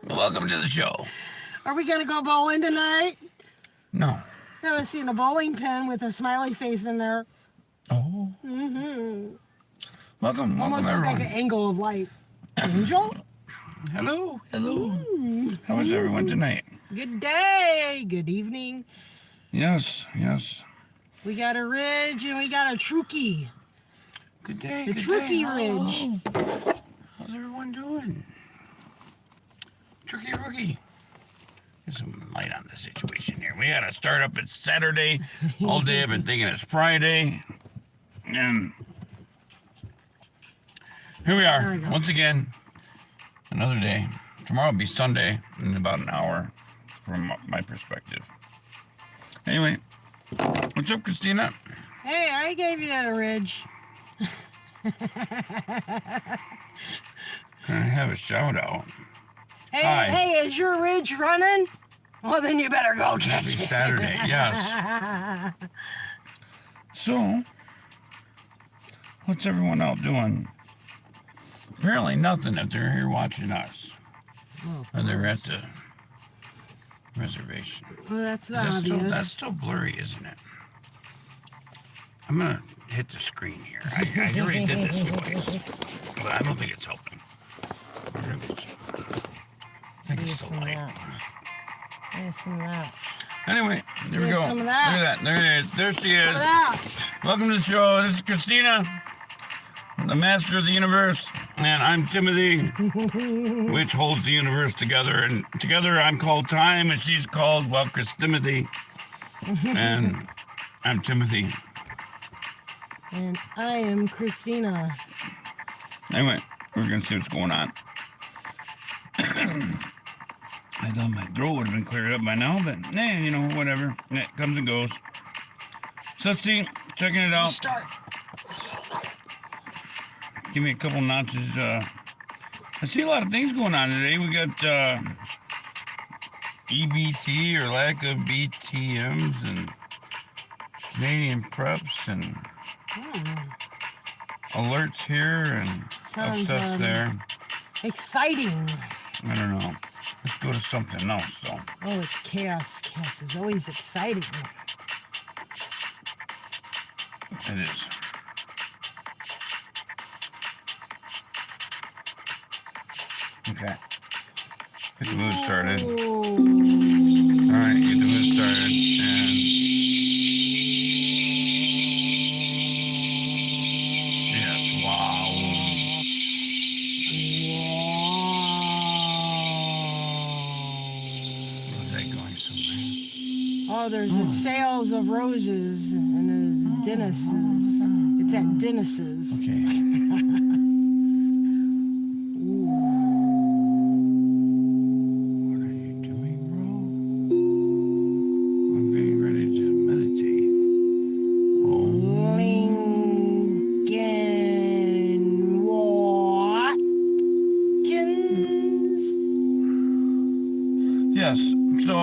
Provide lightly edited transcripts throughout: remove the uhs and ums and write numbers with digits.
Welcome to the show. Are we gonna go bowling tonight? No. I was seeing a bowling pin with a smiley face in there. Oh. Welcome Almost looked everyone. like an angle of light. Angel? Hello. How is everyone tonight? Good day. Good evening. Yes. We got a ridge and we got a trookie. Good day. The Trookie Ridge. Hello. How's everyone doing? Trookie Rookie. Get some light on the situation here. We gotta start up. It's Saturday. All day I've been thinking it's Friday. And here we are. Once again. Another day. Tomorrow will be Sunday in about an hour from my perspective. Anyway, what's up, Christina? Hey, I gave you a ridge. Can I have a shout out? Hey, Hi. hey, is your ridge running? Well, then you better go Happy catch it. Saturday, yes. So, what's everyone out doing? Apparently nothing if they're here watching us. Or they're at the reservation. Well, that's the That's obvious. still blurry, isn't it? I'm gonna hit the screen here. I already did this twice, but I don't think it's helping. I think it's still light. Some of that. Anyway, there we go. Some of that. Look at that. There it is. There she is. That. Welcome to the show. This is Christina, the master of the universe, and I'm Timothy, which holds the universe together. And together I'm called Time, and she's called, well, Timothy. And I'm Timothy. And I am Christina. Anyway, we're going to see what's going on. I thought my throat would have been cleared up by now, but whatever. It comes and goes. So let's see, checking it out. Start. Give me a couple notches. I see a lot of things going on today. We got EBT or lack of BTMs and Canadian preps and alerts here and Sounds, stuff there. Exciting. I don't know. Let's go to something else, though. Oh, it's chaos. Chaos is always exciting. It is. Okay. Get the mood started. All right, get the mood started. And yes, wow. Was that going somewhere? Oh, there's the sales of roses and there's Dennis's. It's at Dennis's. Okay. What are you doing, bro? I'm getting ready to meditate. Oh. Lincoln Watkins. Yes, so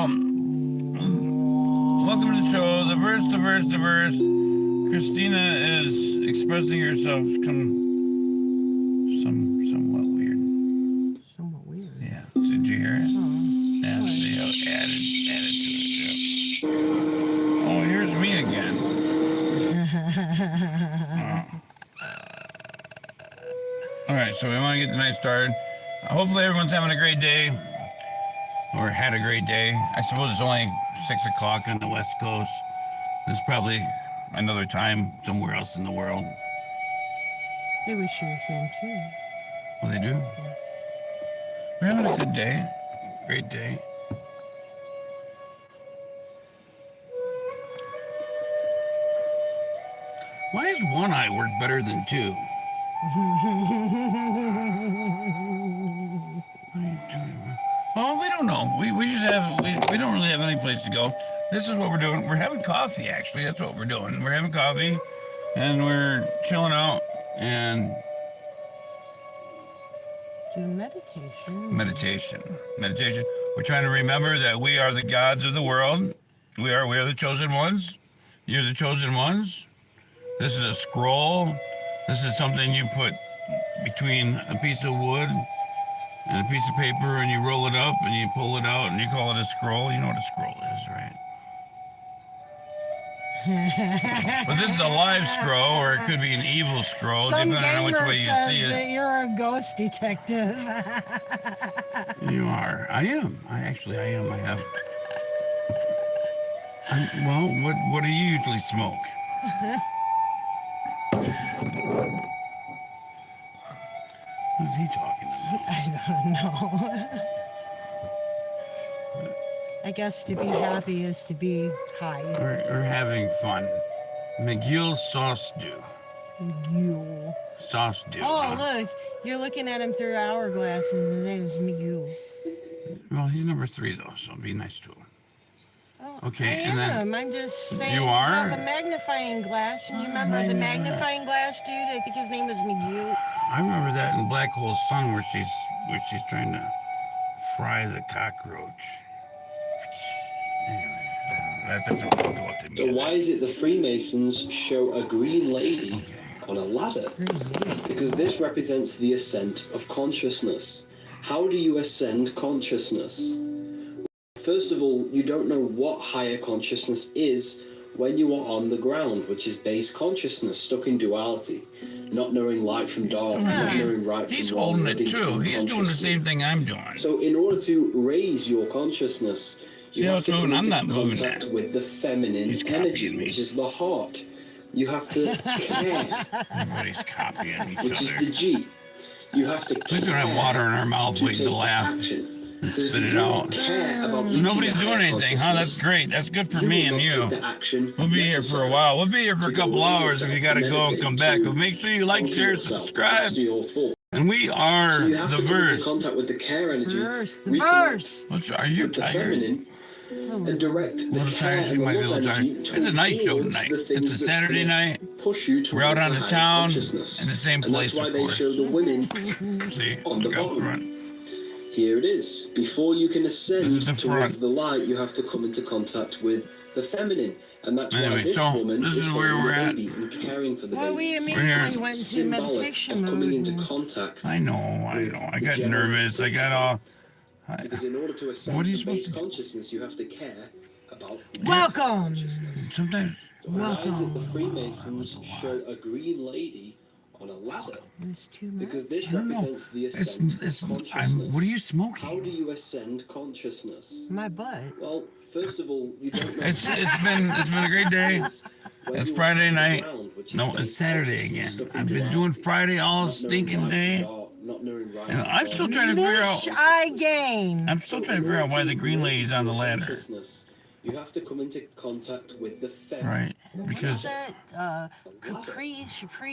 welcome to the show. The verse. Christina is expressing herself somewhat weird. Somewhat weird. Yeah, did you hear it? Oh. Yeah, they added to it. Yeah. Oh, here's me again. All right, so we want to get the night started. Hopefully everyone's having a great day. Or had a great day. I suppose it's only 6 o'clock on the West Coast. There's probably another time somewhere else in the world. They wish you the same too. Oh, they do? Yes. We're having a good day. Great day. Why does one eye work better than two? What are you doing? Oh, we don't know. We just have, we don't really have any place to go. This is what we're doing. We're having coffee, actually. That's what we're doing. We're having coffee, and we're chilling out, and Do meditation. Meditation. We're trying to remember that we are the gods of the world. We are the chosen ones. You're the chosen ones. This is a scroll. This is something you put between a piece of wood and a piece of paper, and you roll it up, and you pull it out, and you call it a scroll. You know what a scroll is, right? But this is a live scroll, or it could be an evil scroll, Some depending on which gamer way you says see that it. you're a ghost detective. You are. I am. I am. I have. Well, what do you usually smoke? Who's he talking about? I don't know. I guess to be happy is to be high. We're having fun. McGill's sauce stew. McGill. Sauce stew. Oh, look. You're looking at him through hourglasses. His name's McGill. Well, he's number 3, though, so be nice to him. Oh, Okay, I and then- am. I'm just saying. You are? have a magnifying glass. And you remember the magnifying glass dude? I think his name was McGill. I remember that in Black Hole Sun where she's trying to fry the cockroach. Anyway, that doesn't go with the So music. why is it the Freemasons show a green lady on a ladder? Because this represents the ascent of consciousness. How do you ascend consciousness? First of all, you don't know what higher consciousness is when you are on the ground, which is base consciousness, stuck in duality, not knowing light from dark, not knowing right He's from wrong. holding it living too. He's doing the unconsciously. same thing I'm doing. So in order to raise your consciousness, See you how have it's to come moving? I'm into not moving contact that. with the feminine He's copying energy, me. which is the heart. You have to care, Everybody's copying each which is other. the G. You have to We're gonna have water in our mouths to waiting take to laugh action. and Because if spit you it do out. not care about So reaching nobody's a doing higher anything, huh? That's consciousness, great. That's good for you me will and not you. take the action We'll be here for a necessary while. We'll be here for to a go couple within hours if yourself, you gotta to go and meditate, come back. to But make sure you like, conquer share, yourself, to subscribe. master your thought. And we are So you have the to come into verse. contact with the care energy, Verse. The reconnect verse. Are you with the tired? feminine, and direct the little care tired, and you the might be a love little energy tired. It's a nice show towards tonight. the things It's a that's Saturday gonna night. push you We're out towards on a the higher town consciousness. in the same And place, that's why of they course. show the women See, on the look out bottom. front. Here it is. Before you can This ascend is the towards front. the light, you have to come into contact with the feminine. And that's Anyway, why this so woman this is is where holding we're the at. baby and caring for the Well, we baby. immediately here. went into Symbolic meditation of coming mode. into contact. I know. I got nervous. I got all. Because in order to ascend What are you from supposed base to do? consciousness, you have to care about Welcome. Sometimes. Why is it the Freemasons show a green lady on a ladder? There's too much. Because this I don't know. represents the ascent It's. of consciousness. What are you How smoking? do you ascend consciousness? My butt. Well, first of all, you don't know. It's been a great day. It's Friday night. No, it's Saturday again. I've been doing Friday all stinking day. And I'm still trying to figure Mish out. I gain. I'm still trying to figure out why the green lady's on the ladder. You have to come into contact with the feminine. Right? What's Because that? Capri.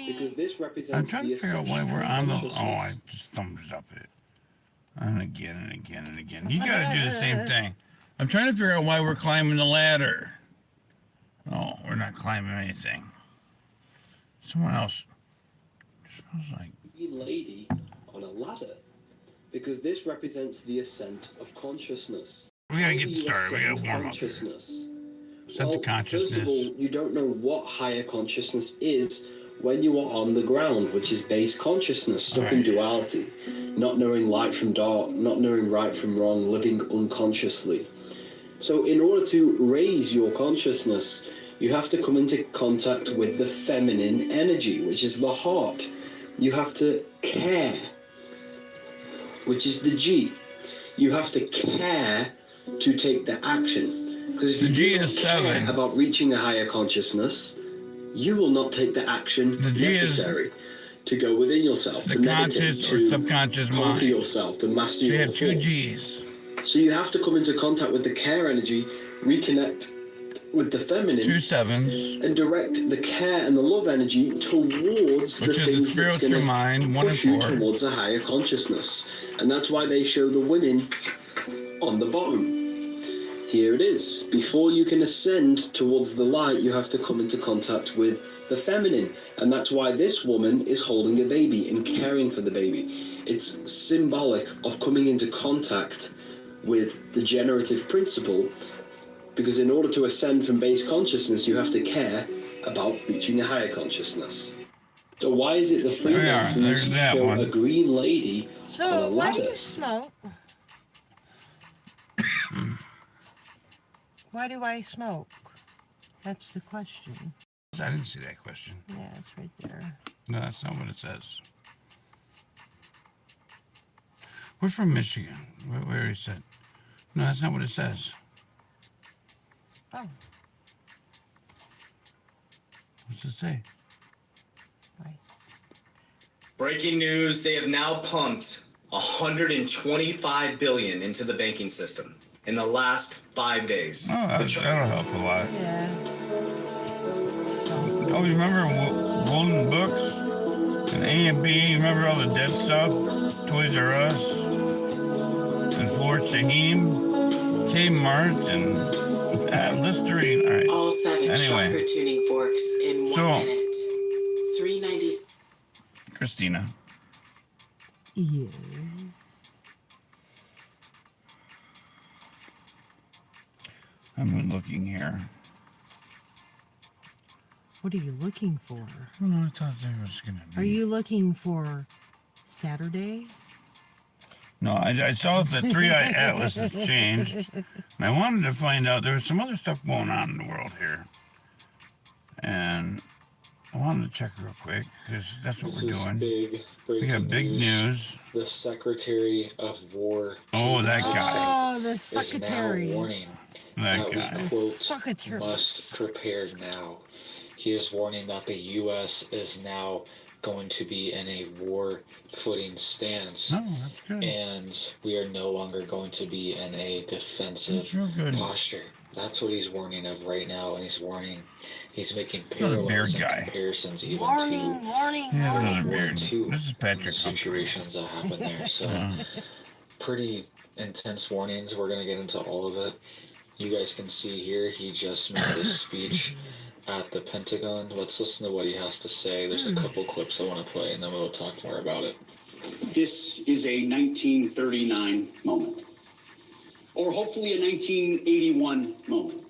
Because this represents I'm trying the to figure out why ascension we're of on the. Oh, I consciousness. just thumbs up it. And again and again and again. You gotta do the same thing. I'm trying to figure out why we're climbing the ladder. Oh, we're not climbing anything. Someone else. Smells like. Green lady on a ladder. Because this represents the ascent of consciousness. We gotta How get do you started. We gotta ascend warm up. consciousness? Set the First of all, consciousness. you don't know what higher consciousness is when you are on the ground, which is base consciousness, stuck in Right. duality, not knowing light from dark, not knowing right from wrong, living unconsciously. So in order to raise your consciousness, you have to come into contact with the feminine energy, which is the heart. You have to care, which is the G. You have to care to take the action. Because if The you G do not is care 7. about reaching a higher consciousness, you will not take the action The G is necessary to go within yourself, the to meditate, conscious or to subconscious conquer mind. yourself, to master So you your have 2 thoughts. G's. So you have to come into contact with the care energy, reconnect with the feminine, 2 7s, and direct the care and the love energy towards which the is the things that's spiritual going mind, to 1 and push you 4. towards a higher consciousness. And that's why they show the women on the bottom. Here it is. Before you can ascend towards the light, you have to come into contact with the feminine. And that's why this woman is holding a baby and caring for the baby. It's symbolic of coming into contact with the generative principle, because in order to ascend from base consciousness, you have to care about reaching a higher consciousness. So why is it the Freemasons There's that show one. a green lady on a So why do ladder? you smoke? Why do I smoke? That's the question. I didn't see that question. Yeah, it's right there. No, that's not what it says. We're from Michigan. Where he said. No, that's not what it says. Oh, What's it say? right. Breaking news, they have now pumped $125 billion into the banking system in the last 5 days. Oh, that'll help a lot. Yeah. Oh, you remember Golden Books? And A and B, you remember all the dead stuff? Toys R Us, and Fort Shaheen, Kmart, and Listerine. All right. All 7 Anyway. shocker tuning forks in 1 So- minute. 390. Christina. Yes. I'm looking here. What are you looking for? Oh, I thought there was going to be. Are you looking for Saturday? No, I saw that 3-Eye Atlas has changed. And I wanted to find out, there was some other stuff going on in the world here. And I wanted to check real quick, because that's what This we're is doing. big We got breaking big news. The Secretary of War. Oh, that guy. Oh, the is secretary. now warning That that guy. we, quote, Secretary. must prepare now. He is warning that the U.S. is now going to be in a war footing stance. No, that's good. And we are no longer going to be in a defensive That's real good. posture. That's what he's warning of right now, and he's making Another beard parallels and guy. comparisons even Warning, to warning, Yeah, warning. another beard. II This is Patrick and the Humphrey. situations that happened there. So pretty intense warnings. We're gonna get into all of it. You guys can see here he just made this speech at the Pentagon. Let's listen to what he has to say. There's a couple clips I want to play, and then we'll talk more about it. This is a 1939 moment, or hopefully a 1981 moment.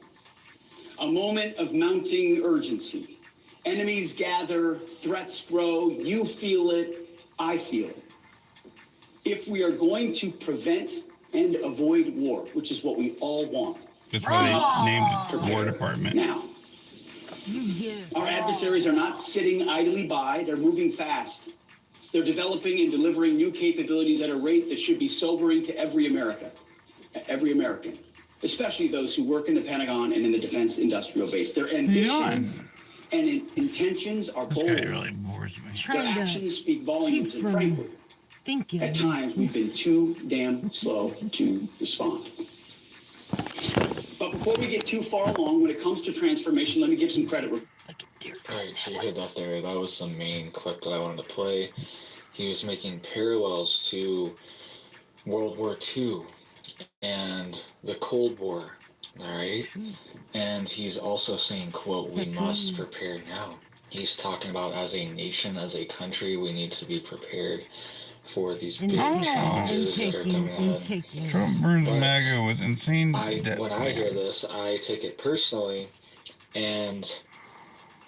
A moment of mounting urgency. Enemies gather, threats grow, you feel it, I feel it. If we are going to prevent and avoid war, which is what we all want, That's why they named it the War Department. now, our adversaries are not sitting idly by, they're moving fast. They're developing and delivering new capabilities at a rate that should be sobering to every American, especially those who work in the Pentagon and in the defense industrial base. Their ambitions and intentions are This bold. guy really bores me. Their Trying to actions speak volumes, keep and frankly, from thinking. at times we've been too damn slow to respond. But before we get too far along, when it comes to transformation, let me give some credit. Like a deer. Alright, so you heard that there. That was the main clip that I wanted to play. He was making parallels to World War II and the Cold War. Alright? And he's also saying, quote, we must prepare now. He's talking about as a nation, as a country, we need to be prepared for these big challenges that are coming ahead. Trump burns But MAGA with insane debt. When I hear this, I take it personally, and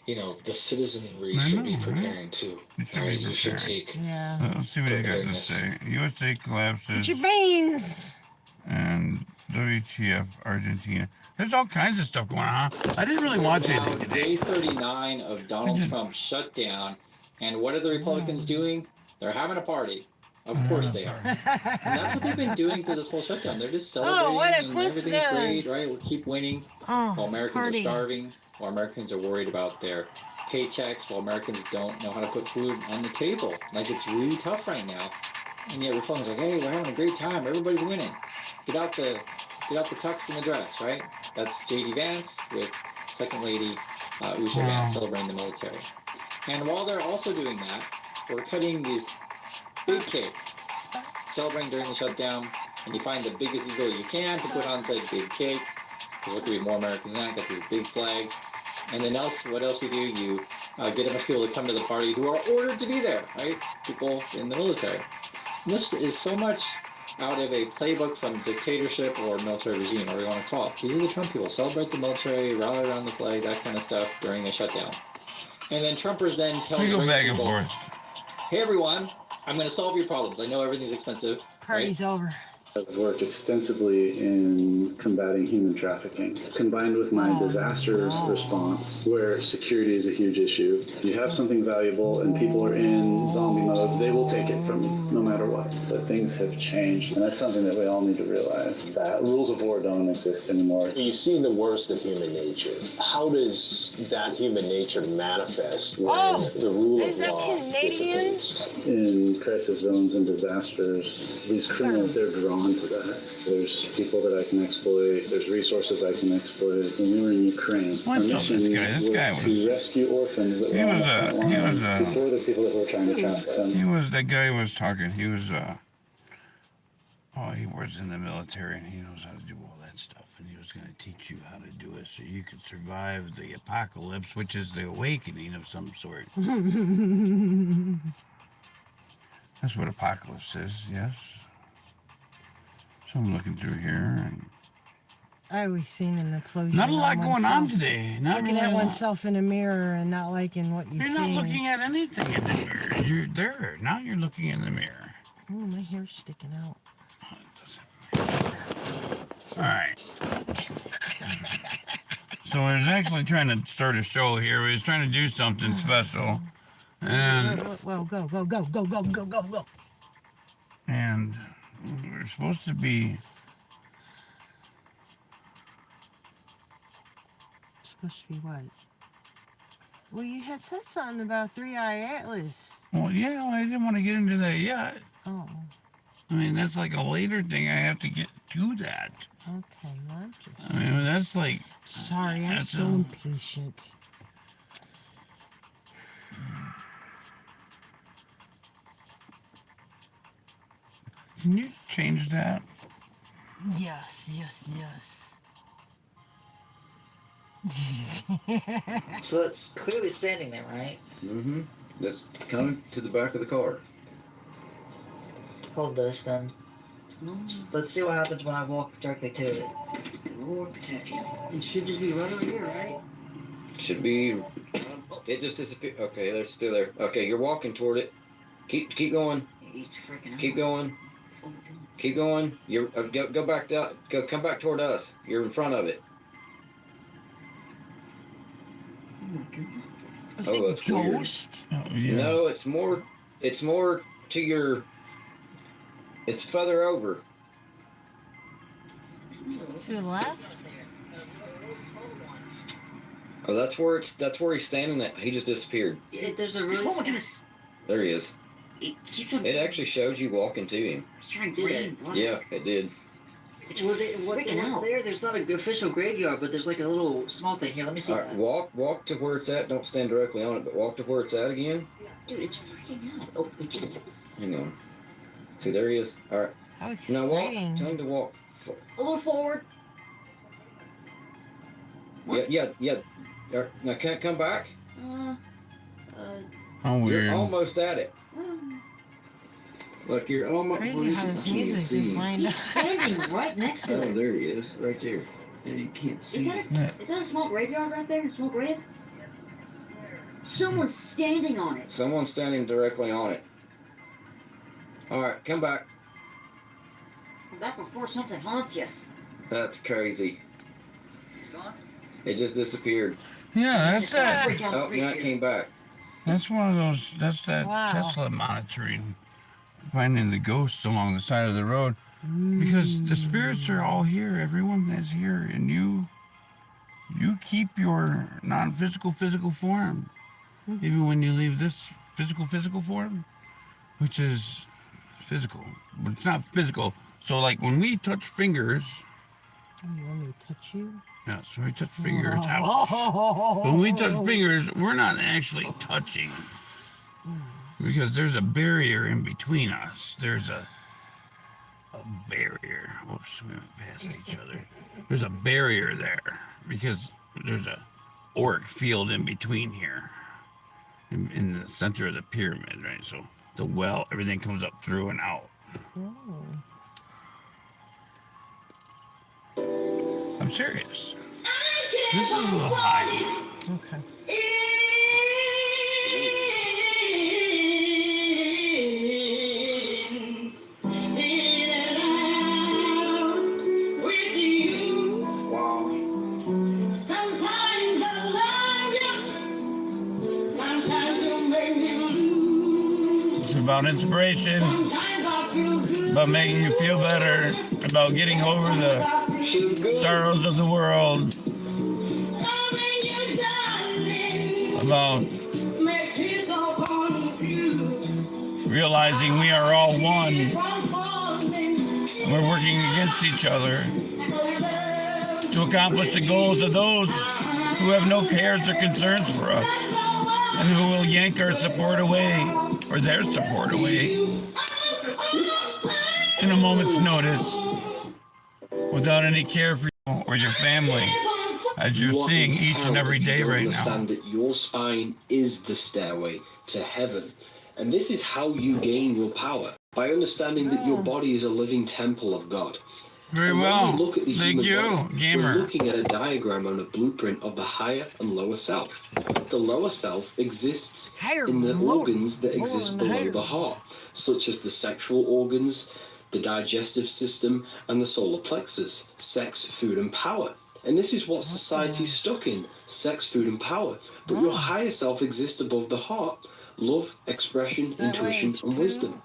the citizenry should be preparing too. It should be Alright, you should preparing. take. Yeah. Let's see what he's got to Preparedness. say. USA collapses Get your brains. and WTF Argentina. There's all kinds of stuff going on. I didn't really watch anything today. Day 39 of Donald Trump's shutdown, and what are the Republicans doing? They're having a party. Of course they are. And that's what they've been doing through this whole shutdown. They're just celebrating, what a and everything's great, coincidence. right? We keep winning Oh, while Americans party. are starving, while Americans are worried about their paychecks, while Americans don't know how to put food on the table. Like, it's really tough right now. And yet Republicans are like, hey, we're having a great time. Everybody's winning. Get out the tux and the dress, right? That's J.D. Vance with Second Lady Usha Vance celebrating the military. And while they're also doing that, we're cutting these big cake, celebrating during the shutdown, and you find the biggest eagle you can to put on said big cake, because what could be more American than that? Got these big flags. And then what else you do? You get enough people to come to the party who are ordered to be there, right? People in the military. And this is so much out of a playbook from dictatorship or military regime, whatever you want to call it. These are the Trump people. Celebrate the military, rally around the flag, that kind of stuff during the shutdown. And then Trumpers then tells We go regular back and people, forth. hey everyone, I'm going to solve your problems. I know everything's expensive. Party's over. I've worked extensively in combating human trafficking, combined with my disaster response, where security is a huge issue. If you have something valuable and people are in zombie mode, they will take it from you, no matter what. But things have changed, and that's something that we all need to realize, that rules of war don't exist anymore. You've seen the worst of human nature. How does that human nature manifest when the rule of is that law Canadian? dissipates? In crisis zones and disasters, these criminals, they're drawn to that. There's people that I can exploit. There's resources I can exploit. When we were in Ukraine, our What's up, mission this guy? This guy was was- to rescue orphans that He were on was the front he was line before the people that were trying to traffic them. That guy was talking. He was, he was in the military and he knows how to do all that stuff. And he was going to teach you how to do it so you could survive the apocalypse, which is the awakening of some sort. That's what apocalypse is, yes. So I'm looking through here and I always seen an implosion. not a lot going on oneself. today. Not Looking really at a lot. oneself in a mirror and not liking what you You're see. not looking at anything in the mirror. You're there. Now you're looking in the mirror. Oh, my hair's sticking out. All right. So I was actually trying to start a show here. We was trying to do something special. And Well, go. and we're supposed to be Supposed to be what? Well, you had said something about 3-Eye Atlas. well, yeah, I didn't want to get into that yet. Oh, I mean, that's like a later thing. I have to get to that. okay. Well, I'm just I mean, that's like sorry. I'm That's so a- impatient. can you change that? Yes. So it's clearly standing there, right? Mm-hmm. That's coming to the back of the car. Hold this then. Let's see what happens when I walk directly to it. Lord protect you. It should just be right over here, right? Should be. It just disappeared. Okay, they're still there. Okay, you're walking toward it. Keep going. He's freaking out. Keep going. Keep going. You're go back to come back toward us. You're in front of it. Oh my goodness. Is Oh, it that's weird. ghost? Oh, yeah. No, it's more to your. It's further over. To the left? Oh, that's where he's standing. That he just disappeared. There's a really There he is. It keeps on. It actually showed you walking to him. It's trying Did green. What? Yeah, it did. It's what freaking was out. there? There's not an official graveyard, but there's like a little small thing here. Let me see All right, that. walk to where it's at. Don't stand directly on it, but walk to where it's at again. Dude, it's freaking out. Oh, it just. Hang on. See, there he is. All right. How Now walk. exciting. Tell him to walk. A little forward. Yeah. All right, now can't come back. Oh, weird. You're almost at it. Look, you're almost. Crazy how this music is lined He's up. standing right next to Oh, it. there he is, right there. And you can't Is see. that a small graveyard right there? A small grave? Someone's standing on it. Someone's standing directly on it. All right, come back. Back before something haunts you. That's crazy. It's gone. It just disappeared. Yeah, that's It's gonna that. freak out Oh, freak now it you. came back. That's one of those. That's that Wow. Tesla monitoring, finding the ghosts along the side of the road, because the spirits are all here. Everyone is here, and you keep your non-physical physical form, even when you leave this physical form, which is physical, but it's not physical. So, like when we touch fingers, Oh, you want me to touch you? yeah, so we touch fingers. Ouch. When we touch fingers, we're not actually touching. Because there's a barrier in between us. There's a barrier. Oops, we went past each other. There's a barrier there because there's a auric field in between here. In the center of the pyramid, right? So the well, everything comes up through and out. I'm serious. This is a little high. Okay. about inspiration, about making you feel better, about getting over the sorrows of the world, about realizing we are all one. We're working against each other to accomplish the goals of those who have no cares or concerns for us, and who will yank our support away, or their support away, in a moment's notice, without any care for you or your family, as you're seeing each and every day right now. Understand that your spine is the stairway to heaven, and this is how you gain your power, by understanding that your body is a living temple of God. Very and well. When we look at the Thank human you, body, gamer. we're looking at a diagram on a blueprint of the higher and lower self. The lower self exists in the organs that exist below the heart, such as the sexual organs, the digestive system, and the solar plexus, sex, food, and power. And this is what society's stuck in: sex, food, and power. But your higher self exists above the heart: love, expression, intuition, and wisdom.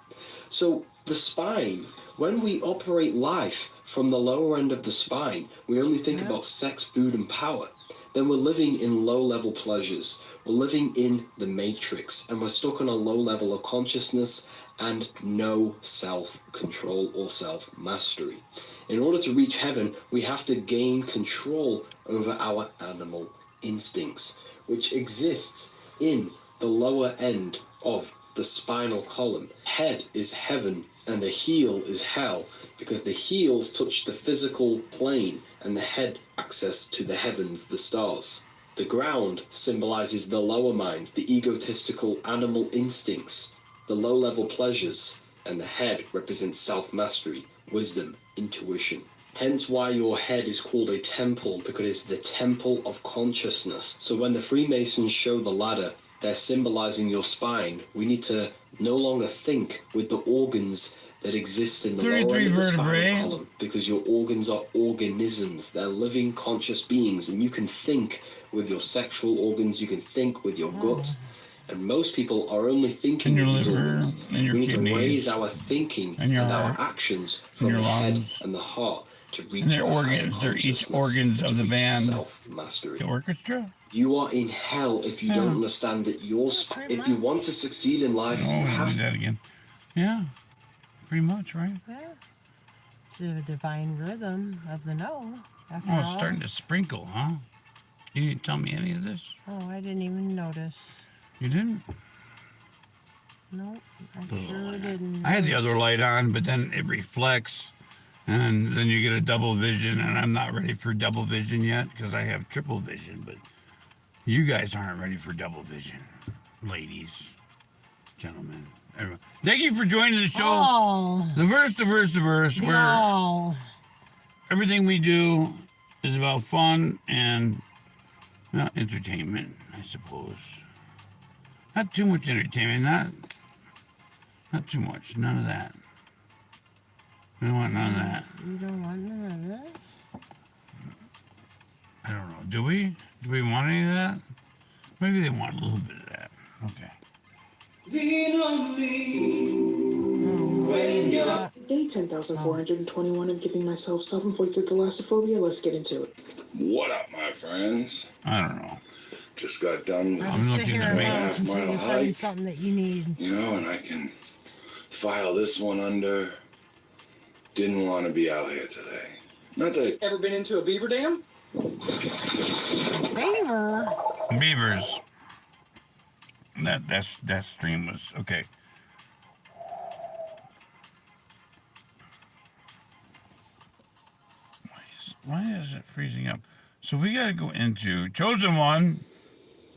So the spine, when we operate life from the lower end of the spine, we only think about sex, food, and power. Then we're living in low-level pleasures. We're living in the matrix, and we're stuck on a low level of consciousness and no self-control or self-mastery. In order to reach heaven, we have to gain control over our animal instincts, which exists in the lower end of the spinal column. Head is heaven and the heel is hell, because the heels touch the physical plane and the head access to the heavens, the stars. The ground symbolizes the lower mind, the egotistical animal instincts, the low-level pleasures, and the head represents self-mastery, wisdom, intuition. Hence why your head is called a temple, because it's the temple of consciousness. So when the Freemasons show the ladder, they're symbolizing your spine. We need to no longer think with the organs that exist in the lower end of the spinal column, because your organs are organisms. They're living, conscious beings, and you can think with your sexual organs, you can think with your gut, and most people are only thinking with these organs. We need to raise our thinking and our actions from the head and the heart to reach our organs. They're each organs of the band. Self-mastery. The orchestra. You are in hell if you don't understand that if you want to succeed in life, you have to do that again. Yeah, pretty much, right? Yeah. It's the divine rhythm of the no. Oh, it's starting to sprinkle, huh? You didn't tell me any of this? Oh, I didn't even notice. You didn't? Nope, I sure didn't. I had the other light on, but then it reflects, and then you get a double vision, and I'm not ready for double vision yet because I have triple vision, but you guys aren't ready for double vision, ladies, gentlemen, everyone. Thank you for joining the show. Oh. The verse, where everything we do is about fun and entertainment, I suppose. Not too much entertainment, not too much, none of that. We don't want none of that. You don't want none of this? I don't know. Do we? Do we want any of that? Maybe they want a little bit of that. Okay. Day 10,421 of giving myself self-inflicted thalassophobia. Let's get into it. What up, my friends? I don't know. Just got done. I'm looking at me. Until you find something that you need. You know, and I can file this one under. Didn't want to be out here today. Not that. Ever been into a beaver dam? Beaver. Beavers. That stream was okay. Why is it freezing up? So we gotta go into Chosen One.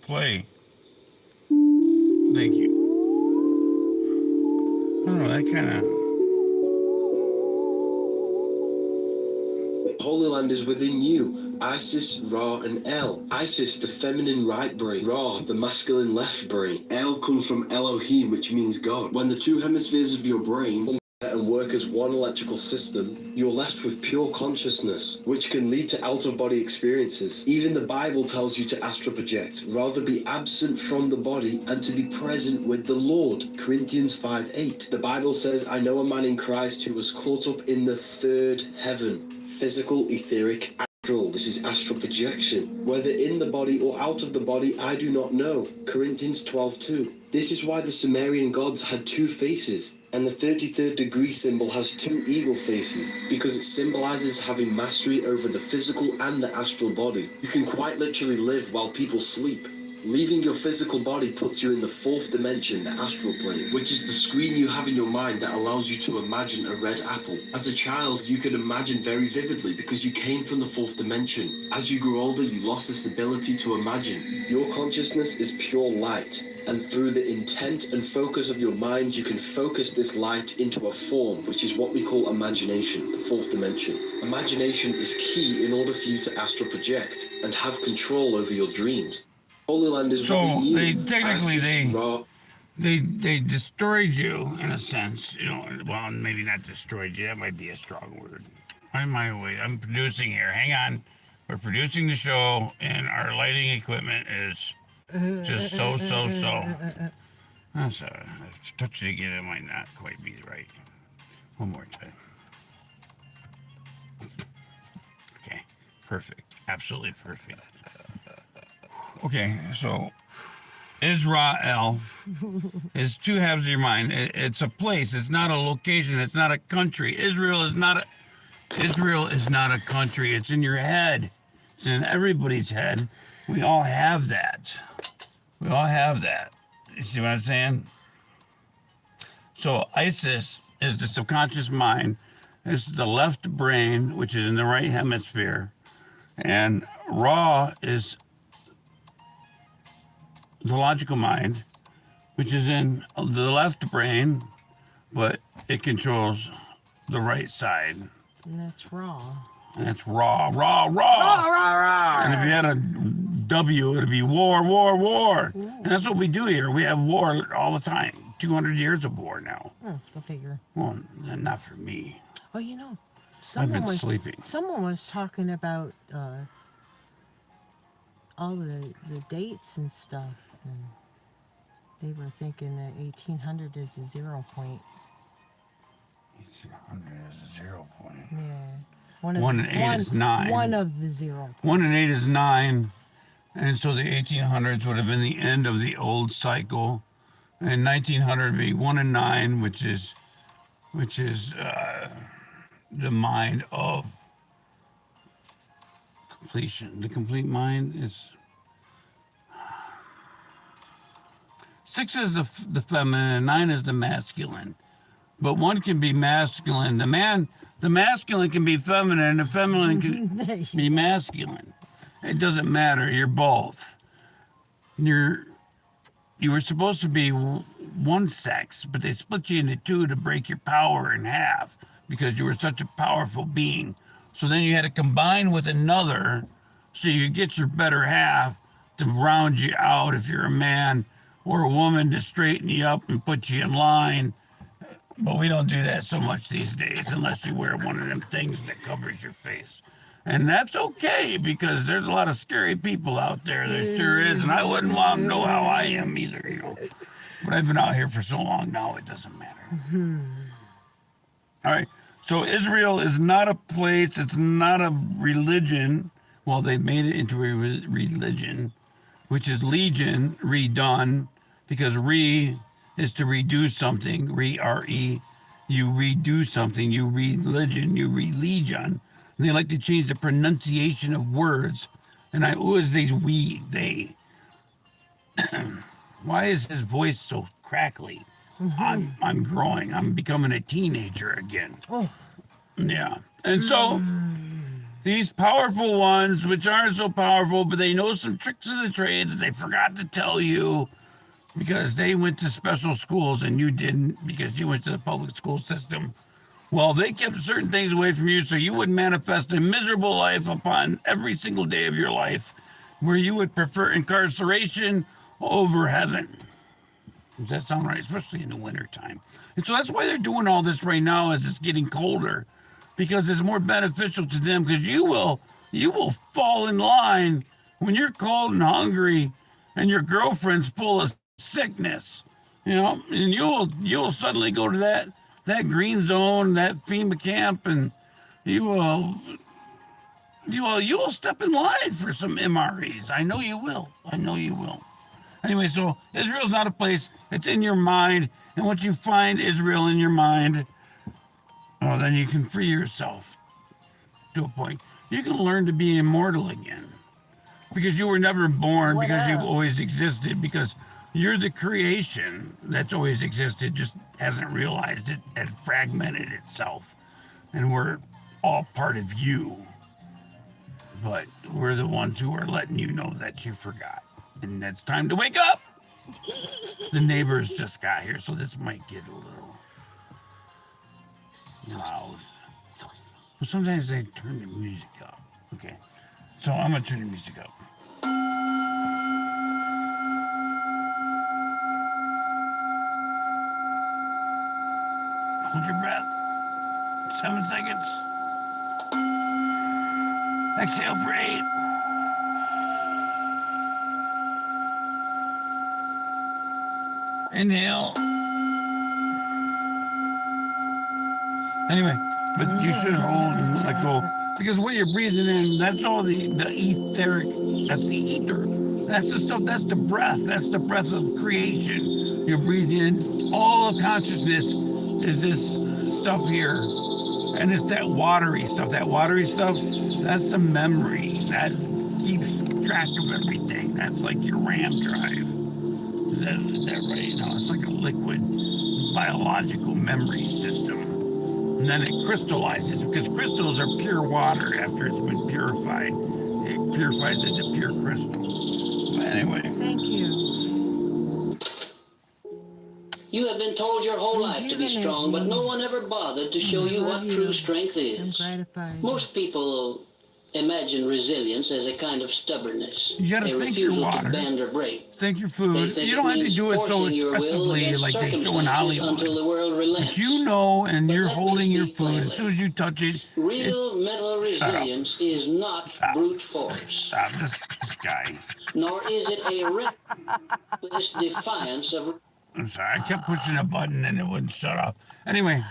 Play. Thank you. I don't know, that kind of. Holy Land is within you. Isis, Ra, and El. Isis, the feminine right brain. Ra, the masculine left brain. El comes from Elohim, which means God. When the two hemispheres of your brain and work as one electrical system, you're left with pure consciousness, which can lead to out-of-body experiences. Even the Bible tells you to astral project, rather be absent from the body and to be present with the Lord. Corinthians 5:8. The Bible says, I know a man in Christ who was caught up in the third heaven. Physical, etheric, astral. This is astral projection. Whether in the body or out of the body, I do not know. Corinthians 12:2. This is why the Sumerian gods had two faces, and the 33rd degree symbol has two eagle faces, because it symbolizes having mastery over the physical and the astral body. You can quite literally live while people sleep. Leaving your physical body puts you in the fourth dimension, the astral plane, which is the screen you have in your mind that allows you to imagine a red apple. As a child, you could imagine very vividly because you came from the fourth dimension. As you grew older, you lost this ability to imagine. Your consciousness is pure light, and through the intent and focus of your mind, you can focus this light into a form, which is what we call imagination, the fourth dimension. Imagination is key in order for you to astral project and have control over your dreams. Holy Land is so they technically they destroyed you in a sense, you know. Well, maybe not destroyed you. That might be a strong word. I'm producing here. Hang on, we're producing the show, and our lighting equipment is just so. That's touch it again. It might not quite be right. One more time. Okay, perfect. Absolutely perfect. Okay, so Israel is two halves of your mind. It's a place. It's not a location. It's not a country. Israel is not a country. It's in your head. It's in everybody's head. We all have that. We all have that. You see what I'm saying? So Isis is the subconscious mind. It's the left brain, which is in the right hemisphere. And Ra is the logical mind, which is in the left brain, but it controls the right side. And that's raw. And that's raw. Raw, raw, raw. And if you had a W, it'd be war. And that's what we do here. We have war all the time. 200 years of war now. Go figure. Well, not for me. Well, you know, I've been sleeping. Someone was talking about all the dates and stuff, and they were thinking that 1800 is a 0 point. 1800 is a 0 point. Yeah. 1 and 8 is 9. One of the 0 points. 1 and 8 is 9. And so the 1800s would have been the end of the old cycle. And 1900 would be 1 and 9, which is the mind of completion. The complete mind is 6 is the feminine, and 9 is the masculine. But one can be masculine. The masculine can be feminine, and the feminine can be masculine. It doesn't matter. You're both. You were supposed to be one sex, but they split you into two to break your power in half because you were such a powerful being. So then you had to combine with another so you get your better half to round you out if you're a man, or a woman to straighten you up and put you in line. But we don't do that so much these days unless you wear one of them things that covers your face. And that's okay, because there's a lot of scary people out there. There sure is, and I wouldn't want them to know how I am either, you know. But I've been out here for so long now, it doesn't matter. All right, so Israel is not a place, it's not a religion. Well, they made it into a religion, which is legion, redone, because is to redo something, re-R-E. You redo something, you religion, you religion. And they like to change the pronunciation of words. And who is these we, they? Why is his voice so crackly? I'm growing. I'm becoming a teenager again. Yeah. And so these powerful ones, which aren't so powerful, but they know some tricks of the trade that they forgot to tell you because they went to special schools and you didn't, because you went to the public school system. Well, they kept certain things away from you so you would manifest a miserable life upon every single day of your life, where you would prefer incarceration over heaven. Does that sound right? Especially in the wintertime. And so that's why they're doing all this right now as it's getting colder, because it's more beneficial to them, because you will fall in line when you're cold and hungry and your girlfriend's full of sickness, you know, and you'll suddenly go to that green zone, that FEMA camp, and you will step in line for some MREs. I know you will. I know you will. Anyway, so Israel's not a place. It's in your mind. And once you find Israel in your mind, well, then you can free yourself to a point. You can learn to be immortal again. Because you were never born, because you've always existed, because you're the creation that's always existed, just hasn't realized it and fragmented itself. And we're all part of you. But we're the ones who are letting you know that you forgot. And it's time to wake up. The neighbors just got here, so this might get a little loud. Well, sometimes they turn the music up. Okay. So I'm going to turn the music up. Hold your breath. 7 seconds. Exhale for 8. Inhale. Anyway, but you should hold and let go, because what you're breathing in, that's all the etheric, that's the ether. That's the stuff, that's the breath of creation. You're breathing in. All of consciousness is this stuff here. And it's that watery stuff. That watery stuff, that's the memory. That keeps track of everything. That's like your RAM drive. Is that right? No, it's like a liquid biological memory system. And then it crystallizes, because crystals are pure water after it's been purified. It purifies into pure crystal. But anyway. Thank you. You have been told your whole life to be strong, but no one ever bothered to show you what true strength is. I'm gratified. Most people imagine resilience as a kind of stubbornness. You gotta think your water. Bend or break. Think your food. You don't have to do it so expressively like they show in Hollywood. But you know, and you're holding your food. As soon as you touch it, real mental resilience is not brute force. Stop this guy. Nor is it a reckless defiance of. I'm sorry, I kept pushing a button and it wouldn't shut off. Anyway.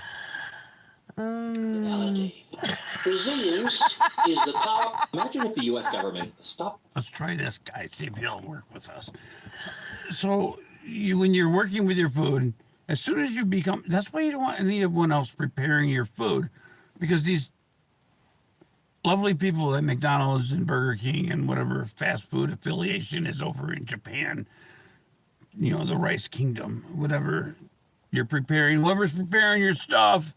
Reality. Resilience is the power. Imagine if the U.S. government stopped. Let's try this guy, see if he'll work with us. So, when you're working with your food, as soon as you become, that's why you don't want anyone else preparing your food, because these lovely people at McDonald's and Burger King and whatever fast food affiliation is over in Japan, you know, the Rice Kingdom, whatever you're preparing, whoever's preparing your stuff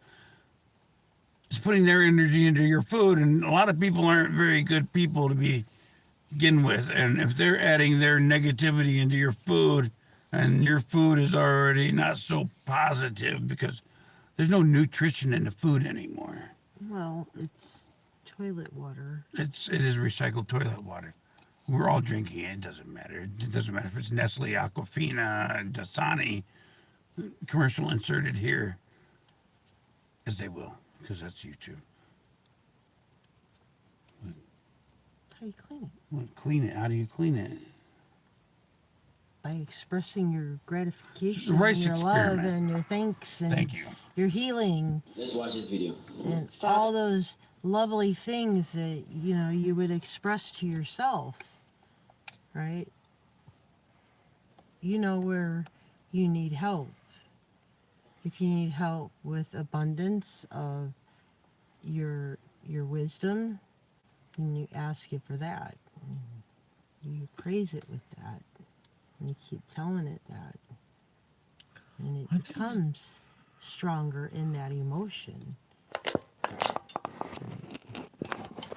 is putting their energy into your food. And a lot of people aren't very good people to begin with. And if they're adding their negativity into your food, and your food is already not so positive, because there's no nutrition in the food anymore. Well, it's toilet water. It is recycled toilet water. We're all drinking it. It doesn't matter. It doesn't matter if it's Nestle, Aquafina, Dasani, commercial inserted here, as they will, because that's YouTube. How do you clean it? Well, clean it. How do you clean it? By expressing your gratification, The rice your experiment. love, and your thanks, and Thank you. your healing. Let's watch this video. And all those lovely things that, you know, you would express to yourself, right? You know where you need help. If you need help with abundance of your wisdom, and you ask it for that. You praise it with that. And you keep telling it that. And it becomes stronger in that emotion.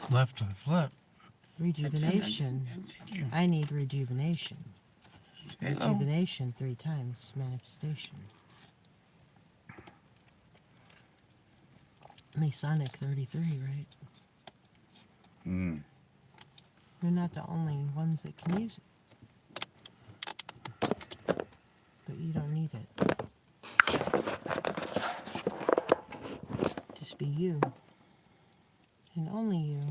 Left to flip. Rejuvenation. I need rejuvenation. Hello. Rejuvenation 3 times. Manifestation. Masonic 33, right? You're not the only ones that can use it. But you don't need need it. Just be you. And only you.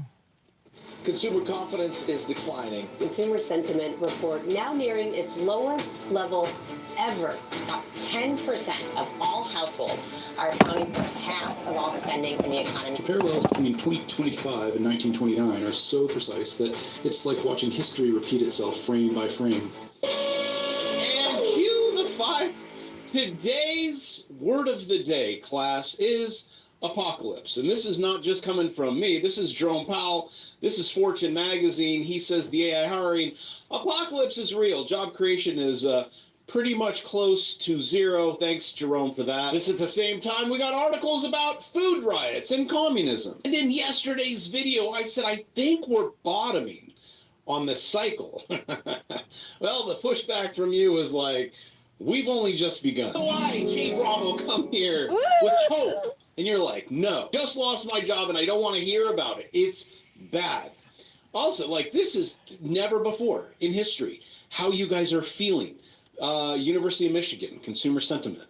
Consumer confidence is declining. Consumer sentiment report now nearing its lowest level ever. About 10% of all households are accounting for half of all spending in the economy. The parallels between 2025 and 1929 are so precise that it's like watching history repeat itself frame by frame. And cue the fire. Today's word of the day, class, is apocalypse. And this is not just coming from me. This is Jerome Powell. This is Fortune magazine. He says the AI hiring apocalypse is real. Job creation is pretty much close to zero. Thanks, Jerome, for that. This at the same time, we got articles about food riots and communism. And in yesterday's video, I said, I think we're bottoming on this cycle. Well, the pushback from you was like, we've only just begun. Why, Jay Bravo, come here with hope? And you're like, no, just lost my job and I don't want to hear about it. It's bad. Also, like, this is never before in history how you guys are feeling. University of Michigan, consumer sentiment.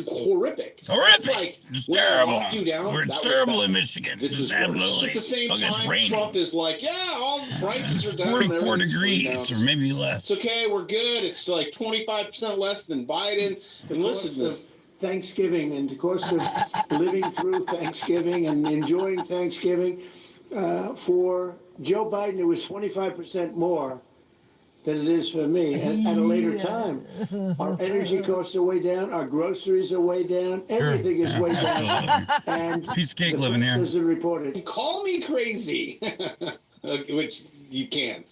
Horrific. Horrific. Like, it's when I terrible. walked you down, We're that was terrible bad. in Michigan. This is absolutely. worse. At the same Look, time, Trump is like, yeah, all the prices are down. 44 everything's degrees down. or maybe less. It's okay, we're good. It's like 25% less than Biden. And listen to Thanksgiving and the course of living through Thanksgiving and enjoying Thanksgiving, for Joe Biden, it was 25% more than it is for me at a later time. Our energy costs are way down. Our groceries are way down. Everything is way down. And piece of cake living here. As reported. Call me crazy, which you can.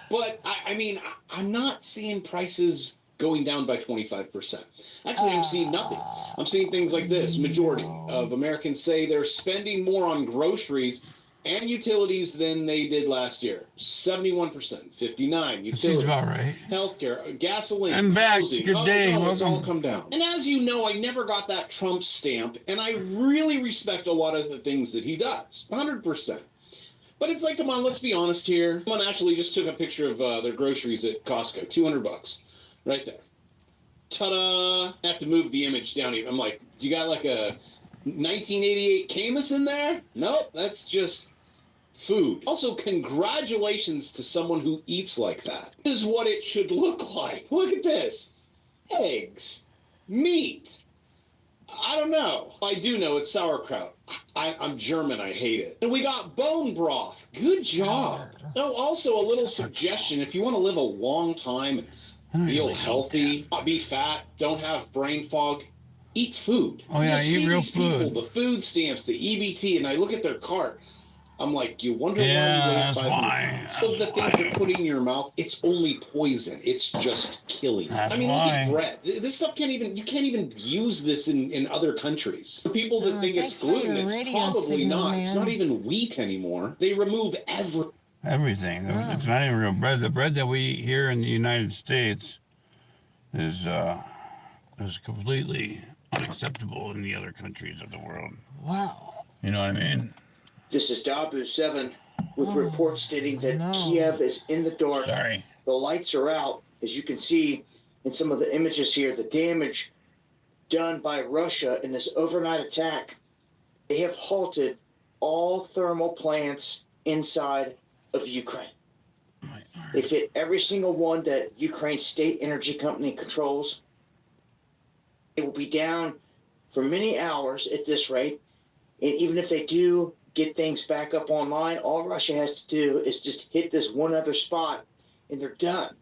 But, I mean, I'm not seeing prices going down by 25%. Actually, I'm seeing nothing. I'm seeing things like this. Majority of Americans say they're spending more on groceries and utilities than they did last year. 71%, 59%. Utilities, seems about right. Healthcare, gasoline, I'm back. housing. Good day. No, it's all Welcome. come down. And as you know, I never got that Trump stamp, and I really respect a lot of the things that he does. 100%. But it's like, come on, let's be honest here. Someone actually just took a picture of their groceries at Costco. $200. Right there. Ta-da! I have to move the image down even. I'm like, do you got like a 1988 Camus in there? Nope, that's just food. Also, congratulations to someone who eats like that. This is what it should look like. Look at this. Eggs. Meat. I don't know. I do know it's sauerkraut. I'm German. I hate it. And we got bone broth. Good job. Oh, also a little suggestion. If you want to live a long time and feel healthy, not be fat, don't have brain fog, eat food. Oh, yeah, Just eat see real these people, food. the food stamps, the EBT, and I look at their cart. I'm like, you wonder Yeah, why you that's weigh 5 why. So the things you're putting in your mouth, it's only poison. It's just killing. That's I mean, look at why. bread. This stuff you can't even use this in other countries. The people that think it's thanks for your gluten, it's radio probably signal, not. It's man. not even wheat anymore. They remove Everything. It's not even real bread. The bread that we eat here in the United States is completely unacceptable in the other countries of the world. Wow. You know what I mean? This is Dabu 7 with reports stating that Kiev is in the dark. Sorry. The lights are out. As you can see in some of the images here, the damage done by Russia in this overnight attack. They have halted all thermal plants inside of Ukraine. They've hit every single one that Ukraine's state energy company controls. It will be down for many hours at this rate. And even if they do get things back up online, all Russia has to do is just hit this one other spot and they're done.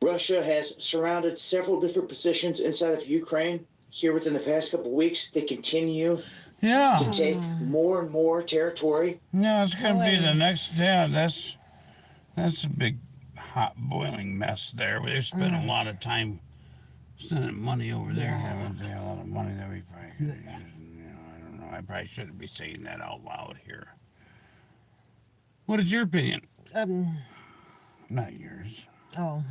Russia has surrounded several different positions inside of Ukraine here within the past couple of weeks. They continue to take more and more territory. No, it's going to be the next. Yeah, that's a big, hot, boiling mess there. They've spent a lot of time sending money over there, haven't they? A lot of money that we probably could use. I don't know. I probably shouldn't be saying that out loud here. What is your opinion? Not yours. Oh,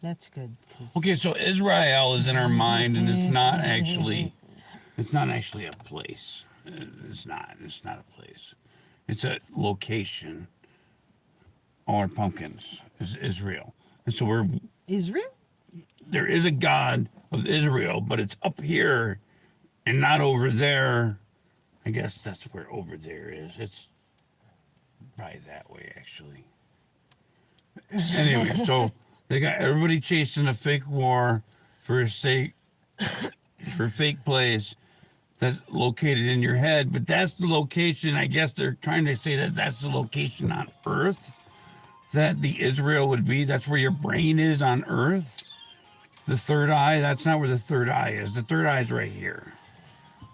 that's good. Okay, so Israel is in our mind, and it's not actually a place. It's not a place. It's a location. All our pumpkins is Israel, and so we're Israel. there is a God of Israel, but it's up here and not over there. I guess that's where over there is. It's probably that way, actually. Anyway, so they got everybody chasing a fake war for a fake place that's located in your head, but that's the location. I guess they're trying to say that that's the location on Earth that the Israel would be. That's where your brain is on Earth. The third eye, that's not where the third eye is. The third eye is right here.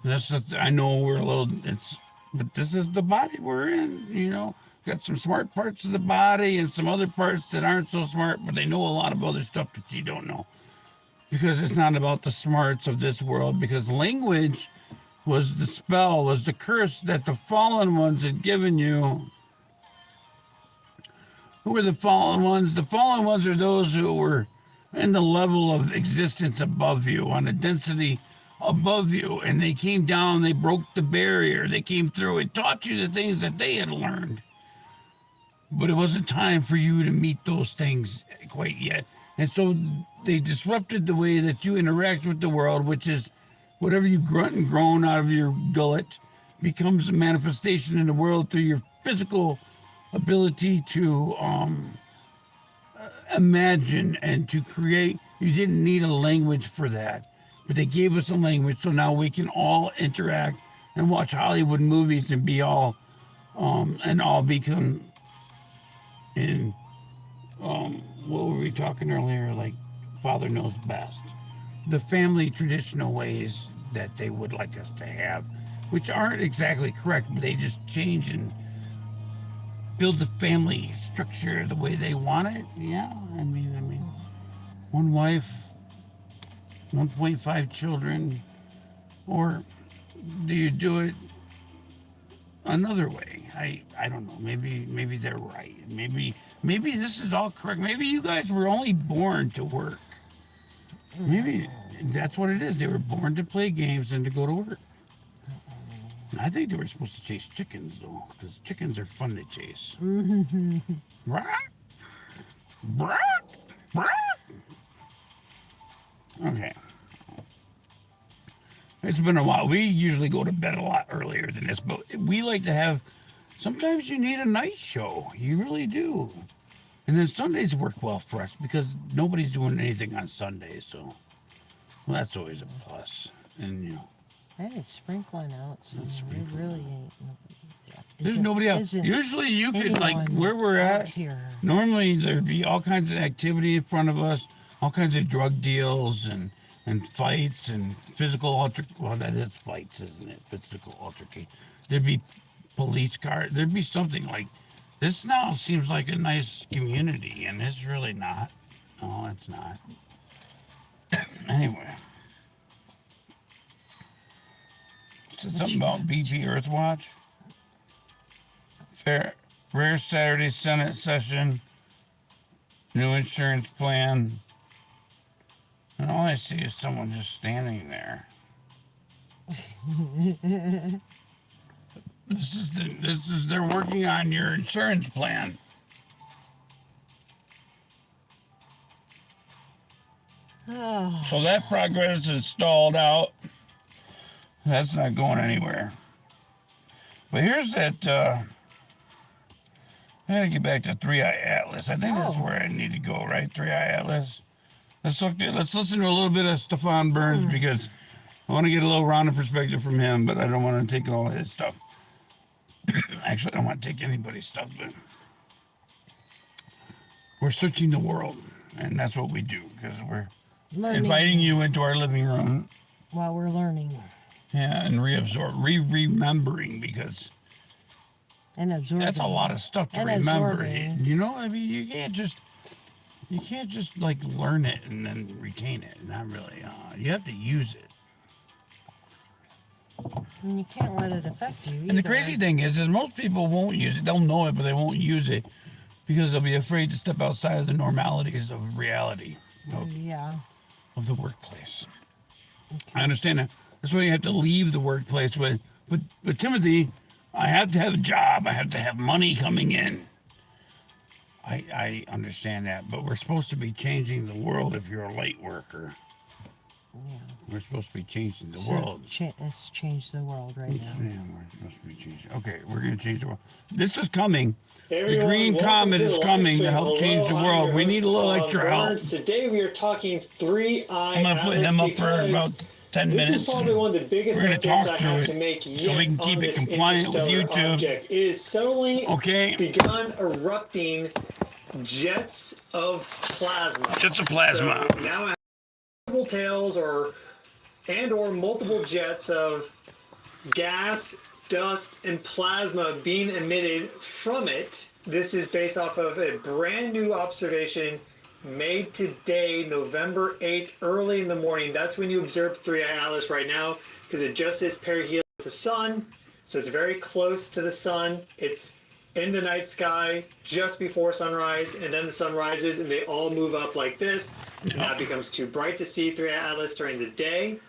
I know we're a little, but this is the body we're in, you know. Got some smart parts of the body and some other parts that aren't so smart, but they know a lot of other stuff that you don't know. Because it's not about the smarts of this world, because language was the spell, was the curse that the fallen ones had given you. Who are the fallen ones? The fallen ones are those who were in the level of existence above you, on a density above you, and they came down, they broke the barrier, they came through and taught you the things that they had learned. But it wasn't time for you to meet those things quite yet. And so they disrupted the way that you interact with the world, which is whatever you grunt and groan out of your gullet becomes a manifestation in the world through your physical ability to imagine and to create. You didn't need a language for that, but they gave us a language, so now we can all interact and watch Hollywood movies and be all and all become in what were we talking earlier, like Father knows best, the family traditional ways that they would like us to have, which aren't exactly correct, but they just change and build the family structure the way they want it. Yeah, I mean, one wife, 1.5 children, or do you do it another way? I don't know. Maybe they're right. Maybe this is all correct. Maybe you guys were only born to work. Maybe that's what it is. They were born to play games and to go to work. I think they were supposed to chase chickens, though, because chickens are fun to chase. Okay. It's been a while. We usually go to bed a lot earlier than this, but we like to have, sometimes you need a night show. You really do. And then Sundays work well for us because nobody's doing anything on Sundays, so well, that's always a plus. And, you know. Hey, it's sprinkling out, so it really ain't. There's nobody else. Usually you could, like, where we're at, here. Normally there'd be all kinds of activity in front of us, all kinds of drug deals and fights and physical well, that is fights, isn't it? Physical altercation. There'd be police cars. There'd be something like this. Now seems like a nice community, and it's really not. No, it's not. Anyway. So something about BP Earthwatch. Rare Saturday Senate session. New insurance plan. And all I see is someone just standing there. This is they're working on your insurance plan. So that progress is stalled out. That's not going anywhere. But here's that, I gotta get back to 3-Eye Atlas. I think that's where I need to go, right? 3-Eye Atlas. Let's listen to a little bit of Stefan Burns because I want to get a little rounded perspective from him, but I don't want to take all his stuff. Actually, I don't want to take anybody's stuff, but we're searching the world, and that's what we do because we're inviting you into our living room while we're learning. Yeah, and remembering because that's a lot of stuff to remember. You know, I mean, you can't just like learn it and then retain it. Not really. You have to use it. And you can't let it affect you either. And the crazy thing is most people won't use it. They'll know it, but they won't use it because they'll be afraid to step outside of the normalities of reality of the workplace. Okay. I understand that. That's why you have to leave the workplace with. But Timothy, I have to have a job. I have to have money coming in. I understand that, but we're supposed to be changing the world if you're a light worker. Yeah. We're supposed to be changing the So world. Let's change the world right now. Yeah, we're supposed to be changing. Okay, we're going to change the world. This is coming. Everyone, the green welcome comet to is the coming to live help stream. change the Hello, I'm world. your We host, need a little Bob extra help. Burns. Today we are talking 3i I'm going to put him up for about 10 minutes. This is probably one of the biggest We're going to updates talk I have to to make it yet so we can on keep it this compliant with interstellar YouTube. object. It is suddenly begun erupting jets of plasma. Jets of plasma. So now multiple tails or multiple jets of gas, dust, and plasma being emitted from it. This is based off of a brand new observation made today, November 8th, early in the morning. That's when you observe 3i Atlas right now, because it just is perihelion with the sun. So it's very close to the sun. It's in the night sky just before sunrise, and then the sun rises and they all move up like this. Now it becomes too bright to see 3i Atlas during the day.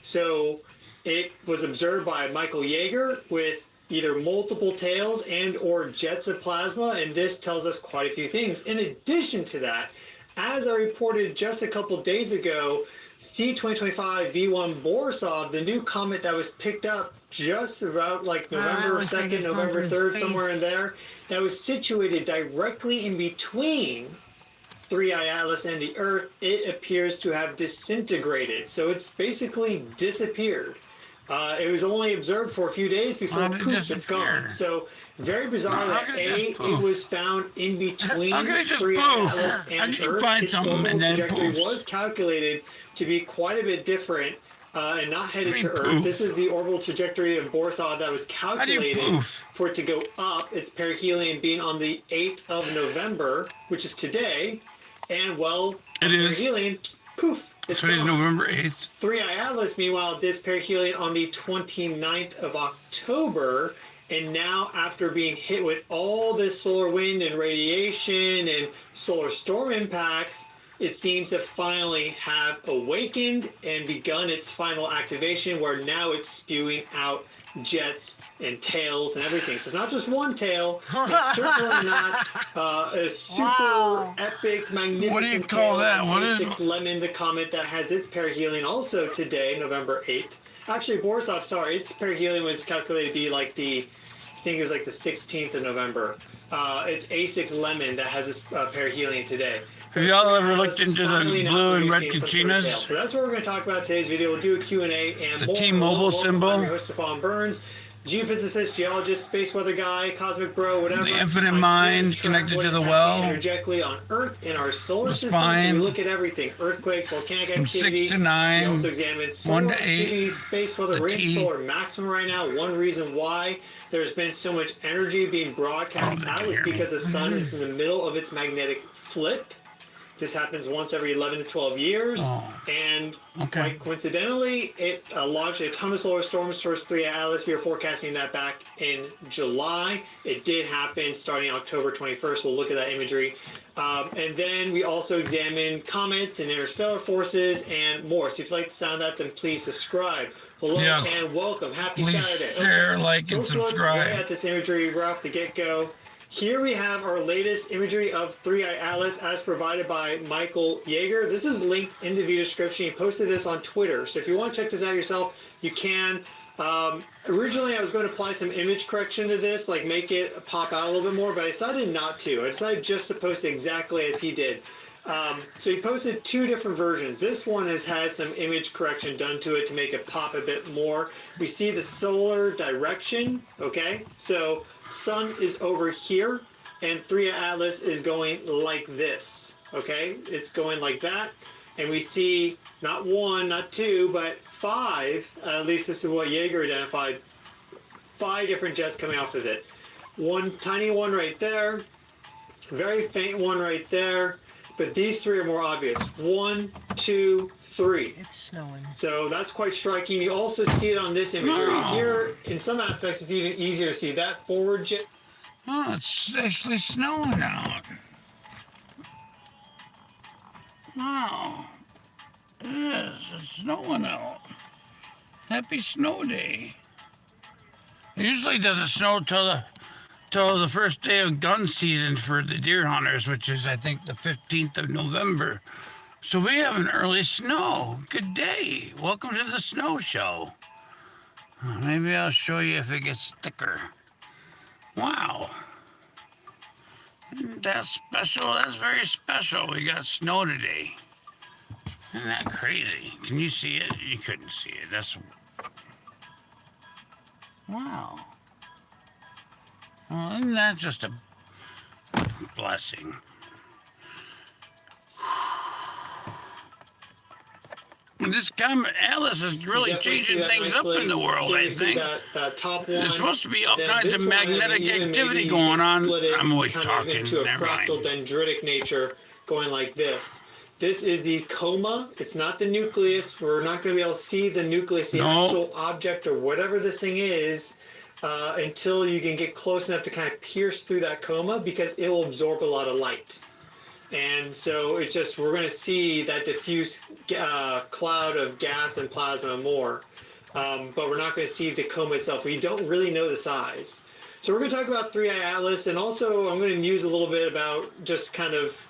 So it was observed by Michael Yeager with either multiple tails and or jets of plasma, and this tells us quite a few things. In addition to that, as I reported just a couple days ago, C2025 V1 Borisov, the new comet that was picked up just about like November 2nd, November 3rd, somewhere in there, that was situated directly in between 3i Atlas and the Earth, it appears to have disintegrated. So it's basically disappeared. It was only observed for a few days before poof, it's gone. So very bizarre that it was found in between 3i Atlas and Earth. Its orbital trajectory was calculated to be quite a bit different and not headed to Earth. This is the orbital trajectory of Borisov that was calculated for it to go up. Its perihelion being on the 8th of November, which is today. And well, perihelion, poof, it's Today's November 8th. 3i Atlas, meanwhile, did perihelion on the 29th of October. And now, after being hit with all this solar wind and radiation and solar storm impacts, it seems to finally have awakened and begun its final activation, where now it's spewing out jets and tails and everything. So it's not just one tail. It's certainly not a super epic, magnificent What do you call tail that? like What is 26 Lemon, the comet that has its perihelion also today, November 8th. Actually, Borisov, sorry, its perihelion was calculated to be like I think it was like the 16th of November. It's A6 Lemon that has its perihelion today. Have y'all ever looked into the blue and red Kachinas? So that's what we're going to talk about today's video. We'll do a Q&A and The more. T-Mobile symbol. I'm your host, Stefan Burns, geophysicist, geologist, space weather guy, cosmic bro, whatever. The infinite mind connected to the well. Energetically on Earth in our solar system. spine. So we look at everything: earthquakes, volcanic From activity. 6 to 9. We also examine 1 solar to 8. activity, space weather, The rain, T. solar maximum right now. One reason why there's been so much energy being broadcast out is because the sun is in the middle of its magnetic flip. This happens once every 11 to 12 years, and quite coincidentally, it launched a ton of solar storms towards 3i Atlas. We were forecasting that back in July. It did happen starting October 21st. We'll look at that imagery. And then we also examined comets and interstellar forces and more. So if you like the sound of that, then please subscribe. Hello and welcome. Happy Please Saturday. share, like, and let's look subscribe. right at this imagery right off the get-go. Here we have our latest imagery of 3i Atlas as provided by Michael Yeager. This is linked in the video description. He posted this on Twitter. So if you want to check this out yourself, you can. Originally, I was going to apply some image correction to this, like make it pop out a little bit more, but I decided not to. I decided just to post exactly as he did. So he posted two different versions. This one has had some image correction done to it to make it pop a bit more. We see the solar direction, okay? So sun is over here, and 3i Atlas is going like this, okay? It's going like that, and we see not one, not two, but 5, at least this is what Yeager identified, 5 different jets coming off of it. One tiny one right there, very faint one right there, but these 3 are more obvious. 1, 2, 3. It's snowing. So that's quite striking. You also see it on this imagery. Here, in some aspects, it's even easier to see. That forward jet. Oh, it's actually snowing out. Wow. It is. It's snowing out. Happy snow day. It usually doesn't snow till till the first day of gun season for the deer hunters, which is, I think, the 15th of November. So we have an early snow. Good day. Welcome to the snow show. Maybe I'll show you if it gets thicker. Wow. Isn't that special? That's very special. We got snow today. Isn't that crazy? Can you see it? You couldn't see it. That's... Wow. Well, isn't that just a blessing? This comet Atlas is really changing things up in the world, I think. Top one, There's supposed to be all then kinds this of one, and magnetic even activity maybe going on. split it I'm always kind of talking. into a Never mind. fractal dendritic nature going like this. This is the coma. It's not the nucleus. We're not going to be able to see the nucleus, the actual object or whatever this thing is, until you can get close enough to kind of pierce through that coma, because it will absorb a lot of light. And so it's just, we're going to see that diffuse cloud of gas and plasma more. But we're not going to see the coma itself. We don't really know the size. So we're going to talk about 3i Atlas, and also I'm going to use a little bit about just kind of,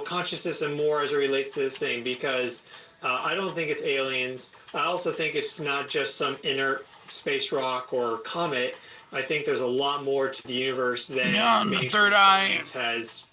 consciousness and more as it relates to this thing, because I don't think it's aliens. I also think it's not just some inert space rock or comet. I think there's a lot more to the universe than the third eye has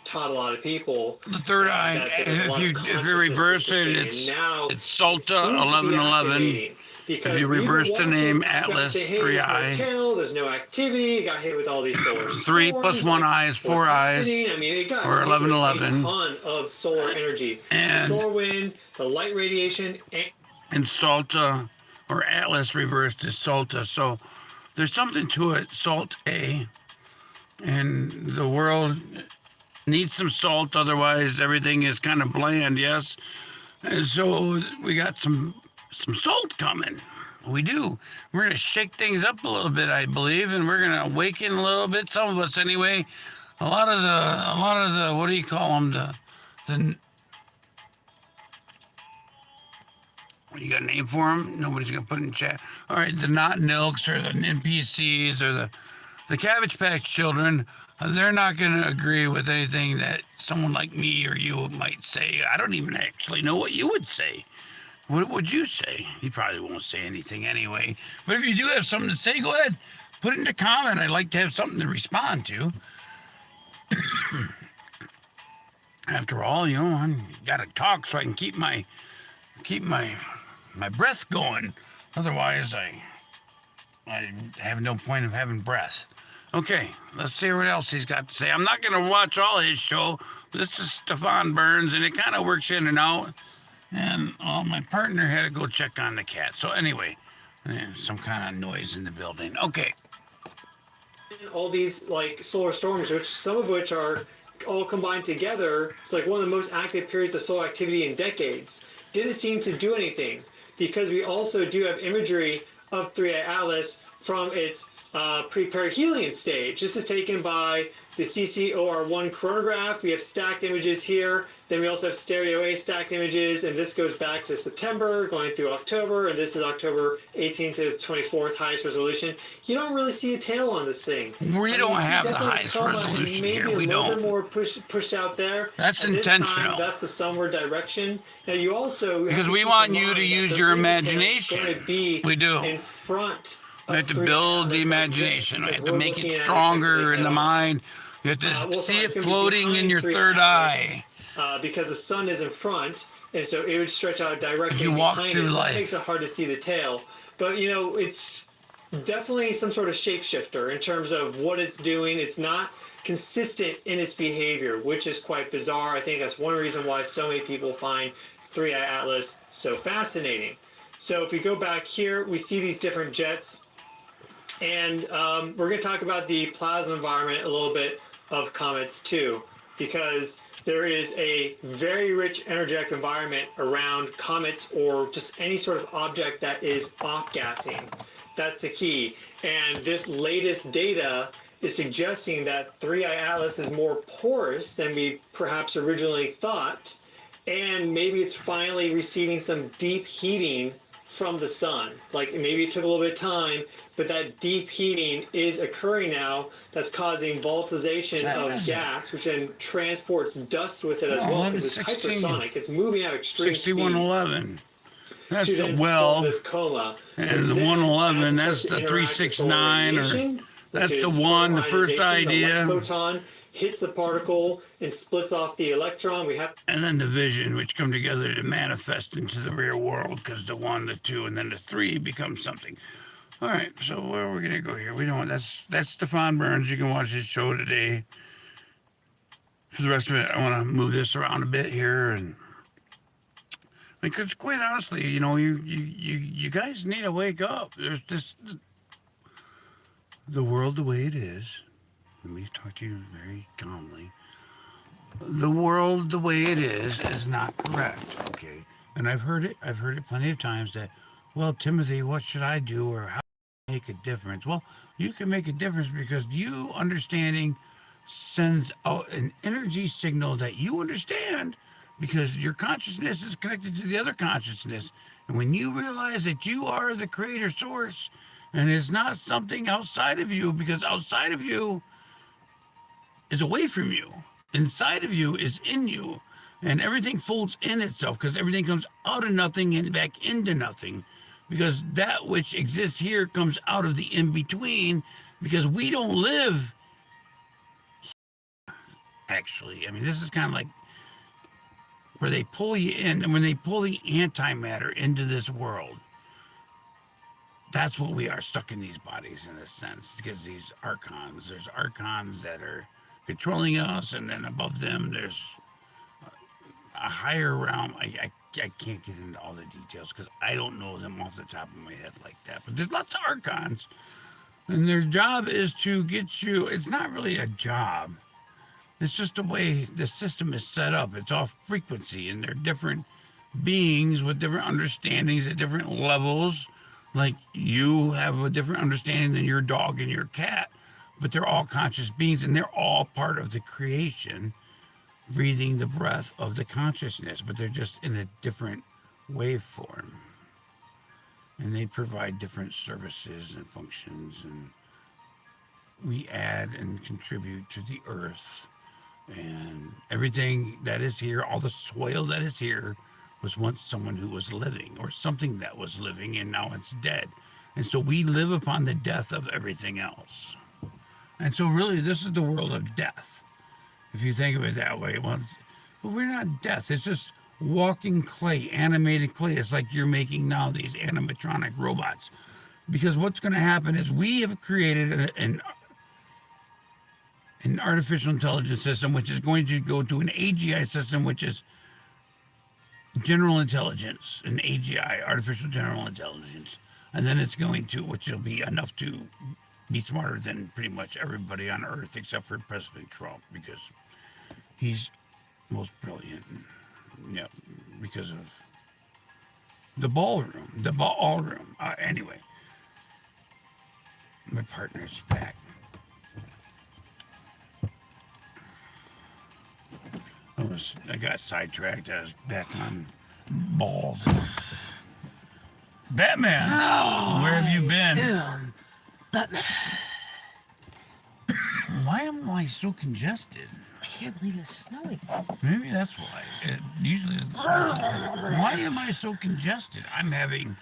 taught a lot of people. The third eye, if you reverse it, it's Salta 1111. If you reverse the name Atlas, 3i. There's no activity. It got hit with all these solar 3 plus 1 eye is 4 eyes, I mean, it got or 1111. a ton of solar energy. And the solar wind, the light radiation, and Salta, or Atlas reversed is Salta. So there's something to it, Salt A. And the world needs some salt, otherwise everything is kind of bland, yes? And so we got some salt coming. We do. We're going to shake things up a little bit, I believe, and we're going to awaken a little bit, some of us anyway. A lot of the what do you call them? You got a name for them? Nobody's going to put it in chat. All right, the not nilks or the NPCs or the Cabbage Patch children, they're not going to agree with anything that someone like me or you might say. I don't even actually know what you would say. What would you say? You probably won't say anything anyway. But if you do have something to say, go ahead. Put it in the comment. I'd like to have something to respond to. After all, I got to talk so I can keep my breath going. Otherwise, I have no point of having breath. Okay, let's see what else he's got to say. I'm not going to watch all his show. This is Stefan Burns, and it kind of works in and out. And my partner had to go check on the cat. So anyway, some kind of noise in the building. Okay. all these like solar storms, which some of which are all combined together. It's like one of the most active periods of solar activity in decades. Didn't seem to do anything because we also do have imagery of 3i Atlas from its pre-perihelion stage. This is taken by the CCOR1 chronograph. We have stacked images here. Then we also have stereo A stacked images, and this goes back to September, going through October, and this is October 18th to 24th, highest resolution. You don't really see a tail on this thing. We don't have the highest resolution here. We don't. Maybe a little bit more pushed out there. That's At intentional. This time, that's the sunward direction. Now you also because we want you to use your imagination. We do. In front. We have to build the imagination. We have to make it stronger in the mind. You have to see it floating in your third eye. Because the sun is in front, and so it would stretch out directly as you walk behind through it. So life. That makes it hard to see the tail. But you know, it's definitely some sort of shapeshifter in terms of what it's doing. It's not consistent in its behavior, which is quite bizarre. I think that's one reason why so many people find 3i Atlas so fascinating. So if we go back here, we see these different jets. And we're going to talk about the plasma environment a little bit of comets too, because there is a very rich energetic environment around comets or just any sort of object that is off-gassing. That's the key. And this latest data is suggesting that 3i Atlas is more porous than we perhaps originally thought, and maybe it's finally receiving some deep heating from the sun. Like maybe it took a little bit of time, but that deep heating is occurring now that's causing volatilization of gas, which then transports dust with it as well, because it's hypersonic. It's moving at extreme 6111. That's to the then well. form this coma. And which the then 111, has that's to the interact with 369, or radiation, that's which the is one, the first photonization. The idea. photon hits the particle and splits off the electron. We have And then the vision, which come together to manifest into the real world, because the 1, the 2, and then the 3 becomes something. All right, so where are we going to go here? We don't. That's Stefan Burns. You can watch his show today. For the rest of it, I want to move this around a bit here, and because quite honestly, you know, you guys need to wake up. There's this the world the way it is. Let me talk to you very calmly. The world the way it is not correct. Okay, and I've heard it plenty of times that, well, Timothy, what should I do, or how can I make a difference? Well, you can make a difference because you understanding sends out an energy signal that you understand, because your consciousness is connected to the other consciousness. And when you realize that you are the creator source and it's not something outside of you, because outside of you is away from you, inside of you is in you, and everything folds in itself, because everything comes out of nothing and back into nothing, because that which exists here comes out of the in-between, because we don't live actually. I mean, this is kind of like where they pull you in, and when they pull the antimatter into this world, that's what we are, stuck in these bodies in a sense, because these archons, there's archons that are controlling us, and then above them there's a higher realm. I can't get into all the details because I don't know them off the top of my head like that, but there's lots of archons, and their job is to get you, it's not really a job, it's just the way the system is set up. It's off frequency, and they're different beings with different understandings at different levels. Like you have a different understanding than your dog and your cat, but they're all conscious beings, and they're all part of the creation, breathing the breath of the consciousness, but they're just in a different waveform. And they provide different services and functions, and we add and contribute to the earth. And everything that is here, all the soil that is here, was once someone who was living, or something that was living, and now it's dead. And so we live upon the death of everything else. And so really, this is the world of death, if you think of it that way. Well, but we're not death. It's just walking clay, animated clay. It's like you're making now these animatronic robots. Because what's going to happen is we have created an artificial intelligence system, which is going to go to an AGI system, which is general intelligence, an AGI, artificial general intelligence. And then it's going to, which will be enough to be smarter than pretty much everybody on Earth, except for President Trump, because he's most brilliant. Yeah, because of the ballroom, anyway, my partner's back. I got sidetracked. I was back on balls. Batman, where have you been? Batman. Why am I so congested? I can't believe it's snowing. Maybe that's why. It usually doesn't sound. Why am I so congested? I'm having.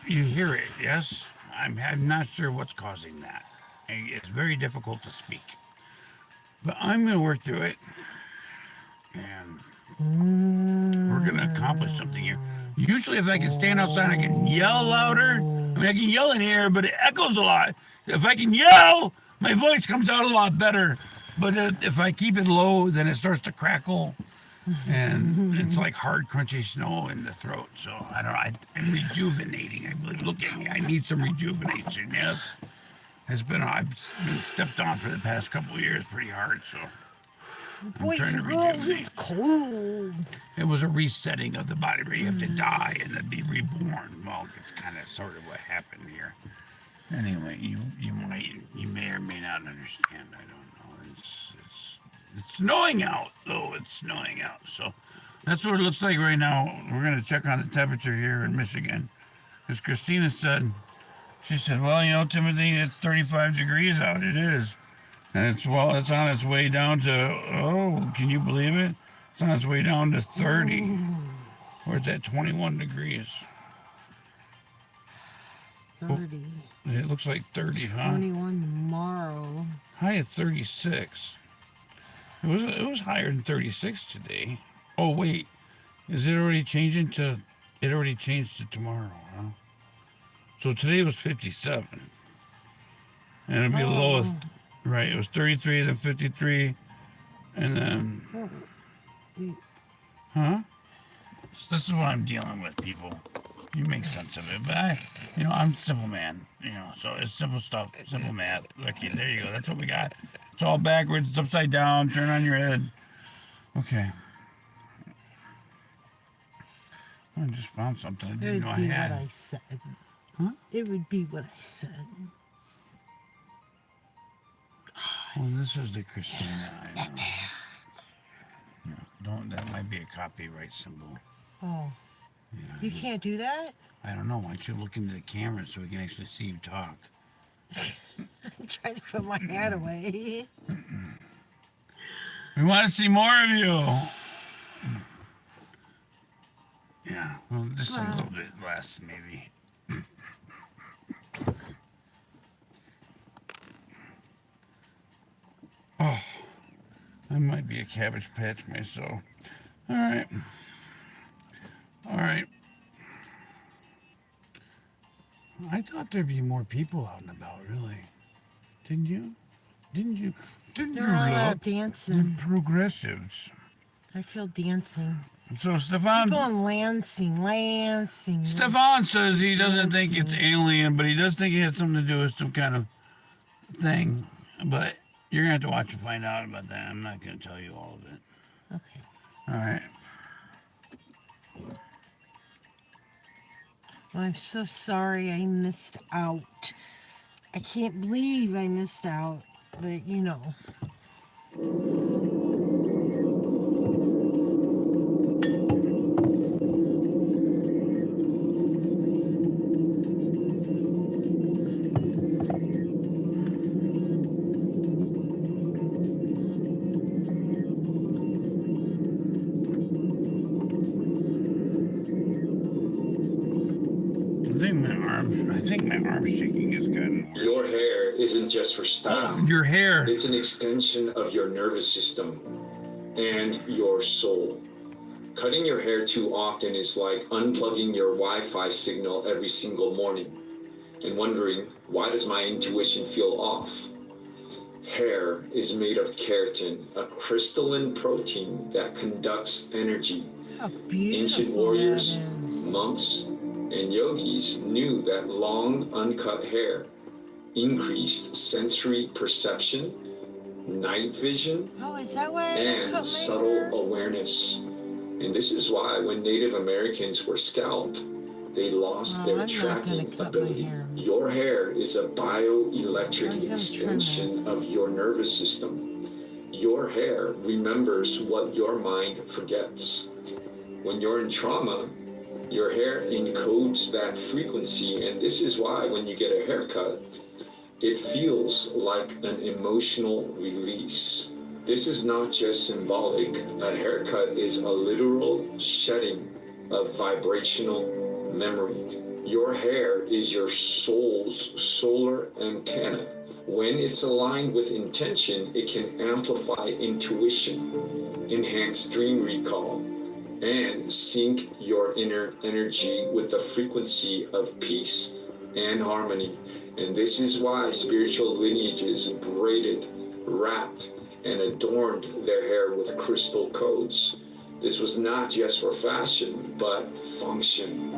You hear it, yes? I'm not sure what's causing that. It's very difficult to speak. But I'm going to work through it, and we're going to accomplish something here. Usually if I can stand outside, I can yell louder. I mean, I can yell in here, but it echoes a lot. If I can yell, my voice comes out a lot better. But if I keep it low, then it starts to crackle, and it's like hard, crunchy snow in the throat. So I don't know. I'm rejuvenating. Look at me. I need some rejuvenation, yes? I've been stepped on for the past couple of years pretty hard, so I'm trying to rejuvenate. It's cold. It was a resetting of the body where you have to die and then be reborn. Well, it's kind of sort of what happened here. Anyway, you may or may not understand. I don't know. It's snowing out, though. It's snowing out. So That's what it looks like right now. We're going to check on the temperature here in Michigan. Because Christina said, she said, well, you know, Timothy, it's 35 degrees out. It is. And it's on its way down to, oh, can you believe it? It's on its way down to 30. We're at 21 degrees. 30. It looks like 30, huh? 21 tomorrow. High at 36. It was higher than 36 today. Oh, wait. Is it already changing to... It already changed to tomorrow, huh? So today was 57. And it'll be the lowest... Right, it was 33, then 53, and then... Huh? So this is what I'm dealing with, people. You make sense of it. But I'm a simple man, so it's simple stuff, simple math. Okay, there you go. That's what we got. It's all backwards, it's upside down, turn on your head. Okay. I just found something I didn't know I had. It would be what I said. Huh? It would be what I said. Well, this is the Christina. I know. That might be a copyright symbol. Oh. Yeah, you can't do that? I don't know. Why don't you look into the camera so we can actually see you talk? I'm trying to put my hat away. We want to see more of you. Yeah, well, just a little bit less, maybe. Oh, I might be a Cabbage Patch myself. All right. I thought there'd be more people out and about, really. Didn't you? They're all out dancing. The progressives. I feel dancing. So Stefan... People in Lansing. Stefan says he doesn't think it's alien, but he does think it has something to do with some kind of thing. But you're going to have to watch and find out about that. I'm not going to tell you all of it. Okay. All right. Well, I'm so sorry I missed out. I can't believe I missed out, but I think my arm shaking has gotten worse. Your hair isn't just for style. Oh, your hair. It's an extension of your nervous system and your soul. Cutting your hair too often is like unplugging your Wi-Fi signal every single morning and wondering, why does my intuition feel off? Hair is made of keratin, a crystalline protein that conducts energy. how beautiful Ancient warriors, that is. monks, and yogis knew that long, uncut hair increased sensory perception, night vision, Oh, is that why I don't cut my and subtle hair? awareness. And this is why when Native Americans were scalped, they lost Oh, their I'm not gonna tracking cut my ability. hair. Your hair is a I'm bioelectric gonna trim extension of your nervous system. Your hair remembers what your mind forgets. When you're in trauma, your hair encodes that frequency, and this is why when you get a haircut, it feels like an emotional release. This is not just symbolic. A haircut is a literal shedding of vibrational memory. Your hair is your soul's solar antenna. When it's aligned with intention, it can amplify intuition, enhance dream recall, and sync your inner energy with the frequency of peace and harmony. And this is why spiritual lineages braided, wrapped, and adorned their hair with crystal codes. This was not just for fashion, but function.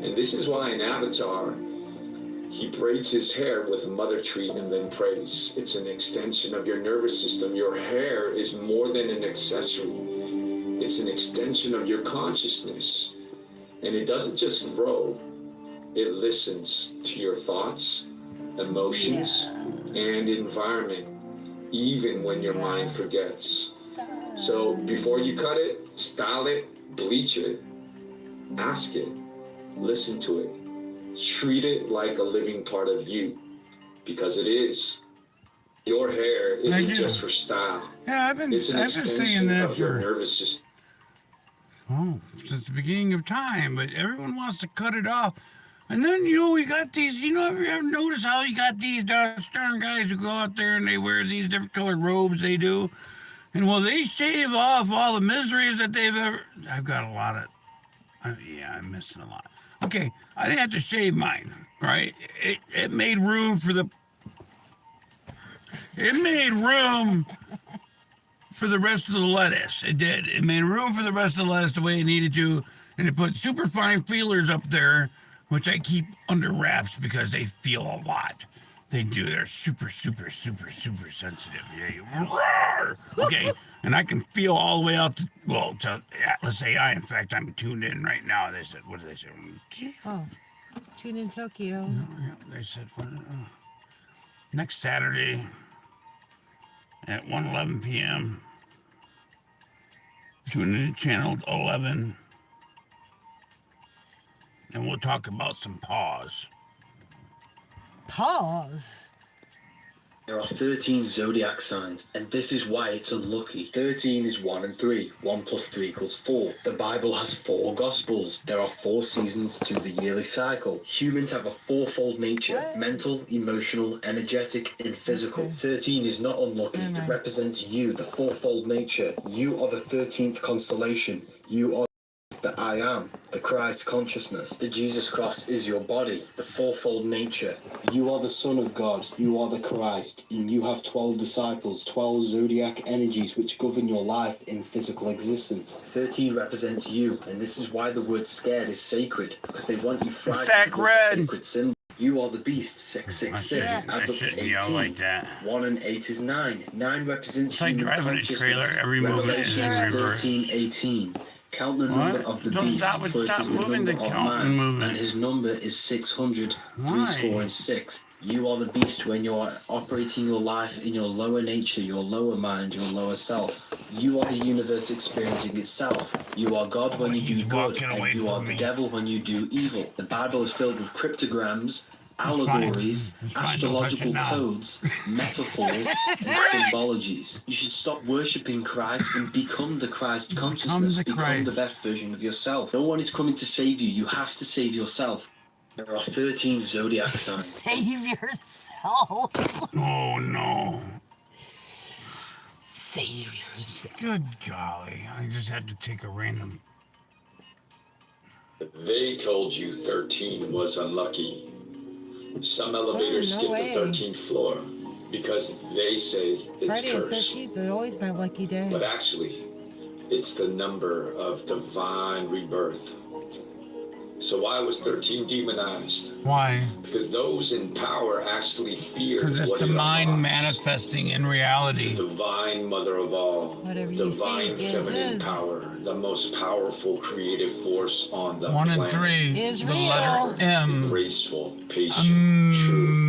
And this is why in Avatar, he braids his hair with mother tree and then prays. It's an extension of your nervous system. Your hair is more than an accessory. It's an extension of your consciousness. And it doesn't just grow, it listens to your thoughts, emotions, and environment, even when your mind forgets. So before you cut it, style it, bleach it, ask it, listen to it, treat it like a living part of you, because it is. Your hair isn't just for style. Yeah, I've been saying that of your for nervous system. since the beginning of time, but everyone wants to cut it off. And then, we got these, have you ever noticed how you got these stern guys who go out there and they wear these different colored robes they do? And they shave off all the miseries that they've ever... I've got a lot of... I'm missing a lot. Okay, I didn't have to shave mine, right? It made room for the... It made room for the rest of the lettuce. It did. It made room for the rest of the lettuce the way it needed to. And it put super fine feelers up there, which I keep under wraps because they feel a lot. They do. They're super, super, super, super sensitive. Okay. And I can feel all the way out to, let's say in fact, I'm tuned in right now. They said, what did they say? Oh, tune in Tokyo. They said, next Saturday at 1:11 p.m. Tune in to channel 11. And we'll talk about some paws. Pause. There are 13 zodiac signs, and this is why it's unlucky. 13 is 1 and 3. 1 plus 3 equals 4. The Bible has 4 Gospels. There are 4 seasons to the yearly cycle. Humans have a fourfold nature: mental, emotional, energetic, and physical. 13 is not unlucky. It represents you, the fourfold nature. You are the 13th constellation. You are the I am, the Christ consciousness. The Jesus cross is your body, the fourfold nature. You are the Son of God, you are the Christ, and you have 12 disciples, 12 zodiac energies which govern your life in physical existence. 13 represents you, and this is why the word scared is sacred, because they want you frightened with the sacred symbol. You are the beast, 666, adds up to 18. Like that. 1 and 8 is 9. 9 represents it's like driving a trailer, every movement is in reverse. 13, 18. Count the number of the beast, for it is the number of man, and his number is 600, 6. You are the beast when you are operating your life in your lower nature, your lower mind, your lower self. You are the universe experiencing itself. You are God when you do good, and you are the devil when you do evil. The Bible is filled with cryptograms, allegories, astrological codes, metaphors, and symbologies. You should stop worshipping Christ and become the Christ consciousness. Become the best version of yourself. No one is coming to save you. You have to save yourself. There are 13 zodiac signs. Save yourself. Oh no. Save yourself. Good golly. I just had to take a random. They told you 13 was unlucky. Some elevators skip the 13th floor because they say it's Friday the cursed. 13th is always my lucky day. But actually, it's the number of divine rebirth. So why was 13 demonized? Why? Because those in power actually feared Because it's what the it mind unlocks. manifesting in reality. The divine mother of all. Whatever you Divine think feminine is. power. The most powerful creative force on the 1 planet. and 3. Is the real. letter M. Graceful, patient, true.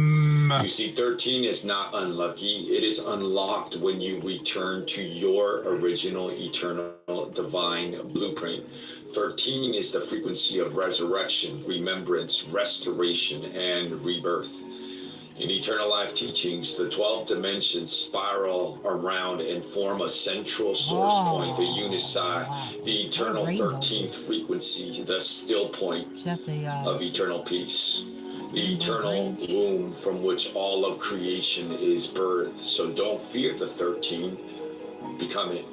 You see, 13 is not unlucky. It is unlocked when you return to your original, eternal, divine blueprint. 13 is the frequency of resurrection, remembrance, restoration, and rebirth. In Eternal Life teachings, the 12 dimensions spiral around and form a central source point, the Unisci, the eternal 13th frequency, the still point of eternal peace. The eternal womb from which all of creation is birthed. So don't fear the 13, become it.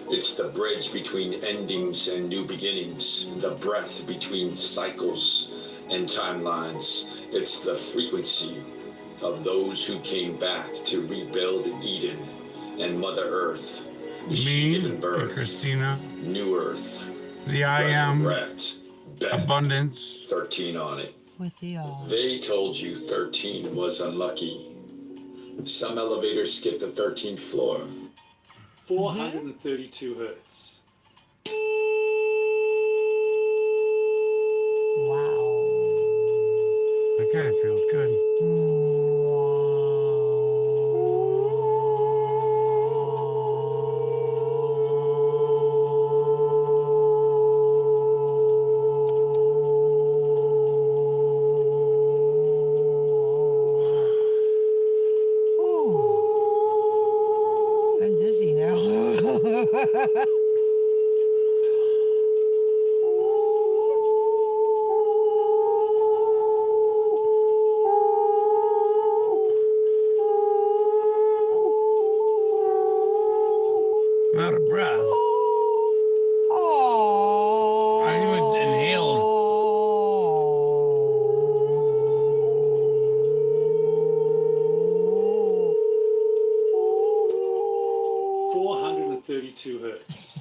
It's the bridge between endings and new beginnings, the breath between cycles and timelines. It's the frequency of those who came back to rebuild Eden and Mother Earth. She given birth, Christina, new Earth, the I am, resurrect, abundance, 13 on it. With the They told you 13 was unlucky. Some elevators skip the 13th floor. 432 hertz. That kind of feels good.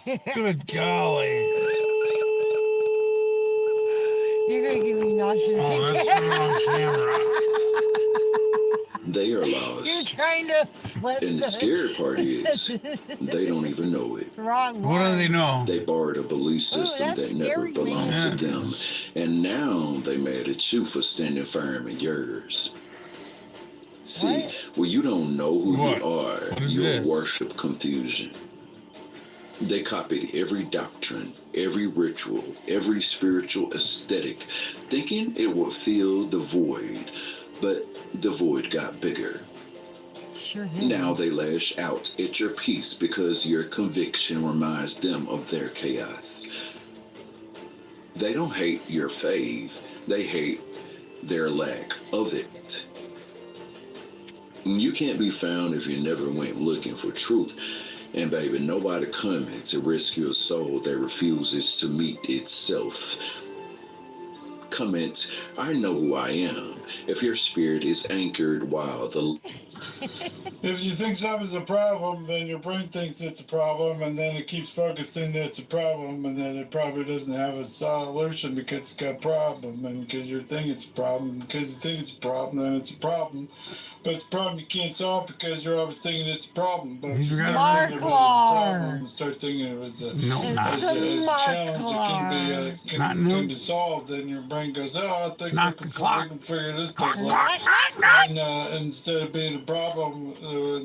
Good golly. You're gonna give me nauseous. Oh, that's the wrong camera. They are lost. You're trying to flip And the scary part is, they don't even know it. wrong What do they know? They borrowed a belief system that's that never scary, belonged man. to them. And now they mad at you for standing firm in yours. See, well, you don't know who What? you are. What is You this? worship confusion. They copied every doctrine, every ritual, every spiritual aesthetic, thinking it would fill the void. But the void got bigger. Sure did. Now they lash out at your peace because your conviction reminds them of their chaos. They don't hate your faith, they hate their lack of it. You can't be found if you never went looking for truth. And baby, nobody coming to rescue a soul that refuses to meet itself. Comment, I know who I am. If your spirit is anchored while the... If you think something's a problem, then your brain thinks it's a problem, and then it keeps focusing that it's a problem, and then it probably doesn't have a solution because it's got a problem, and because you think it's a problem, because you think it's a problem, then it's a problem. But it's a problem you can't solve because you're always thinking it's a problem. But if you start thinking of it as a problem and start thinking of it as a, as a challenge that can be solved, then your brain goes, oh, I think we can figure this thing out. And instead of being a problem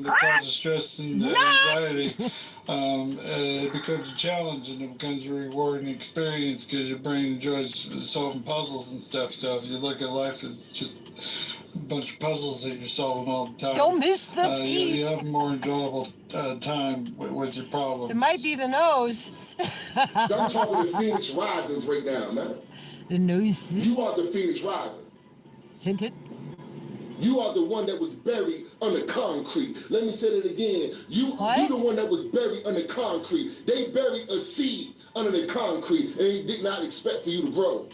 that causes stress and anxiety, it becomes a challenge and it becomes a rewarding experience because your brain enjoys solving puzzles and stuff. So if you look at life as just a bunch of puzzles that you're solving all the time, Don't miss the piece. you have a more enjoyable time with your problems. It might be the nose. I'm talking to Phoenix Risings right now, man. The nose. You are the Phoenix Rising. Hint it. You are the one that was buried under concrete. Let me say it again. You the one that was buried under concrete. They buried a seed under the concrete, and they did not expect for you to grow.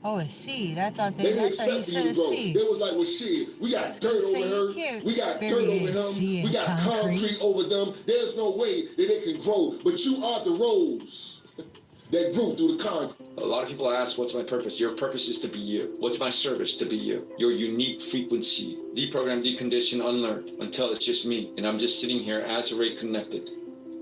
Oh, a seed. I thought They they. didn't I thought you expect for said you a to grow. seed. They was like, well, shit, we got dirt So over you her. can't We got bury dirt a over seed him. We in got concrete. concrete over them. There's no way that they can grow. But you are the rose that grew through the concrete. A lot of people ask, what's my purpose? Your purpose is to be you. What's my service? To be you. Your unique frequency. Deprogram, decondition, unlearn until it's just me. And I'm just sitting here as a ray connected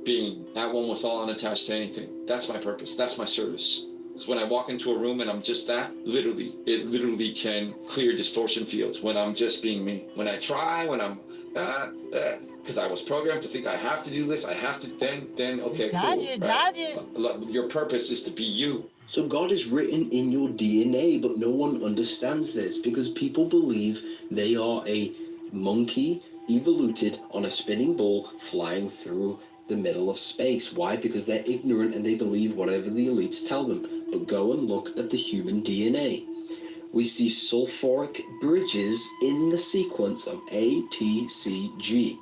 being, at one with all, unattached to anything. That's my purpose. That's my service. Because when I walk into a room and I'm just that, it literally can clear distortion fields when I'm just being me. When I try, when I'm, because I was programmed to think I have to do this, I have to, then okay, Dodge cool. it, dodge it. Your purpose is to be you. So God is written in your DNA, but no one understands this because people believe they are a monkey evoluted on a spinning ball flying through the middle of space. Why? Because they're ignorant and they believe whatever the elites tell them. But go and look at the human DNA. We see sulfuric bridges in the sequence of A, T, C, G,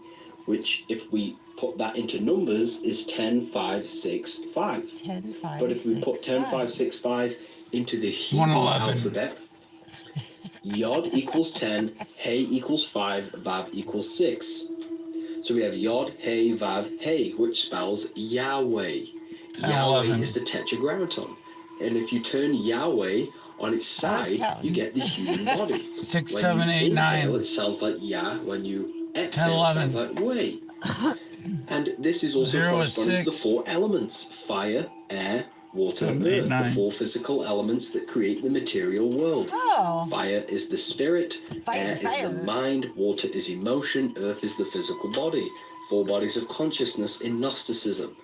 which if we put that into numbers is 10, 5, 6, 5. 10, 5, But if we 6, put 10, 5, 5. 6, 5 into the Hebrew 111. alphabet, Yod equals 10, Hey equals 5, Vav equals 6. So we have Yod, Hey, Vav, Hey, which spells Yahweh. 10, Yahweh 11. is the tetragrammaton. And if you turn Yahweh on its side, you get the human body. 6, When 7, you 8, 9. inhale, it sounds like Yah. When you 10, exhale, it 11. sounds like Way. And this is also 0 is corresponds to the 6. 4 elements: fire, air, water, 7, and 8, earth, 9. the 4 physical elements that create the material world. Oh. Fire is the spirit, air is the mind, water is emotion, earth is the physical body. 4 bodies of consciousness in Gnosticism.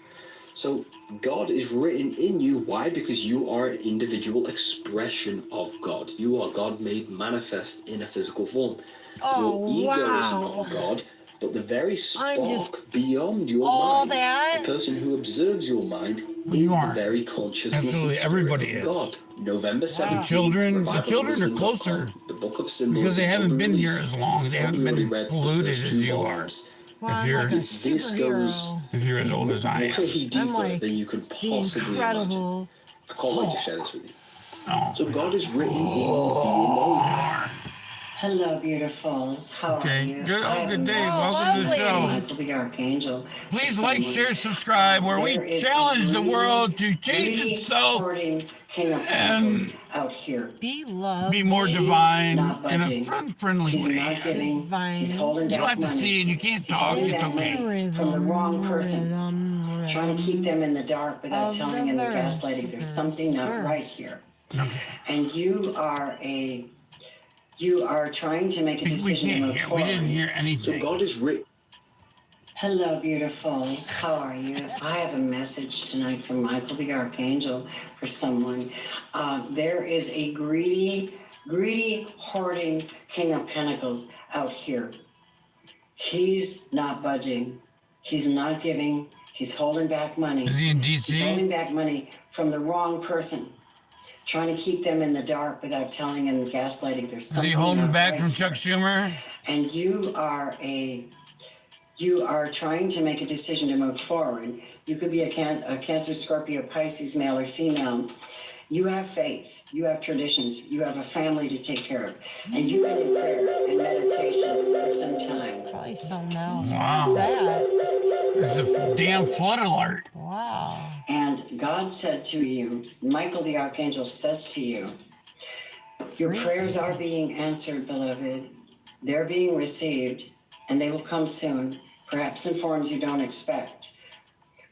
So God is written in you. Why? Because you are an individual expression of God. You are God made manifest in a physical form. Oh, Your ego wow. is not God, but the very I'm just- spark beyond your all mind. that? The person who observes your mind You is the are. very consciousness Absolutely, and spirit everybody of is. God. November 17th. The children are closer The book of symbols because they is haven't been released. here as long. They haven't Probably been already as read the polluted first as 2 you are. volumes. Well, If I'm you're, like a This goes superhero. if you're as old as I am. way deeper like than you can The possibly imagine. incredible. I can't wait to share this with you. Oh, So God is written in your DNA. Hello, beautifuls. How are you? Good, I have good a day. message Welcome to the show. Michael the Archangel. Please like, share, subscribe, where we There is challenge a the world to change greedy, itself hoarding King of Pentacles and out here. Be loved. be more He's divine not in a budging. friendly He's way. not giving. He's holding You don't back have to money. see and you can't He's talk. holding It's back money okay. from the wrong person. Trying to keep them in the dark without Of telling them the they're gaslighting. There's something not verse. right here. Okay. And you are trying to make a We decision to can't move hear. We forward. didn't hear anything. So God is rich. Hello, beautifuls. How are you? I have a message tonight from Michael the Archangel for someone. There is a greedy, hoarding King of Pentacles out here. He's not budging. He's not giving. He's holding back money. Is he in DC? He's holding back money from the wrong person. Trying to keep them in the dark without telling them gaslighting. There's Is something he holding not back right from here. Chuck Schumer? And you are trying to make a decision to move forward. You could be a Cancer, Scorpio, Pisces, male or female. You have faith. You have traditions. You have a family to take care of. And you've been in prayer and meditation for some time. Probably something else. Wow. What's that? There's a damn flood alert. Wow. And God said to you, Michael the Archangel says to you, your prayers are being answered, beloved. They're being received, and they will come soon, perhaps in forms you don't expect.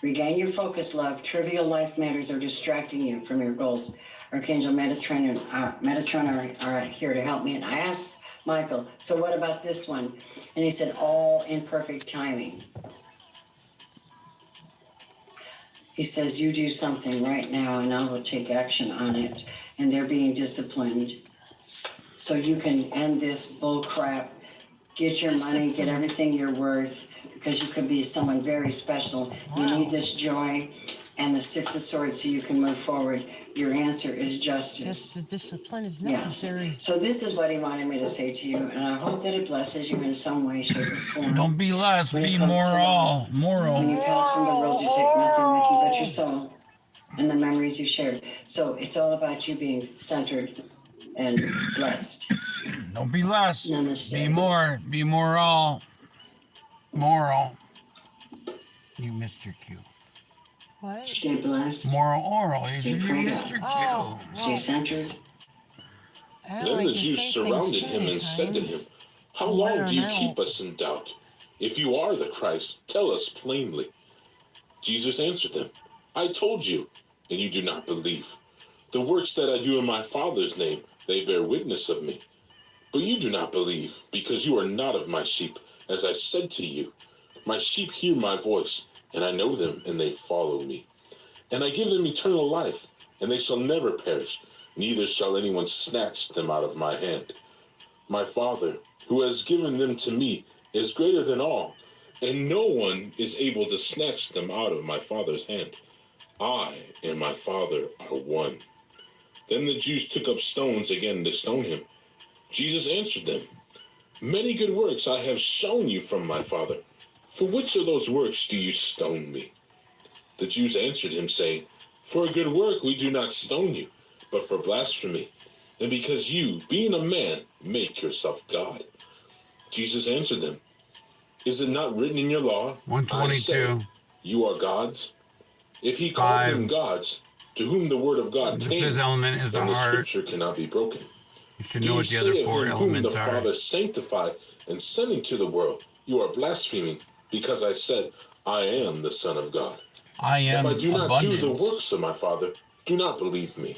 Regain your focus, love. Trivial life matters are distracting you from your goals. Archangel Metatron are here to help me. And I asked Michael, so what about this one? And he said, all in perfect timing. He says, you do something right now and I will take action on it. And they're being disciplined. So you can end this bull crap, get your money, get everything you're worth, because you could be someone very special. You need this joy and the Six of Swords so you can move forward. Your answer is justice. Just the discipline is Yes. necessary. So this is what he wanted me to say to you, and I hope that it blesses you in some way, shape, or form. Don't be less, When it be comes to moral. Moral. When you pass from the world, you take nothing with you but your soul and the memories you shared. So it's all about you being centered and blessed. Don't be less. Namaste. Be more. Be moral. Moral. You missed your cue. What? Stay blessed. Moral oral. You Stay said you prayed missed up. your Oh, cue. Stay centered. Then the Jews surrounded him and said to him, How long do you keep us in doubt? If you are the Christ, tell us plainly. Jesus answered them, I told you, and you do not believe. The works that I do in my Father's name, they bear witness of me. But you do not believe, because you are not of my sheep, as I said to you. My sheep hear my voice, and I know them, and they follow me. And I give them eternal life, and they shall never perish, neither shall anyone snatch them out of my hand. My Father, who has given them to me, is greater than all, and no one is able to snatch them out of my Father's hand. I and my Father are one. Then the Jews took up stones again to stone him. Jesus answered them, Many good works I have shown you from my Father. For which of those works do you stone me? The Jews answered him, saying, For a good work we do not stone you, but for blasphemy, and because you, being a man, make yourself God. Jesus answered them, Is it not written in your law, 122. I say, you are gods? If he called them gods, to whom the word of God The came, fifth element is the then the heart. scripture cannot be broken. You should Do know you what the say other of four him whom the elements are. Father sanctified and sent into the world, you are blaspheming, because I said, I am the Son of God. I am If I do not do the abundance. works of my Father, do not believe me.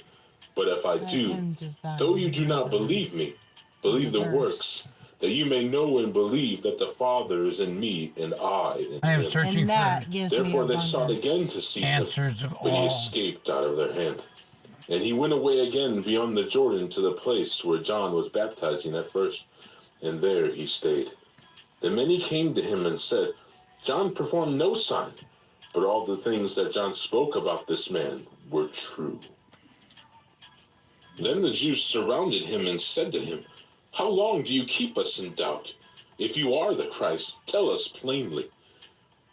But if I do, though you do not believe me, believe the works, that you may know and believe that the Father is in me and I in I am him. searching And for that gives me Therefore they sought abundance. again to seize answers him, of but he all. escaped out of their hand. And he went away again beyond the Jordan to the place where John was baptizing at first, and there he stayed. Then many came to him and said, John performed no sign, but all the things that John spoke about this man were true. Then the Jews surrounded him and said to him, How long do you keep us in doubt? If you are the Christ, tell us plainly.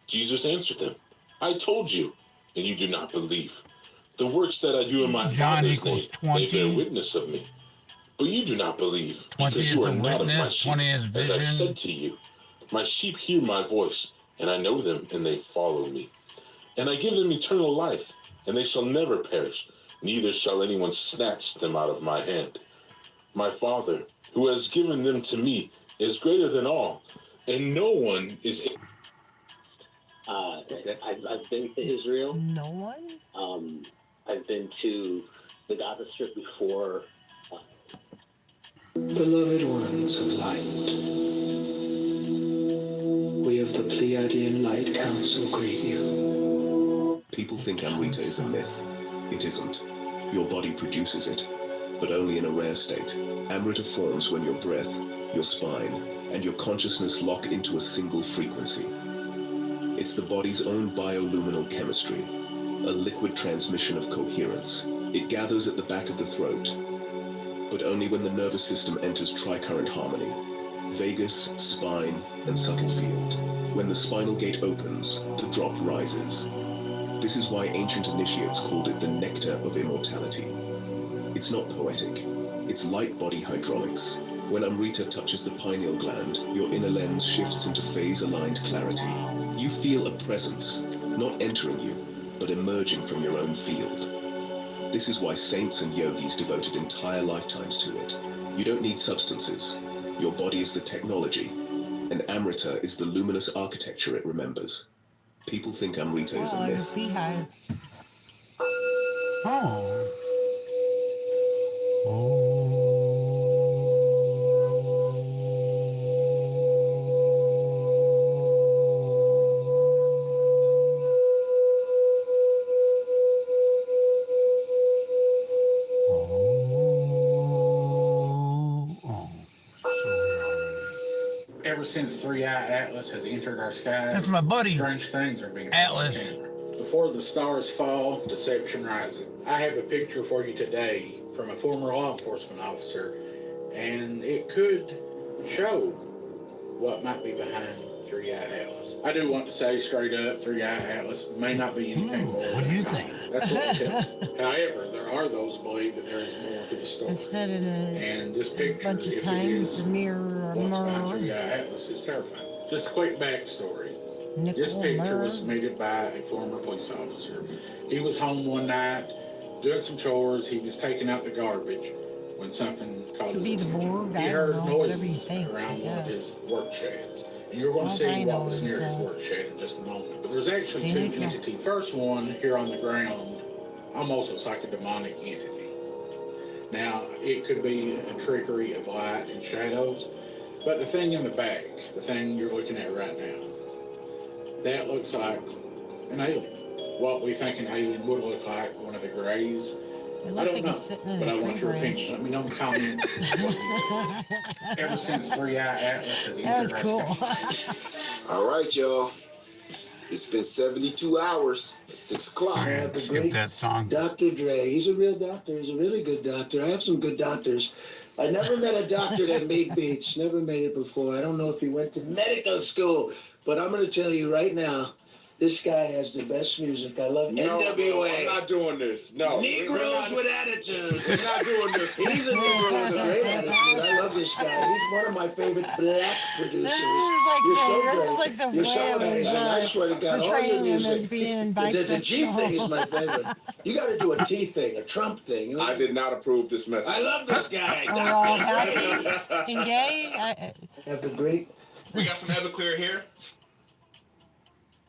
Jesus answered them, I told you, and you do not believe. The works that I do in my John Father's equals name, they 20. bear witness of me. But you do not believe, 20 because is you a are not of my witness, sheep. 20 is As I vision. said to you, my sheep hear my voice, and I know them, and they follow me. And I give them eternal life, and they shall never perish, neither shall anyone snatch them out of my hand. My Father, who has given them to me, is greater than all, and no one is able. I've been to Israel. No one? I've been to the Gaza Strip before. Beloved ones of light, we of the Pleiadian Light Council greet you. People think Amrita is a myth. It isn't. Your body produces it, but only in a rare state. Amrita forms when your breath, your spine, and your consciousness lock into a single frequency. It's the body's own bioluminal chemistry, a liquid transmission of coherence. It gathers at the back of the throat, but only when the nervous system enters tricurrent harmony, vagus, spine, and subtle field. When the spinal gate opens, the drop rises. This is why ancient initiates called it the nectar of immortality. It's not poetic, it's light body hydraulics. When Amrita touches the pineal gland, your inner lens shifts into phase-aligned clarity. You feel a presence, not entering you, but emerging from your own field. This is why saints and yogis devoted entire lifetimes to it. You don't need substances. Your body is the technology, and Amrita is the luminous architecture it remembers. People think Amrita is a Like myth. a beehive. Oh. Ever since Three-Eye Atlas has entered our skies, That's my buddy. strange things are being Atlas. caught on camera. Before the stars fall, deception rises. I have a picture for you today from a former law enforcement officer, and it could show what might be behind Three-Eye Atlas. I do want to say straight up, Three-Eye Atlas may not be anything more. What do you think? That's what it tells. However, there are those who believe that there is more to the story. I've said it And this picture, bunch of if it times, is the mirror or what's behind mirror. Three-Eye Atlas, is terrifying. Just a quick backstory. This Nickel picture mirror. was submitted by a former police officer. He was home one night doing some chores. He was taking out the garbage when something caught his Could be the attention. board, He I heard don't know, whatever you noises think. around one of Yeah. his work sheds. And you're going to All see I what know was is, near his work shed in just a moment. But there's actually Damn two it. entities. First one here on the ground almost looks like a demonic entity. Now, it could be a trickery of light and shadows, but the thing in the back, the thing you're looking at right now, that looks like an alien. What we think an alien would look like, one of the grays. It I looks don't like know, he's sitting in but a I tree want your branch. opinion. Let me know in the comments what you think. Ever since Three-Eye Atlas has That was entered our cool. sky. All right, y'all. It's been 72 hours. It's 6 o'clock. Skip that song. Dr. Dre. He's a real doctor. He's a really good doctor. I have some good doctors. I never met a doctor that made beats. Never made it before. I don't know if he went to medical school, but I'm going to tell you right now, this guy has the best music. I love NWA. I'm not doing this. No. Negroes with attitude. We're not doing this. He's a Negro with a great attitude. I love this guy. He's one of my favorite black producers. This is like You're so this is great. like the You're so way I was amazing. I swear to God, all your portraying him music. as being The G bisexual. thing is my favorite. You got to do a T thing, a Trump thing. I did not approve this message. I love this guy. We're all happy and gay. Have the great. We got some Everclear here.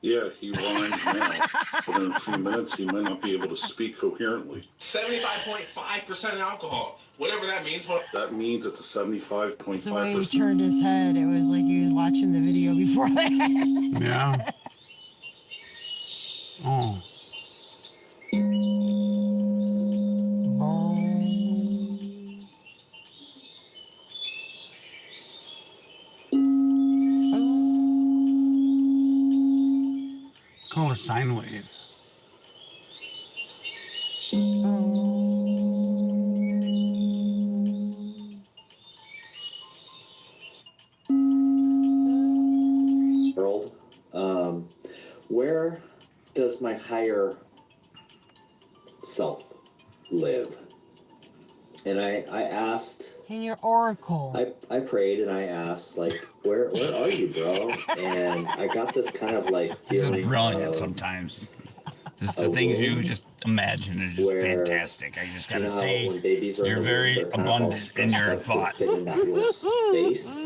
Yeah, he whines now, but in a few minutes he might not be able to speak coherently. 75.5% alcohol. Whatever that means. That means it's a The way he 75.5%. turned his head, it was like he was watching the video before that. Yeah. Oh. Called a sine wave. World, where does my higher self live? And I asked In your oracle. I prayed and I asked, like, where are you, bro? And I got this kind of like This feeling is brilliant of sometimes. Just the things you just imagine is just fantastic. I just gotta say, when babies are you're in the very womb, they're kind of all abundant in stretched your out to thought. fit in that little space.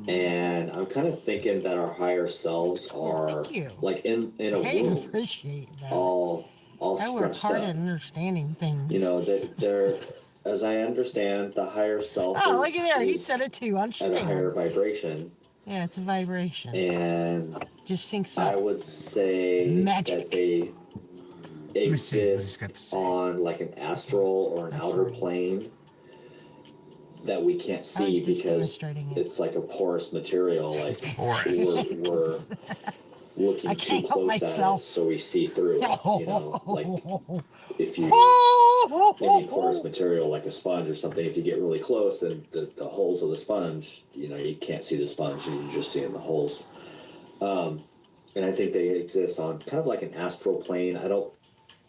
And I'm kind of thinking that our higher selves are like in a I womb, appreciate that. all I work stretched hard up. at understanding things. You know, they're as I understand, the higher self Oh, look is, at there. He is said it too. at a higher vibration. Yeah, it's a vibration. And just syncs up. I would say that they exist on like an astral or an outer plane that we can't see because it's like a porous material. Like we're looking too close at it, so we see through. You know, like if you any porous material like a sponge or something, if you get really close, then the holes of the sponge, you know, you can't see the sponge, you just see in the holes. And I think they exist on kind of like an astral plane.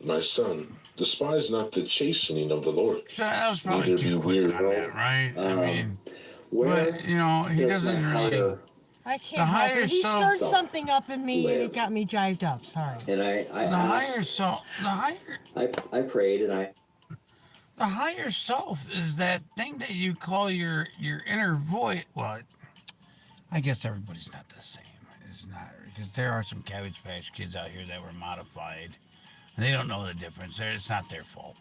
My son, despise not the chastening of the Lord. So that was probably Neither be too quick weary. on that, right? I mean, where but, you know, he does doesn't my really. higher I The can't help higher it. He self- started something up in me and it got me jived up. Sorry. And I The asked, higher self, I prayed and the higher self is that thing that you call your inner voice. Well, I guess everybody's not the same. It's not, because there are some Cabbage Patch Kids out here that were modified, and they don't know the difference. It's not their fault.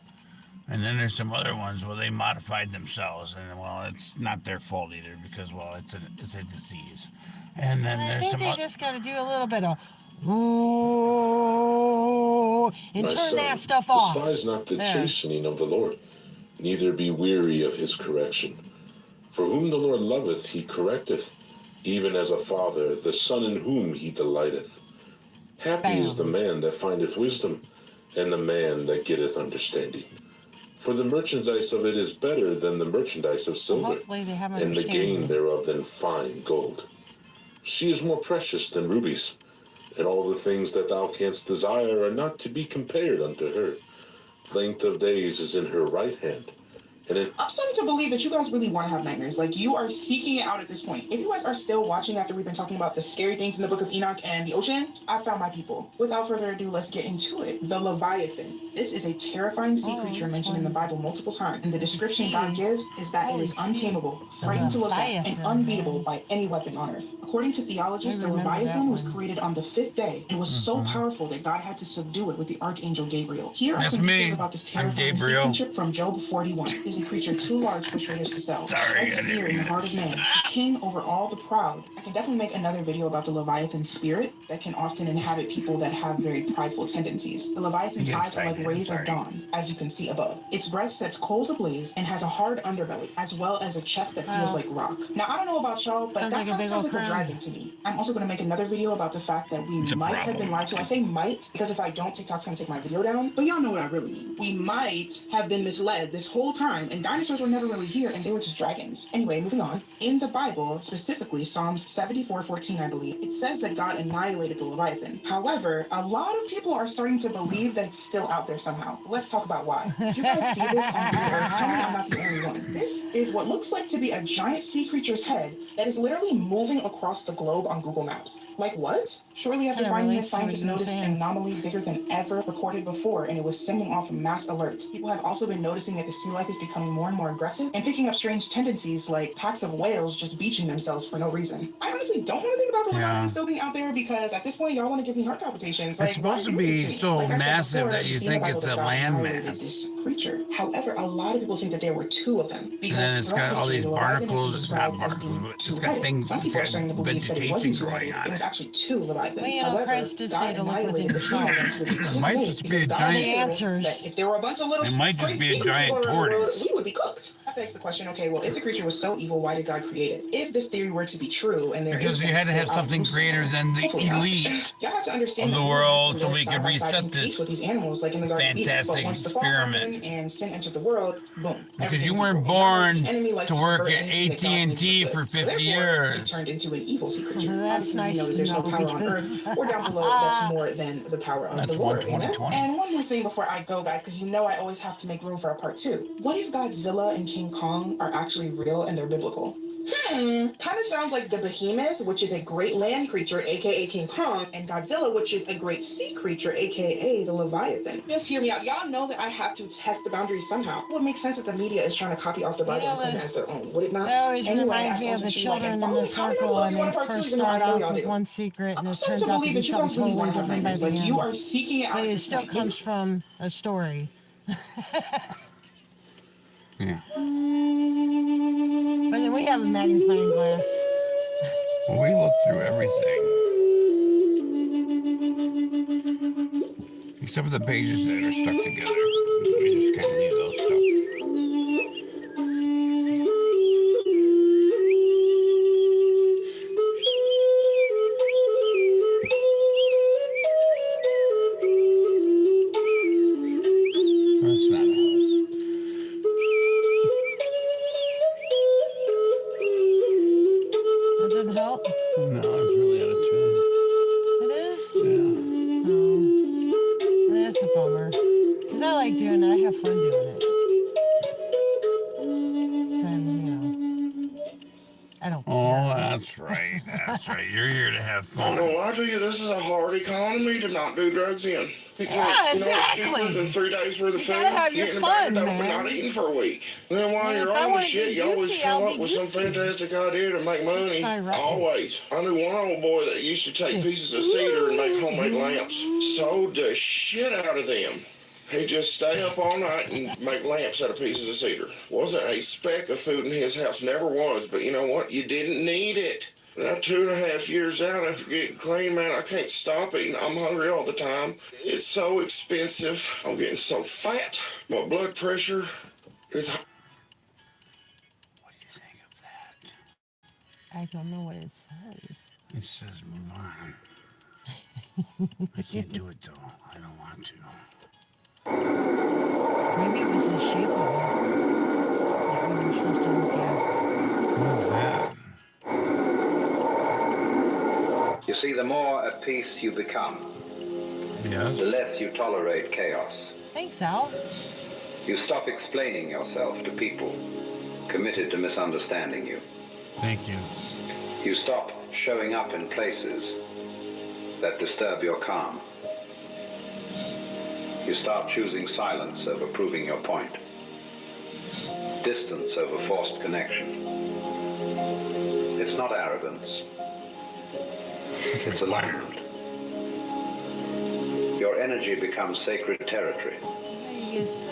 And then there's some other ones where they modified themselves, and well, it's not their fault either because well, it's a disease. And then I there's think some they oth- just got to do a little bit of ooh and My turn son, that stuff off. despise not the There. chastening of the Lord, neither be weary of his correction. For whom the Lord loveth, he correcteth, even as a father the son in whom he delighteth. Happy is the man that findeth wisdom, and the man that getteth understanding. For the merchandise of it is better than the merchandise of silver, Hopefully they have and the gain understanding. thereof than fine gold. She is more precious than rubies, and all the things that thou canst desire are not to be compared unto her. Length of days is in her right hand, and it I'm starting to believe that you guys really want to have nightmares. Like, you are seeking it out at this point. If you guys are still watching after we've been talking about the scary things in the book of Enoch and the ocean, I found my people. Without further ado, let's get into it. The Leviathan. This is a terrifying sea creature mentioned in the Bible multiple times. And the description God gives is that it is untamable, frightening to look at, and unbeatable by any weapon on earth. According to theologists, the Leviathan was created on the 5th day and was so powerful that God had to subdue it with the archangel Gabriel. Here are That's some me. details about this I'm terrifying sea Gabriel. creature from Job 41. It is a creature too large for traders to sell. Sorry, Strikes I didn't fear in mean the it. heart of man. King over all the proud. I can definitely make another video about the Leviathan spirit that can often inhabit people that have very prideful tendencies. The Leviathan's Yes, eyes are I like did. rays of Sorry. dawn, as you can see above. Its breath sets coals ablaze and has a hard underbelly, as well as a chest that feels like rock. Now, I don't know about y'all, but Sounds that like a kind of big sounds old like a crown. dragon to me. I'm also going to make another video about the fact that we It's a might have problem. been lied to. I say might because if I don't, TikTok's going to take my video down. But y'all know what I really mean. We might have been misled this whole time, and dinosaurs were never really here, and they were just dragons. Anyway, moving on. In the Bible, specifically Psalms 74:14, I believe, it says that God annihilated the Leviathan. However, a lot of people are starting to believe that it's still out there somehow. Let's talk about why. Did you guys see this on Google Earth? Tell me I'm not the only one. This is what looks like to be a giant sea creature's head that is literally moving across the globe on Google Maps. Like what? Shortly after Kinda finding relates this, to what scientists you were noticed an saying. anomaly bigger than ever recorded before, and it was sending off mass alerts. People have also been noticing that the sea life is becoming more and more aggressive and picking up strange tendencies like packs of whales just beaching themselves for no reason. I honestly don't want to think about the Leviathan still being out there because at this point, y'all want to give me heart palpitations. It's supposed to be so massive that you see in the think Bible it's a God annihilated landmass. this creature. However, a lot of people think that there were two of them because And then it's throughout got all history, these the Leviathan has been barnacles, not described as being barnacles, but it's got two-headed. things, Some it's people are got starting to believe that it vegetation wasn't growing two-headed. on It was it. actually two Leviathans. Well, you know, However, Christ did God say to look annihilated within the yourself. two-headed that It might just be a God giant- knew The answers. that if there were a bunch of little It might just crazy be a sea creatures giant floating around the world, tortoise. we would be cooked. That begs the question, okay, well, if the creature was so evil, why did God create it? If this theory were to be true, and there Because is you one had to have still out something loose greater somewhere, than the hopefully not. elite Y'all have to understand of the that world humans so live we side could by side in reset peace this with these animals, like in the Garden of Eden. But fantastic once the fall experiment. happened and sin entered the world, boom. Because you everything's weren't evil. And y'all know born the enemy likes to work convert at anything that God makes AT&T look for good. So 50 therefore, it years. turned into an evil sea creature. That's Obviously, we nice know that to there's no know power on because- earth or down below that's more than the power of That's the Lord. 1/20/20. Amen? And one more thing before I go, guys, because you know I always have to make room for a part two. What if Godzilla and King King Kong are actually real and they're biblical? Kind of sounds like the behemoth, which is a great land creature, aka King Kong, and Godzilla, which is a great sea creature, aka the Leviathan. Just hear me out. Y'all know that I have to test the boundaries somehow. It would make sense that the media is trying to copy off the Bible and claim it as their own, would it not? That always Anyway, reminds me of the children in the circle, and they first start off with one secret, and it turns out to be something totally different by the end. You are seeking it out. But it still comes from a story. Yeah. But then we have a magnifying glass. Well, we look through everything. Except for the pages that are stuck together. We just kind of leave those stuck. That's not a house. That didn't help? No, it's really out of tune. It is? Yeah. Oh. That's a bummer. Because I like doing it. I have fun doing it. So, I don't care. Oh, that's right. That's right. You're here to have I fun. don't know, I tell you, this is a hard economy to not do drugs in. Because, Yeah, exactly. You know, it's cheaper than 3 days worth of You food. gotta have your Getting fun, back man. and not eating for a week. Then while Man, you're if I on the wanna shit, be you always goofy, come I'll up be with some goofy. fantastic idea to make money. skyrocket. Always. I knew one old boy that used to take pieces of cedar and make homemade lamps. Sold the shit out of them. He'd just stay up all night and make lamps out of pieces of cedar. Wasn't a speck of food in his house, never was. But you know what? You didn't need it. Now 2.5 years out after getting clean, man, I can't stop eating. I'm hungry all the time. It's so expensive. I'm getting so fat. My blood pressure is high. I don't know what it says. It says move on. I can't do it though. I don't want to. Maybe it was the shape of it that we were supposed to look at. What is that? You see, the more at peace you become, Yes. the less you tolerate chaos. Thanks, Al. You stop explaining yourself to people committed to misunderstanding you. Thank you. You stop showing up in places that disturb your calm. You start choosing silence over proving your point, distance over forced connection. It's not arrogance. It's alignment. Your energy becomes sacred territory, You get sick.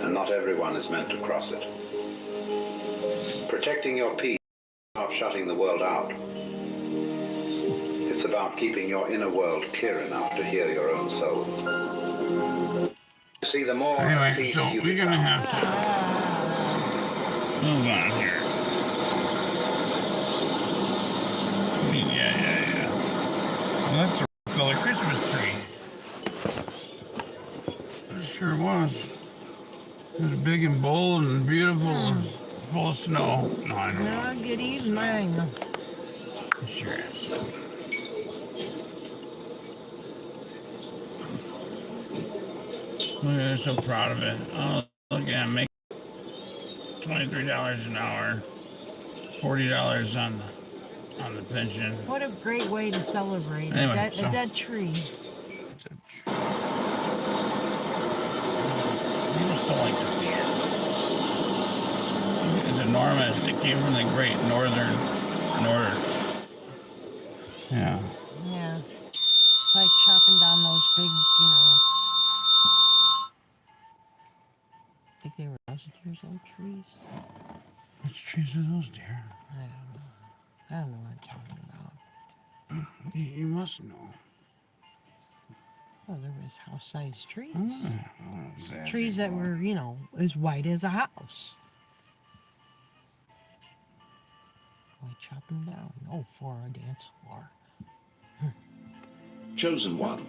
and not everyone is meant to cross it. Protecting your peace is not shutting the world out. It's about keeping your inner world clear enough to hear your own soul. You see, the more at Anyway, peace so you we're gonna become, have to move on here. Yeah. Well, that's the Rockefeller Christmas tree. It sure was. It was big and bold and beautiful and full of snow. No, I don't know. No, good evening. It sure is. Look at it, so proud of it. Oh, look at him make $23 an hour, $40 on the pension. What a great way to celebrate Anyway, a dead tree. People still like to see it. It's enormous. It came from the great northern. Yeah. Yeah. It's like chopping down those big, I think they were 1,000 years old trees. Which trees are those, dear? I don't know what I'm talking about. You must know. Well, there was house-sized trees. Exactly. Trees that were, as white as a house. Why chop them down? Oh, for a dance floor. Chosen one,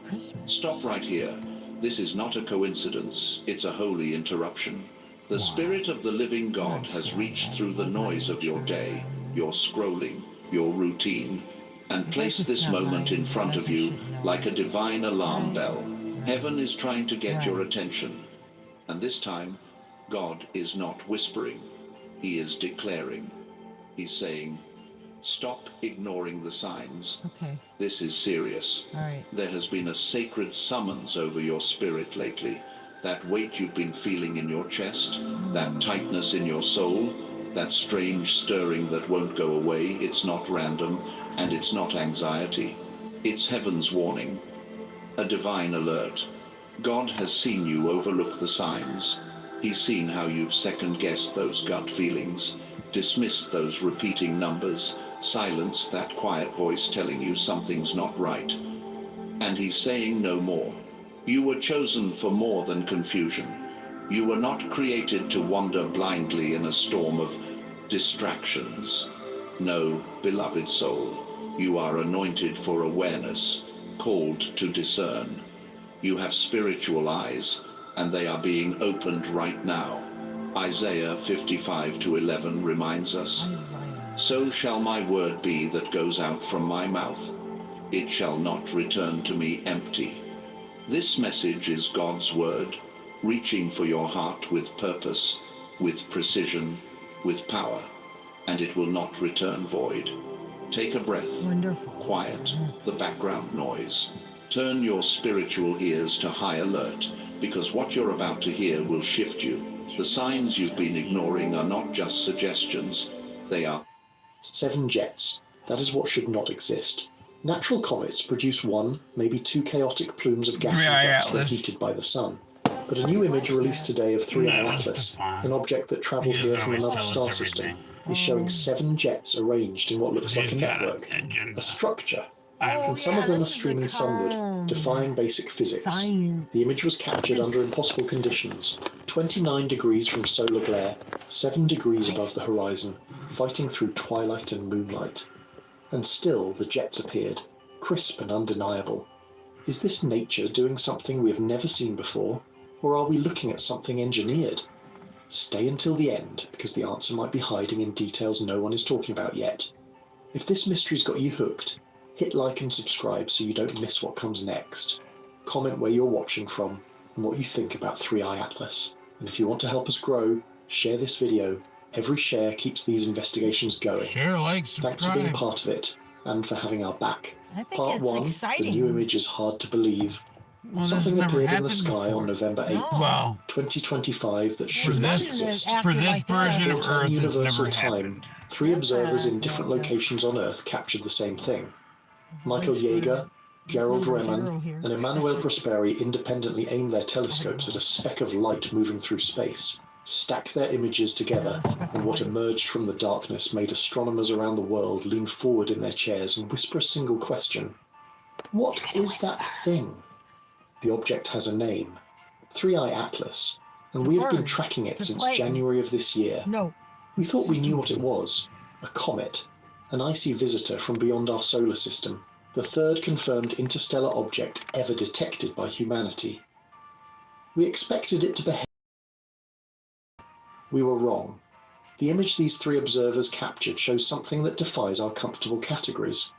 stop right here. This is not a coincidence, it's a holy interruption. The Spirit of the living God has reached through the noise of your day, your scrolling, your routine, and placed this moment in front of you like a divine alarm bell. Heaven is trying to get your attention. And this time, God is not whispering. He is declaring. He's saying, stop ignoring the signs. Okay. This is serious. All right. There has been a sacred summons over your spirit lately. That weight you've been feeling in your chest, that tightness in your soul, that strange stirring that won't go away, it's not random, and it's not anxiety. It's heaven's warning. A divine alert. God has seen you overlook the signs. He's seen how you've second-guessed those gut feelings, dismissed those repeating numbers, silenced that quiet voice telling you something's not right. And he's saying no more. You were chosen for more than confusion. You were not created to wander blindly in a storm of distractions. No, beloved soul, you are anointed for awareness, called to discern. You have spiritual eyes, and they are being opened right now. Isaiah 55:11 reminds us, so shall my word be that goes out from my mouth. It shall not return to me empty. This message is God's word, reaching for your heart with purpose, with precision, with power, and it will not return void. Take a breath. Wonderful. Quiet the background noise. Turn your spiritual ears to high alert, because what you're about to hear will shift you. The signs you've been ignoring are not just suggestions, they are 7 jets. That is what should not exist. Natural comets produce 1, maybe 2 chaotic plumes of gas and dust when heated by the sun. But a new image released today of 3i Atlas, an object that travelled here from another star system, is showing 7 jets arranged in what looks like a network, a structure. And some of them are streaming sunward, defying basic physics. The image was captured under impossible conditions, 29 degrees from solar glare, 7 degrees above the horizon, fighting through twilight and moonlight. And still the jets appeared, crisp and undeniable. Is this nature doing something we have never seen before, or are we looking at something engineered? Stay until the end, because the answer might be hiding in details no one is talking about yet. If this mystery's got you hooked, hit like and subscribe so you don't miss what comes next. Comment where you're watching from and what you think about 3i Atlas. And if you want to help us grow, share this video. Every share keeps these investigations going. Share, like, subscribe. Thanks for being part of it and for having our back. I think Part it's 1, exciting. the new image is hard to believe. Well, Something this never appeared in the happened sky before. on November 8th, Wow. 2025 that For should not this, exist. for this version of In Earth, it's universal never time, happened. 3 observers in different locations on Earth captured the same thing. Michael Yeager, Gerald Reman, and Emmanuel Prosperi independently aimed their telescopes at a speck of light moving through space, stacked their images together, and what emerged from the darkness made astronomers around the world lean forward in their chairs and whisper a single question. What is that thing? The object has a name, 3i Atlas, and we have been tracking it since January of this year. No. We thought we knew what it was, a comet, an icy visitor from beyond our solar system, the 3rd confirmed interstellar object ever detected by humanity. We expected it to behave. We were wrong. The image these 3 observers captured shows something that defies our comfortable categories.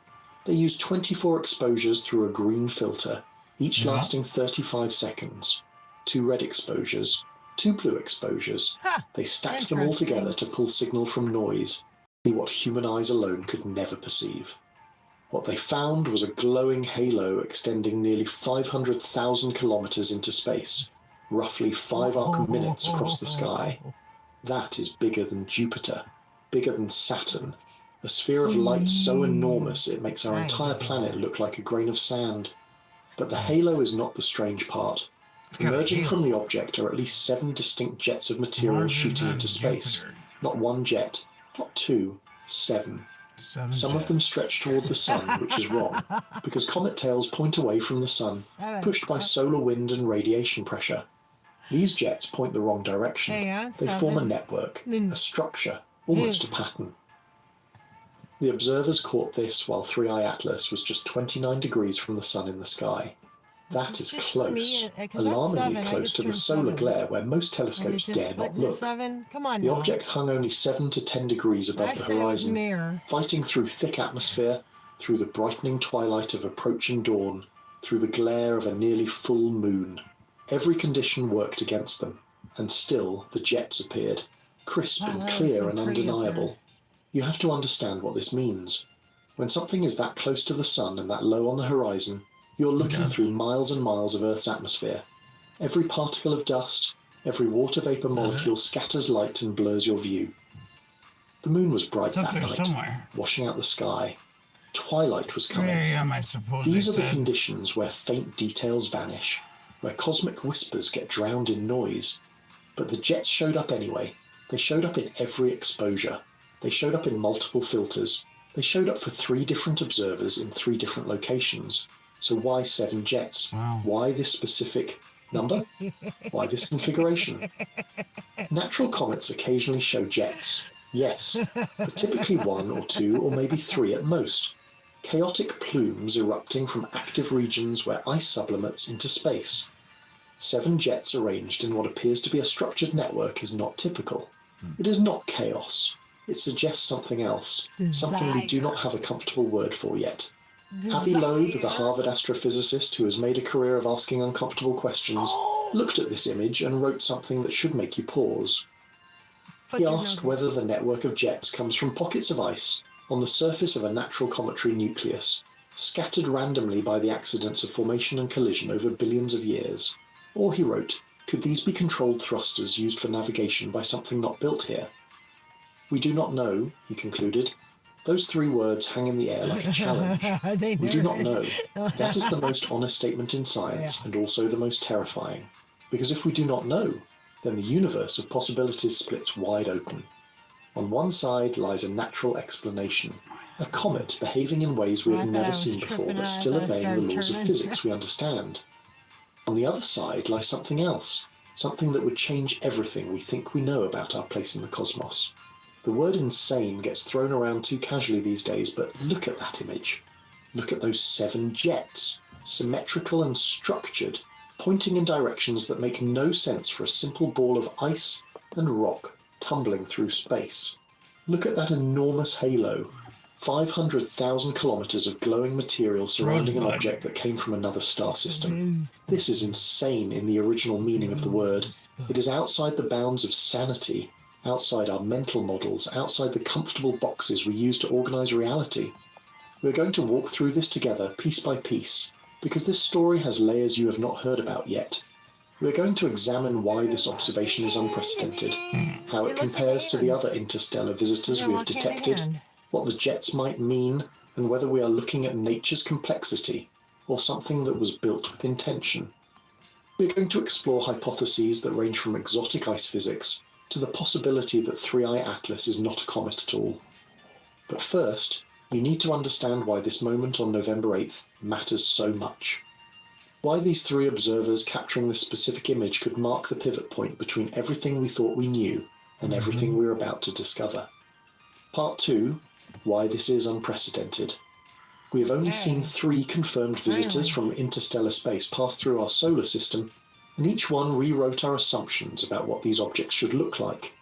They used 24 exposures through a green filter, each lasting 35 seconds. 2 red exposures, 2 blue exposures. They stacked them all together to pull signal from noise, see what human eyes alone could never perceive. What they found was a glowing halo extending nearly 500,000 kilometers into space, roughly 5 arc minutes across the sky. That is bigger than Jupiter, bigger than Saturn, a sphere of light so enormous it makes our entire planet look like a grain of sand. But the halo is not the strange part. Emerging from the object are at least 7 distinct jets of material shooting into space. Not 1 jet, not 2, 7. Some of them stretch toward the sun, which is wrong, because comet tails point away from the sun, pushed by solar wind and radiation pressure. These jets point the wrong direction. They form a network, a structure, almost a pattern. The observers caught this while 3i Atlas was just 29 degrees from the sun in the sky. That is close, alarmingly close to the solar glare where most telescopes dare not look. The object hung only 7 to 10 degrees above the horizon, fighting through thick atmosphere, through the brightening twilight of approaching dawn, through the glare of a nearly full moon. Every condition worked against them, and still the jets appeared. crisp and Wow, that clear was so and pretty up undeniable. You have to understand what this means. When something is that close to the sun and that low on the horizon, you're looking through miles and miles of Earth's atmosphere. Every particle of dust, every water vapor molecule scatters light and blurs your view. The moon was bright that night, washing out the sky. Twilight was coming. These are the conditions where faint details vanish, where cosmic whispers get drowned in noise. But the jets showed up anyway. They showed up in every exposure. They showed up in multiple filters. They showed up for 3 different observers in 3 different locations. So why 7 jets? Why this specific number? Why this configuration? Natural comets occasionally show jets, yes, but typically 1 or 2 or maybe 3 at most. Chaotic plumes erupting from active regions where ice sublimates into space. 7 jets arranged in what appears to be a structured network is not typical. It is not chaos. It suggests something else, something we do not have a comfortable word for yet. Avi Loeb, the Harvard astrophysicist who has made a career of asking uncomfortable questions, looked at this image and wrote something that should make you pause. He asked whether the network of jets comes from pockets of ice on the surface of a natural cometary nucleus, scattered randomly by the accidents of formation and collision over billions of years. Or, he wrote, could these be controlled thrusters used for navigation by something not built here? We do not know, he concluded. Those 3 words hang in the air like a challenge. We do not know. That is the most honest statement in science, and also the most terrifying. Because if we do not know, then the universe of possibilities splits wide open. On one side lies a natural explanation, a comet behaving in ways we have never seen before but still obeying the laws of physics we understand. On the other side lies something else, something that would change everything we think we know about our place in the cosmos. The word insane gets thrown around too casually these days, but look at that image. Look at those 7 jets, symmetrical and structured, pointing in directions that make no sense for a simple ball of ice and rock tumbling through space. Look at that enormous halo, 500,000 kilometers of glowing material surrounding an object that came from another star system. This is insane in the original meaning of the word. It is outside the bounds of sanity, outside our mental models, outside the comfortable boxes we use to organize reality. We're going to walk through this together, piece by piece, because this story has layers you have not heard about yet. We're going to examine why this observation is unprecedented, how it compares to the other interstellar visitors we have detected, what the jets might mean, and whether we are looking at nature's complexity, or something that was built with intention. We're going to explore hypotheses that range from exotic ice physics to the possibility that 3I Atlas is not a comet at all. But first, you need to understand why this moment on November 8th matters so much. Why these 3 observers capturing this specific image could mark the pivot point between everything we thought we knew and everything we're about to discover. Part 2, why this is unprecedented. We have only seen 3 confirmed visitors from interstellar space pass through our solar system, and each one rewrote our assumptions about what these objects should look like.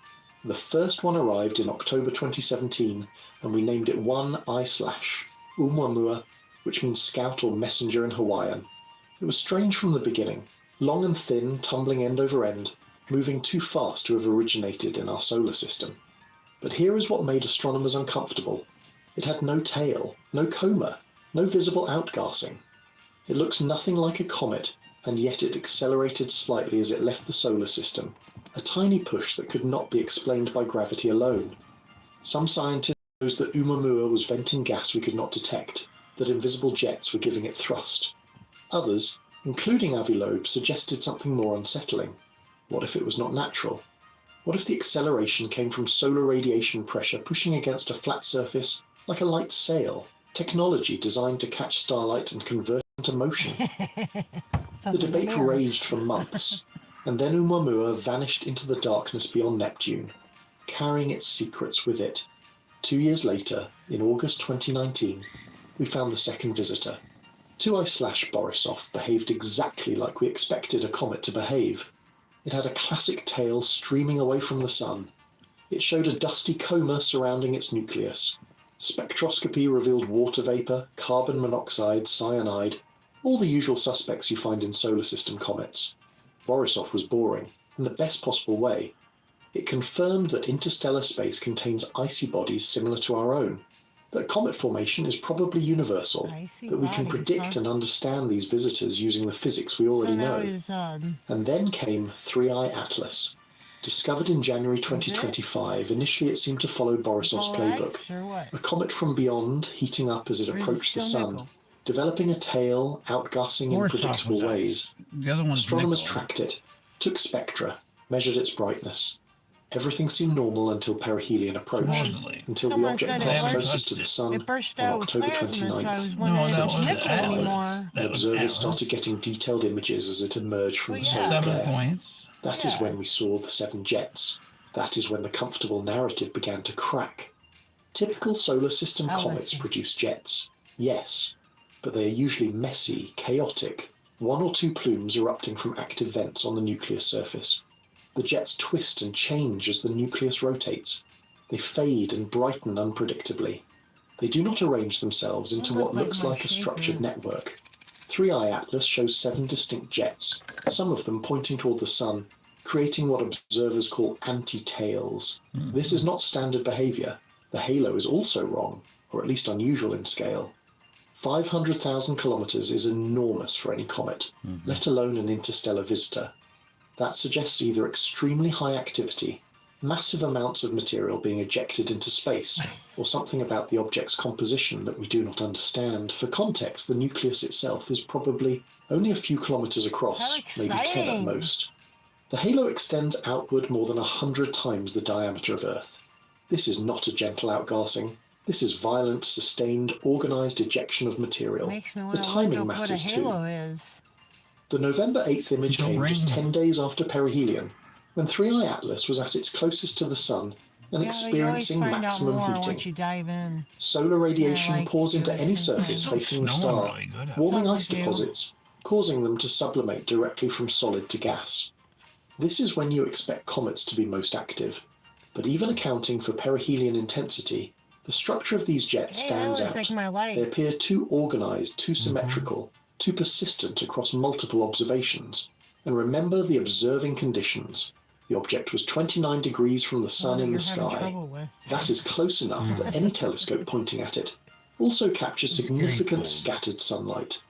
The first one arrived in October 2017, and we named it 1I/Oumuamua, which means scout or messenger in Hawaiian. It was strange from the beginning, long and thin, tumbling end over end, moving too fast to have originated in our solar system. But here is what made astronomers uncomfortable. It had no tail, no coma, no visible outgassing. It looks nothing like a comet, and yet it accelerated slightly as it left the solar system, a tiny push that could not be explained by gravity alone. Some scientists suppose that Oumuamua was venting gas we could not detect, that invisible jets were giving it thrust. Others, including Avi Loeb, suggested something more unsettling. What if it was not natural? What if the acceleration came from solar radiation pressure pushing against a flat surface like a light sail, technology designed to catch starlight and convert it into motion? The debate raged for months, and then Oumuamua vanished into the darkness beyond Neptune, carrying its secrets with it. 2 years later, in August 2019, we found the second visitor. 2I/Borisov behaved exactly like we expected a comet to behave. It had a classic tail streaming away from the sun. It showed a dusty coma surrounding its nucleus. Spectroscopy revealed water vapor, carbon monoxide, cyanide, all the usual suspects you find in solar system comets. Borisov was boring, in the best possible way. It confirmed that interstellar space contains icy bodies similar to our own, that comet formation is probably universal, that we can predict and understand these visitors using the physics we already know. And then came 3I Atlas. Discovered in January 2025, initially it seemed to follow Borisov's playbook. A comet from beyond, heating up as it approached the sun, developing a tail, outgassing in predictable ways. Astronomers tracked it, took spectra, measured its brightness. Everything seemed normal until perihelion approached, until the object passed closest to the sun on October 29th, and observers started getting detailed images as it emerged from the solar glare. That is when we saw the 7 jets. That is when the comfortable narrative began to crack. Typical solar system comets produce jets, yes, but they are usually messy, chaotic, 1 or 2 plumes erupting from active vents on the nucleus surface. The jets twist and change as the nucleus rotates. They fade and brighten unpredictably. They do not arrange themselves into what looks like a structured network. 3I Atlas shows 7 distinct jets, some of them pointing toward the sun, creating what observers call anti-tails. This is not standard behavior. The halo is also wrong, or at least unusual in scale. 500,000 kilometers is enormous for any comet, let alone an interstellar visitor. That suggests either extremely high activity, massive amounts of material being ejected into space, or something about the object's composition that we do not understand. For context, the nucleus itself is probably only a few kilometers across, maybe 10 at most. The halo extends outward more than 100 times the diameter of Earth. This is not a gentle outgassing. This is violent, sustained, organized ejection of material. The timing matters too. The November 8th image came just 10 days after perihelion, when 3I Atlas was at its closest to the sun and experiencing maximum heating. Solar radiation pours into any surface facing the star, warming ice deposits, causing them to sublimate directly from solid to gas. This is when you expect comets to be most active, but even accounting for perihelion intensity, the structure of these jets stands out. They appear too organized, too symmetrical, too persistent across multiple observations. And remember the observing conditions. The object was 29 degrees from the sun in the sky. That is close enough that any telescope pointing at it also captures significant scattered sunlight.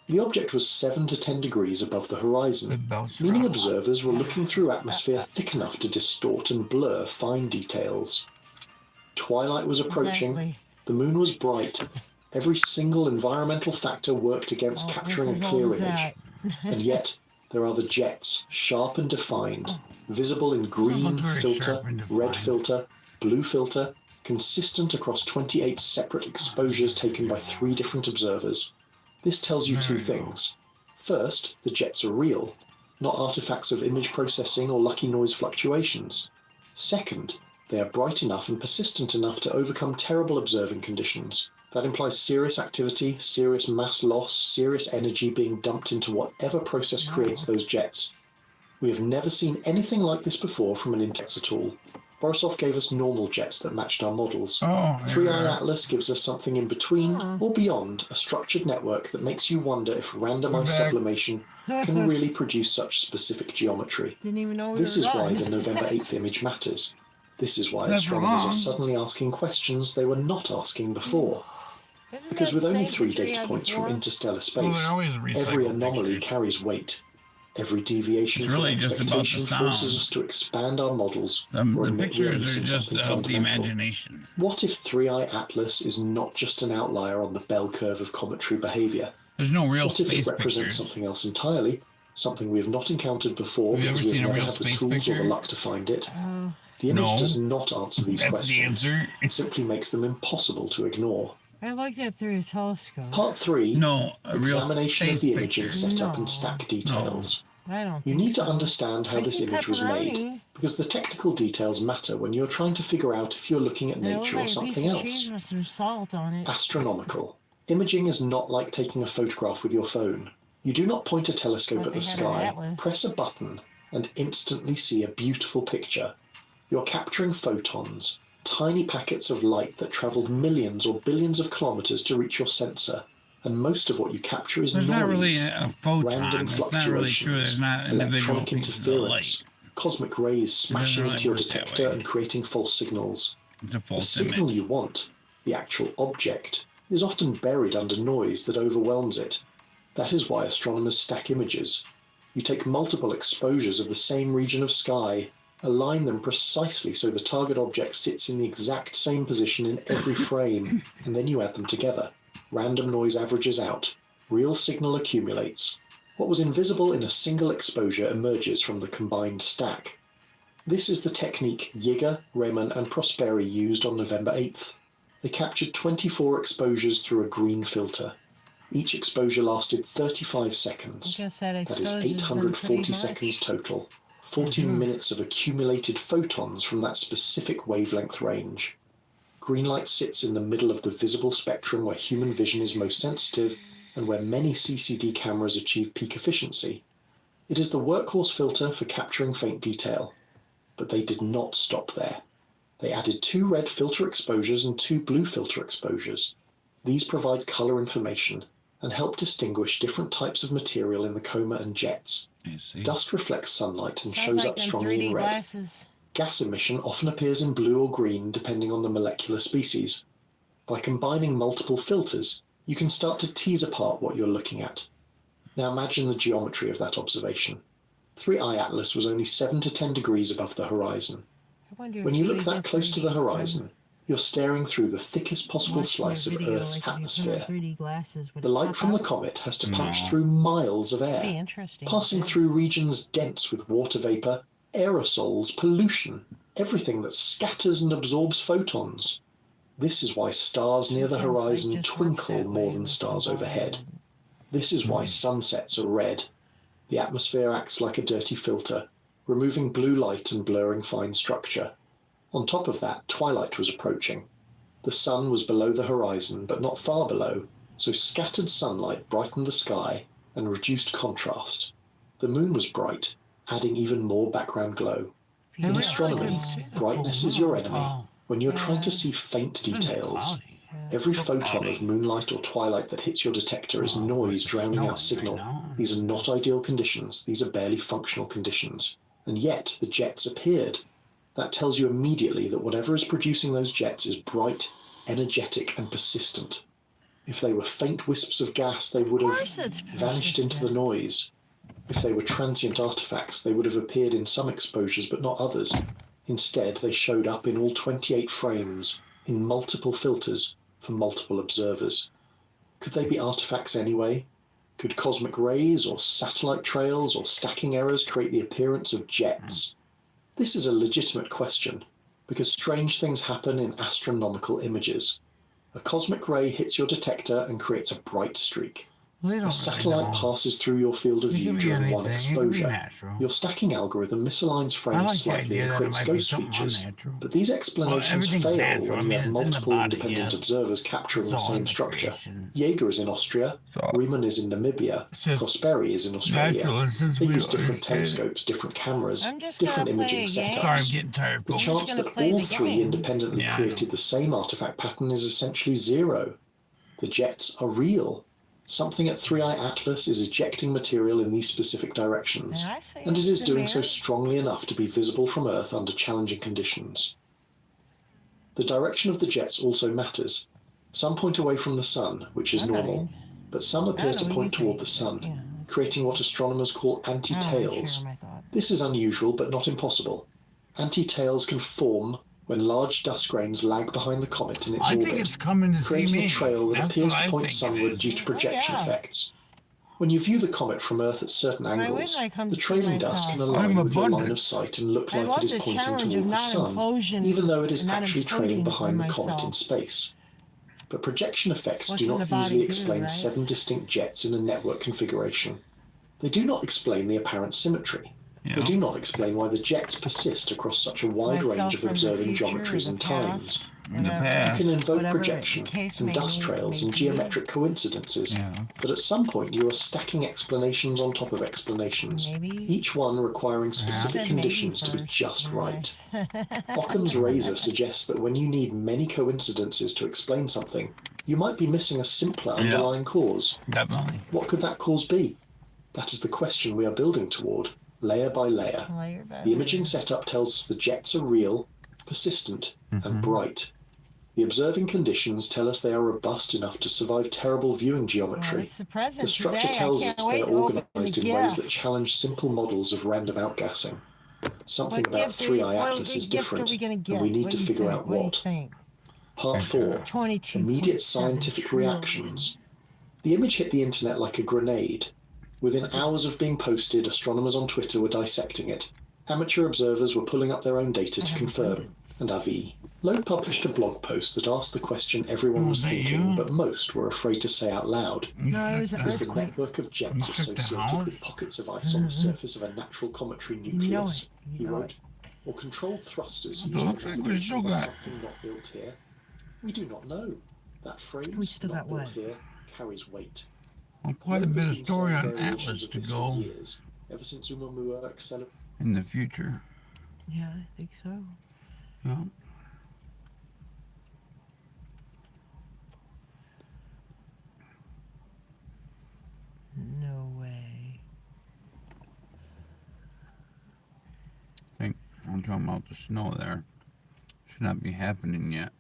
The object was 7 to 10 degrees above the horizon, meaning observers were looking through atmosphere thick enough to distort and blur fine details. Twilight was approaching. The moon was bright. Every single environmental factor worked against capturing a clear image. And yet, there are the jets, sharp and defined, visible in green filter, red filter, blue filter, consistent across 28 separate exposures taken by 3 different observers. This tells you 2 things. First, the jets are real, not artifacts of image processing or lucky noise fluctuations. Second, they are bright enough and persistent enough to overcome terrible observing conditions. That implies serious activity, serious mass loss, serious energy being dumped into whatever process creates those jets. We have never seen anything like this before from an index at all. Borisov gave us normal jets that matched our models. 3I Atlas gives us something in between or beyond, a structured network that makes you wonder if randomized sublimation can really produce such specific geometry. This is why the November 8th image matters. This is why astronomers are suddenly asking questions they were not asking before. Because with only 3 data points from interstellar space, every anomaly carries weight. Every deviation from expectation forces us to expand our models or admit we're missing something fundamental. What if 3I Atlas is not just an outlier on the bell curve of cometary behavior? There's no real What if it represents something else entirely, something we have not encountered before because we have never had the tools or the luck to find it? The image does not answer these questions. It simply makes them impossible to ignore. I like that through a telescope. Part 3, examination of the imaging setup and stack details. You need to understand how this image was made, because the technical details matter when you're trying to figure out if you're looking at nature or something else. Astronomical. Imaging is not like taking a photograph with your phone. You do not point a telescope at the sky, press a button, and instantly see a beautiful picture. You're capturing photons, tiny packets of light that traveled millions or billions of kilometers to reach your sensor, and most of what you capture is noise, not really a photon. random It's not really true. fluctuations, There's not individual electronic pieces of light. interference. cosmic rays smashing really into your work that detector way. and creating false signals. It's a The false signal image. you want, the actual object, is often buried under noise that overwhelms it. That is why astronomers stack images. You take multiple exposures of the same region of sky, align them precisely so the target object sits in the exact same position in every frame, and then you add them together. Random noise averages out. Real signal accumulates. What was invisible in a single exposure emerges from the combined stack. This is the technique Yeager, Raymond, and Prosperi used on November 8th. They captured 24 exposures through a green filter. Each exposure lasted 35 seconds. That is 840 seconds total. 14 minutes of accumulated photons from that specific wavelength range. Green light sits in the middle of the visible spectrum where human vision is most sensitive and where many CCD cameras achieve peak efficiency. It is the workhorse filter for capturing faint detail. But they did not stop there. They added 2 red filter exposures and 2 blue filter exposures. These provide color information and help distinguish different types of material in the coma and jets. Dust reflects sunlight and shows up strongly in red. Glasses. Gas emission often appears in blue or green depending on the molecular species. By combining multiple filters, you can start to tease apart what you're looking at. Now imagine the geometry of that observation. 3i Atlas was only 7 to 10 degrees above the horizon. When you look that close to the horizon, you're staring through the thickest possible slice of Earth's atmosphere. The light from the comet has to punch through miles of air, passing through regions dense with water vapor, aerosols, pollution, everything that scatters and absorbs photons. This is why stars near the horizon twinkle more than stars overhead. This is why sunsets are red. The atmosphere acts like a dirty filter, removing blue light and blurring fine structure. On top of that, twilight was approaching. The sun was below the horizon, but not far below, so scattered sunlight brightened the sky and reduced contrast. The moon was bright, adding even more background glow. In astronomy, brightness is your enemy. When you're trying to see faint details, every photon of moonlight or twilight that hits your detector is noise drowning out signal. These are not ideal conditions. These are barely functional conditions. And yet, the jets appeared. That tells you immediately that whatever is producing those jets is bright, energetic, and persistent. If they were faint wisps of gas, they would have vanished into the noise. If they were transient artifacts, they would have appeared in some exposures but not others. Instead, they showed up in all 28 frames, in multiple filters, for multiple observers. Could they be artifacts anyway? Could cosmic rays or satellite trails or stacking errors create the appearance of jets? This is a legitimate question, because strange things happen in astronomical images. A cosmic ray hits your detector and creates a bright streak. A satellite passes through your field of view during one exposure. Your stacking algorithm misaligns frames slightly and creates ghost features. But these explanations fail when you have multiple independent observers capturing the same structure. Yeager is in Austria, Riemann is in Namibia, Prosperi is in Australia. They use different telescopes, different cameras, different imaging setups. The chance that all 3 independently created the same artifact pattern is essentially 0. The jets are real. Something at 3i Atlas is ejecting material in these specific directions, and it is doing so strongly enough to be visible from Earth under challenging conditions. The direction of the jets also matters. Some point away from the sun, which is normal, but some appear to point toward the sun, creating what astronomers call anti-tails. This is unusual but not impossible. Anti-tails can form when large dust grains lag behind the comet in its orbit, creating a trail that appears to point sunward due to projection effects. When you view the comet from Earth at certain angles, the trailing dust can align with your line of sight and look like it is pointing toward the sun, even though it is actually trailing behind the comet in space. But projection effects do not easily explain 7 distinct jets in a network configuration. They do not explain the apparent symmetry. They do not explain why the jets persist across such a wide range of observing geometries and times. You can invoke projection and dust trails and geometric coincidences, but at some point you are stacking explanations on top of explanations, each one requiring specific conditions to be just right. Occam's razor suggests that when you need many coincidences to explain something, you might be missing a simpler underlying cause. Definitely. What could that cause be? That is the question we are building toward. layer by layer. Layer by The imaging layer. setup tells us the jets are real, persistent, and bright. The observing conditions tell us they are robust enough to survive terrible viewing geometry. It's the present The structure today. tells I can't us wait they're to open organized the in ways gift. that challenge simple models of random outgassing. Something What about gift are 3i what Atlas is gift are different, we going to and get? we need What to do you figure think? out What do you what. think? Part 4. 22.7 Immediate scientific trillion. reactions. The image hit the internet like a grenade. Within hours of being posted, astronomers on Twitter were dissecting it. Amateur observers were pulling up their own data to confirm, and avis. Loeb published a blog post that asked the question everyone was thinking, but most were afraid to say out loud. No, it was an Is the earthquake. network of jets associated with pockets of ice on the surface of a natural cometary nucleus? He wrote, or controlled thrusters used Looks for like we navigation still by got- something not built here? We do not know. That phrase, We still not got built what? here, carries weight. Well, quite a Loeb bit has of been story saying on variations Atlas of to this for go years, ever since Oumuamua accelerated. in the future. Yeah, I think so. Yeah. No way. I think I'm talking about the snow there. Should not be happening yet.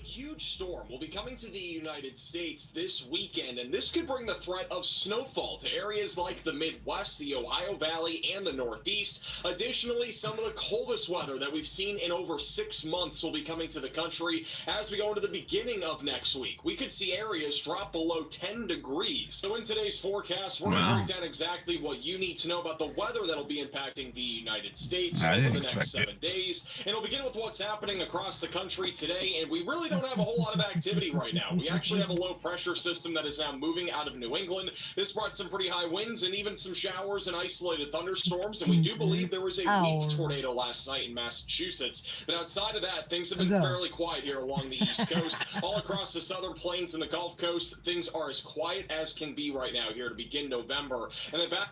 Huge storm will be coming to the United States this weekend, and this could bring the threat of snowfall to areas like the Midwest, the Ohio Valley, and the Northeast. Additionally, some of the coldest weather that we've seen in over 6 months will be coming to the country as we go into the beginning of next week. We could see areas drop below 10 degrees. So in today's forecast, we're going to break down exactly what you need to know about the weather that'll be impacting the United States I over didn't the next expect 7 days. And it'll begin with what's happening across the country today, and we really don't have a whole lot of activity right now. We actually have a low pressure system that is now moving out of New England. This brought some pretty high winds and even some showers and isolated thunderstorms, and we do believe there was a weak tornado last night in Massachusetts. But outside of that, things have been fairly quiet here along the East Coast. All across the southern plains and the Gulf Coast, things are as quiet as can be right now here to begin November. And then back...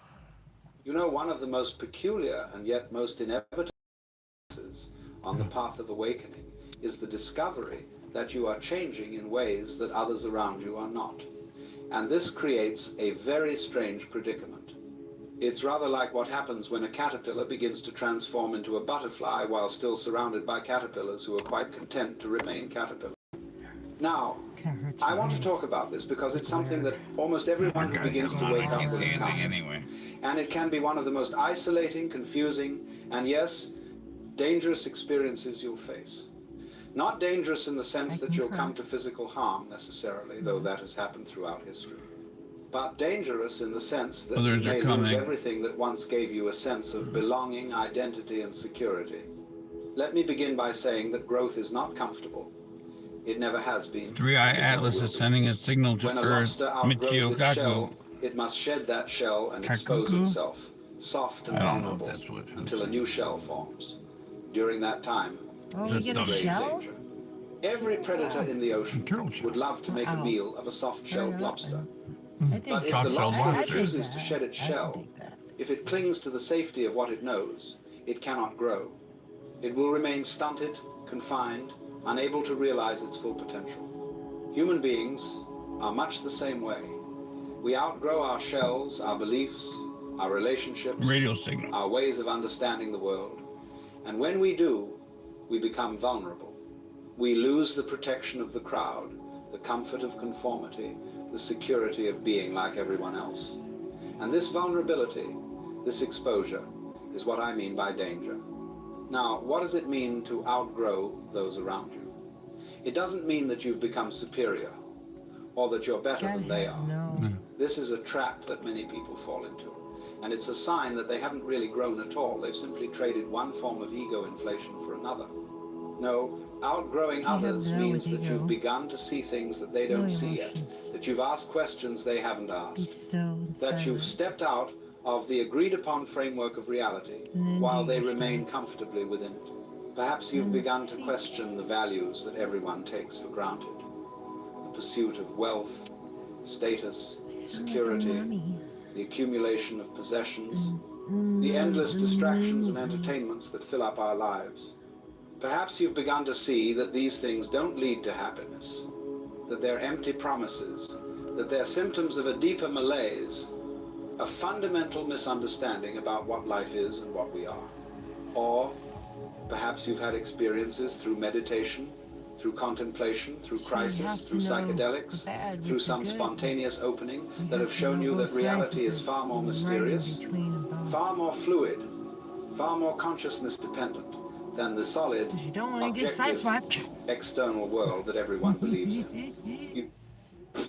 You know, one of the most peculiar and yet most inevitable on the path of awakening is the discovery that you are changing in ways that others around you are not. And this creates a very strange predicament. It's rather like what happens when a caterpillar begins to transform into a butterfly while still surrounded by caterpillars who are quite content to remain caterpillars. Now, I want to talk about this because it's something that almost everyone who begins to wake up will encounter. Anyway. And it can be one of the most isolating, confusing, and yes, dangerous experiences you'll face. Not dangerous in the sense that you'll come to physical harm necessarily, though that has happened throughout history. But dangerous in the sense that you may lose everything that once gave you a sense of belonging, identity, and security. Let me begin by saying that growth is not comfortable. It never has been. 3i Atlas is sending a signal to When a Earth. lobster outgrows its Michio shell, it must shed that shell and expose Kakuku? itself, soft and I don't know vulnerable, if that's what it until a new shell forms. During that time, Oh, we get a great shell? danger. Every predator in the ocean would love to make a meal of a soft-shelled lobster. But if the lobster refuses to shed its shell, if it clings to the safety of what it knows, it cannot grow. It will remain stunted, confined, unable to realize its full potential. Human beings are much the same way. We outgrow our shells, our beliefs, our relationships, Radio signal. our ways of understanding the world. And when we do, we become vulnerable. We lose the protection of the crowd, the comfort of conformity, the security of being like everyone else. And this vulnerability, this exposure, is what I mean by danger. Now, what does it mean to outgrow those around you? It doesn't mean that you've become superior, or that you're better than they are. This is a trap that many people fall into. And it's a sign that they haven't really grown at all. They've simply traded one form of ego inflation for another. No, outgrowing others means that you've begun to see things that they don't see yet, that you've asked questions they haven't asked, that you've stepped out of the agreed-upon framework of reality while they remain comfortably within it. Perhaps you've begun to question the values that everyone takes for granted. The pursuit of wealth, status, security, the accumulation of possessions, the endless distractions and entertainments that fill up our lives. Perhaps you've begun to see that these things don't lead to happiness, that they're empty promises, that they're symptoms of a deeper malaise, a fundamental misunderstanding about what life is and what we are. Or perhaps you've had experiences through meditation, through contemplation, through crisis, through psychedelics, through some spontaneous opening that have shown you that reality is far more mysterious, far more fluid, far more consciousness dependent than the solid, objective, external world that everyone believes in.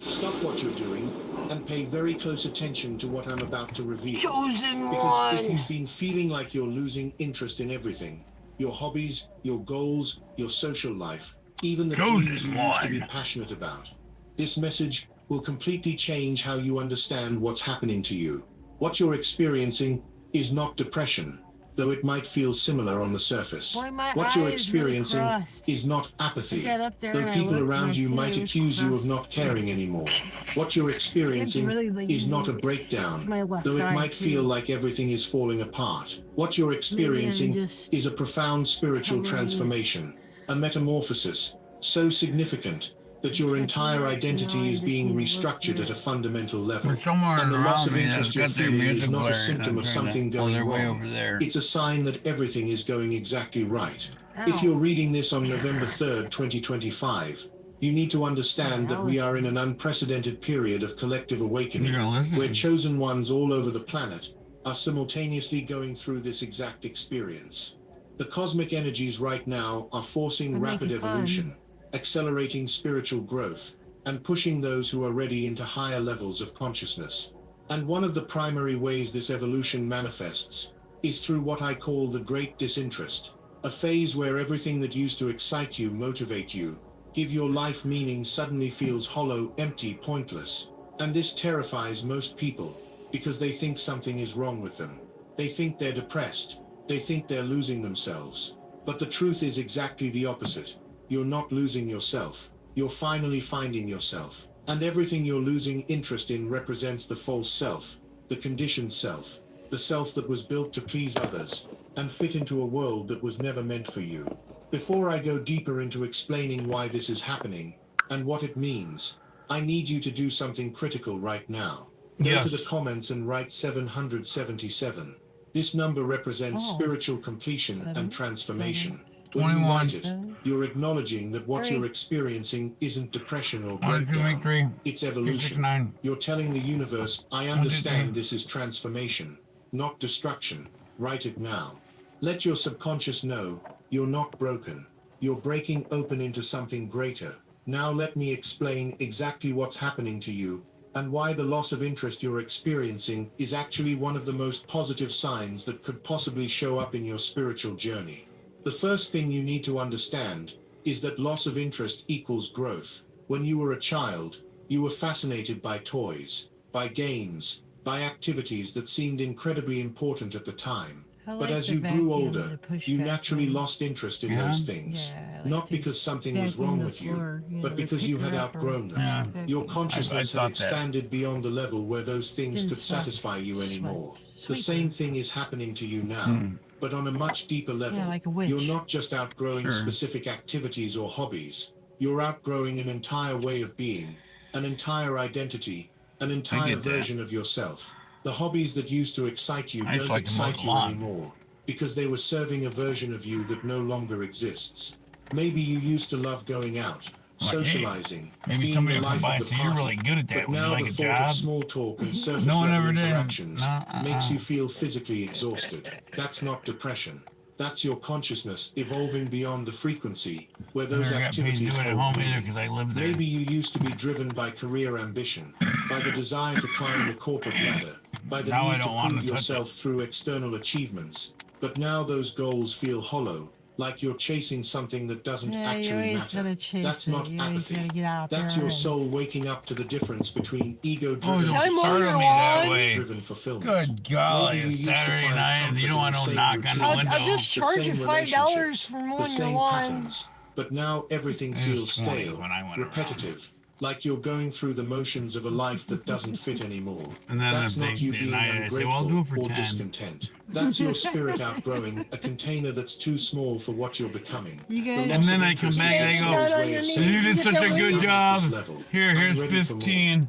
Stop what you're doing and pay very close attention to what I'm about to reveal. Chosen because one! if you've been feeling like you're losing interest in everything, your hobbies, your goals, your social life, even the things you used to be passionate about, this message will completely change how you understand what's happening to you. What you're experiencing is not depression, though it might feel similar on the surface. What you're experiencing is not apathy, though people around you might accuse you of not caring anymore. What you're experiencing is not a breakdown, though it might feel like everything is falling apart. What you're experiencing is a profound spiritual transformation, a metamorphosis so significant that your entire identity is being restructured at a fundamental level. And the loss of interest you're feeling is not a symptom of something going wrong. It's a sign that everything is going exactly right. If you're reading this on November 3rd, 2025, you need to understand that we are in an unprecedented period of collective awakening, where chosen ones all over the planet are simultaneously going through this exact experience. The cosmic energies right now are forcing rapid evolution, accelerating spiritual growth, and pushing those who are ready into higher levels of consciousness. And one of the primary ways this evolution manifests is through what I call the great disinterest, a phase where everything that used to excite you, motivate you, give your life meaning suddenly feels hollow, empty, pointless. And this terrifies most people because they think something is wrong with them. They think they're depressed. They think they're losing themselves. But the truth is exactly the opposite. You're not losing yourself. You're finally finding yourself. And everything you're losing interest in represents the false self, the conditioned self, the self that was built to please others and fit into a world that was never meant for you. Before I go deeper into explaining why this is happening and what it means, I need you to do something critical right now. Go to the comments and write 777. This number represents spiritual completion and transformation. When you write it, you're acknowledging that what you're experiencing isn't depression or breakdown. It's evolution. You're telling the universe, I understand this is transformation, not destruction. Write it now. Let your subconscious know you're not broken. You're breaking open into something greater. Now let me explain exactly what's happening to you and why the loss of interest you're experiencing is actually one of the most positive signs that could possibly show up in your spiritual journey. The first thing you need to understand is that loss of interest equals growth. When you were a child, you were fascinated by toys, by games, by activities that seemed incredibly important at the time. But as you grew older, you naturally lost interest in those things. Not because something was wrong with you, but because you had outgrown them. Your consciousness had expanded beyond the level where those things could satisfy you anymore. The same thing is happening to you now. But on a much deeper level, you're not just outgrowing specific activities or hobbies. You're outgrowing an entire way of being, an entire identity, an entire version of yourself. The hobbies that used to excite you don't excite you anymore, because they were serving a version of you that no longer exists. Maybe you used to love going out, socializing, being the life of the party, really good at that. But now the thought of small talk and surface level interactions makes you feel physically exhausted. That's not depression. That's your consciousness evolving beyond the frequency where those activities hold you. Maybe you used to be driven by career ambition, by the desire to climb the corporate ladder, by the need to prove yourself through external achievements. But now those goals feel hollow, like you're chasing something that doesn't actually matter. That's not apathy. That's your soul waking up to the difference between ego-driven and driven fulfillment. Good golly, it's Saturday night and you don't want no knock on the window. I'll just charge you $5 for mowing your lawn. But now everything feels stale, repetitive, like you're going through the motions of a life that doesn't fit anymore. And then that's not you being ungrateful or discontent. That's your spirit outgrowing a container that's too small for what you're becoming. And then I come back and I go, you did such a good job. Here's 15.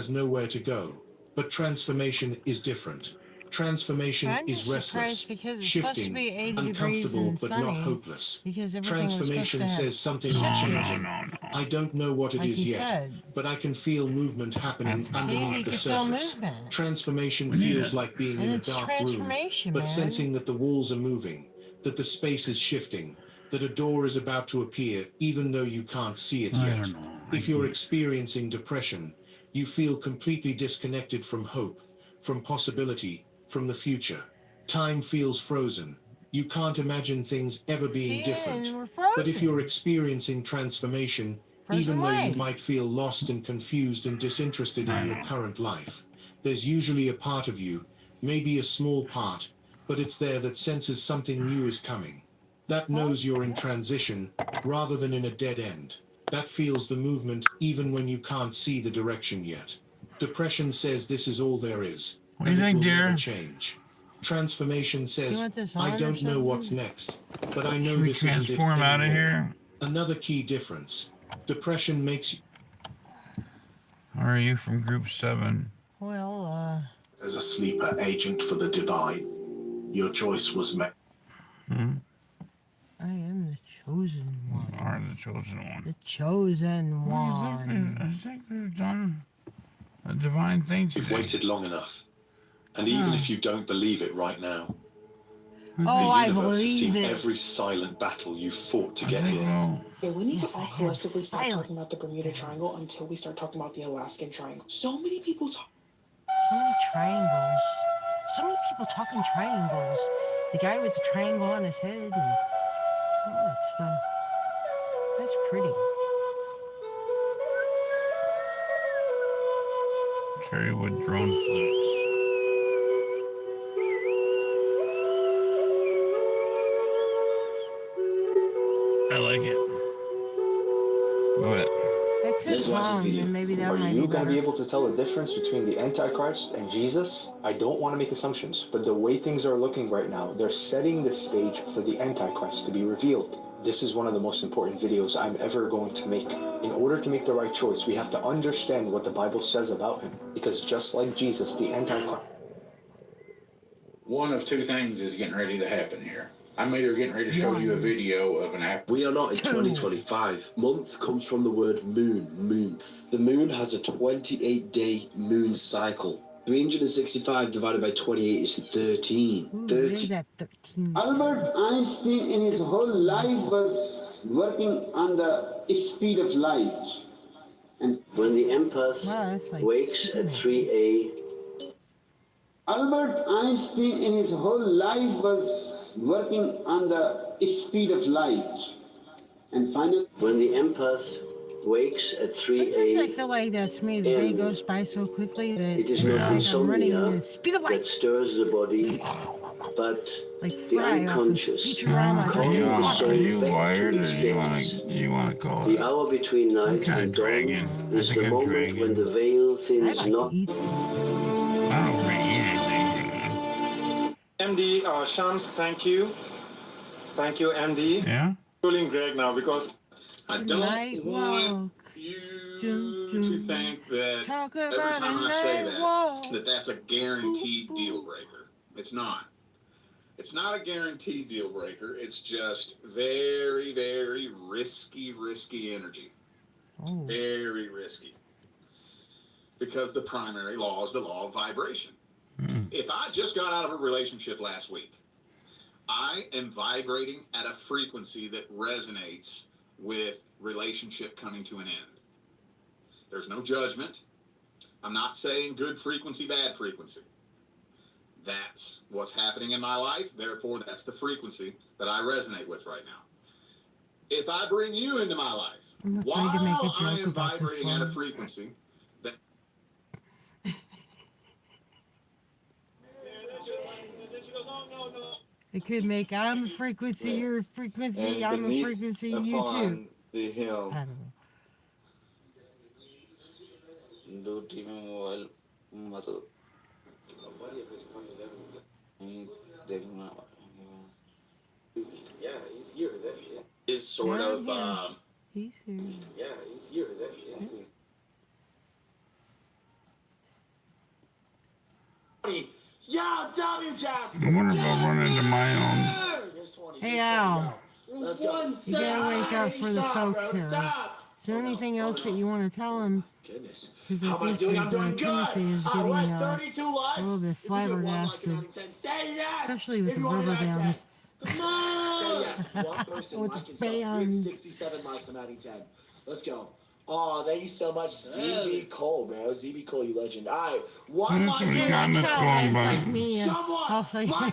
has nowhere to go. But transformation is different. Transformation I'm is just restless, surprised because it's supposed to shifting, be 80 degrees uncomfortable, and but sunny. not hopeless. Because everything was supposed Transformation to have says something is shade. changing. I don't know what it Like is he yet, said. but I can feel movement happening See, we underneath the can feel surface. movement. Transformation We need feels it. like being And in a it's dark room, transformation, but man. sensing that the walls are moving, that the space is shifting, that a door is about to appear, even though you can't see it yet. If you're experiencing depression, you feel completely disconnected from hope, from possibility, from the future. Time feels frozen. You can't imagine things ever being different. we're But if frozen. you're experiencing transformation, even though you might feel lost and confused and disinterested in your current life, there's usually a part of you, maybe a small part, but it's there that senses something new is coming. That knows you're in transition rather than in a dead end. That feels the movement even when you can't see the direction yet. Depression says this is all there is. What do you and think, it will dear? never change. Transformation says, want this I on or don't know what's something? next, but I know Should we this isn't it transform out of anymore." here? Another key difference. Depression makes Or are you from group 7? Well, As a sleeper agent for the divine, your choice was made. I am the chosen one. You are the chosen one. The chosen one. I think we've done a divine thing You've today. waited long enough. And even if you don't believe it right now, Oh, the I universe has believe seen it. every silent battle you fought to get here. Yeah, we need Yes, to I all have collectively stop silent talking about the Bermuda Triangle until we start talking about the Alaskan Triangle. So many people talk. So many triangles. So many people talking triangles. The guy with the triangle on his head and all that stuff. That's pretty. Cherrywood drone flutes. I like it. But I could Let's watch this hum, video. and maybe that Are might you be going to better. be able to tell the difference between the Antichrist and Jesus? I don't want to make assumptions, but the way things are looking right now, they're setting the stage for the Antichrist to be revealed. This is one of the most important videos I'm ever going to make. In order to make the right choice, we have to understand what the Bible says about him. Because just like Jesus, the Antichrist... One of two things is getting ready to happen here. I'm either getting ready to show you a video of an app. We are not in 2025. Month comes from the word moon, moonth. The moon has a 28-day moon cycle. 365 divided by 28 is 13. 13. Albert Einstein in his whole life was working on the speed of light. And when the empath wakes at 3 a.m. Albert Einstein in his whole life was working on the speed of light. And finally, when the empath wakes at 3 Sometimes I a.m. feel like that's me. The day goes by so quickly that It is I feel not like I'm running in insomnia the speed of light. that stirs the body, but Like the Fry off of unconscious. Futurama. Are you wired or you want to call The it? hour between night and dawn is the moment when the veil thins not. I don't really eat anything. MD, Shams, thank you. Thank you, MD. Yeah? Pulling Greg now because I don't want you to think that every time I say that that's a guaranteed deal breaker. It's not. It's not a guaranteed deal breaker. It's just very, very risky energy. Very risky. Because the primary law is the law of vibration. If I just got out of a relationship last week, I am vibrating at a frequency that resonates with relationship coming to an end. There's no judgment. I'm not saying good frequency, bad frequency. That's what's happening in my life. Therefore, that's the frequency that I resonate with right now. If I bring you into my life, while I am vibrating at a frequency that... It could make I'm a frequency, you're a frequency, I'm a frequency, you too. The hill. I don't know. Yeah, he's here. Is sort of... He's here. Yeah, he's here. Yo, W Josh! I wonder if I'll run into my own. Hey, Al. Let's You gotta wake up for the folks here. Is there anything else that you want to tell him? Goodness. Because How am I doing? I'm doing Timothy good. is All getting right, 32 likes. a little bit If you get one like it flabbergasted, out of 10, say yes. especially with If the you want rubber it out of 10. bands. Come on. Say yes. One person With liking the something. bands. 67 likes. I'm adding 10. Let's go. Oh, thank you so much, ZB Cole, bro. ZB Cole, you legend. All right, one There's some like comments going by. Like me, someone.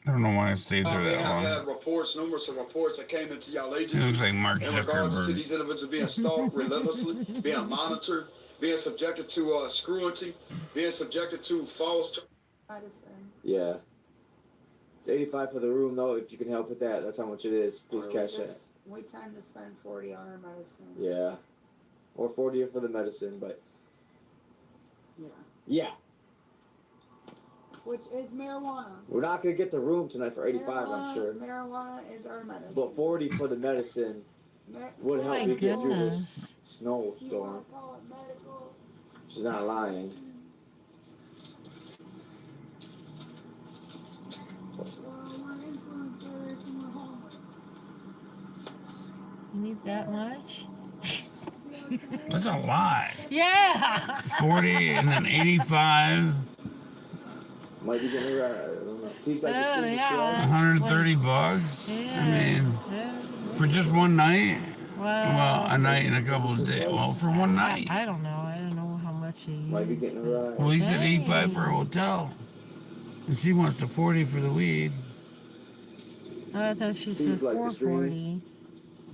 I don't know why I stayed there We that have long. had reports, numerous of reports that came into y'all It agency looks like Mark in regards to Zuckerberg. these individuals being stalked relentlessly, being monitored, being subjected to scrutiny, being subjected to false. Medicine. Yeah. It's 85 for the room, though. If you can help with that, that's how much it is. Please cash that. We tend to spend 40 on our medicine. Yeah. Or 40 for the medicine, but. Yeah. Yeah. Which is marijuana. We're not going to get the room tonight for 85, I'm sure. Marijuana is our medicine. But 40 for the medicine would help you get through this snowstorm. She's not lying. You need that much? That's a lot. Yeah. 40 and then 85. Might be getting it right. I don't know. He's like, Oh, yeah. 130 bucks. Yeah. I mean, for just one night. Well, a night and a couple of days. Well, for one night. I don't know. I don't know how much he Might be getting it right. Well, he said 85 for a hotel. And she wants the 40 for the weed. I thought she Please said like the stream. 440.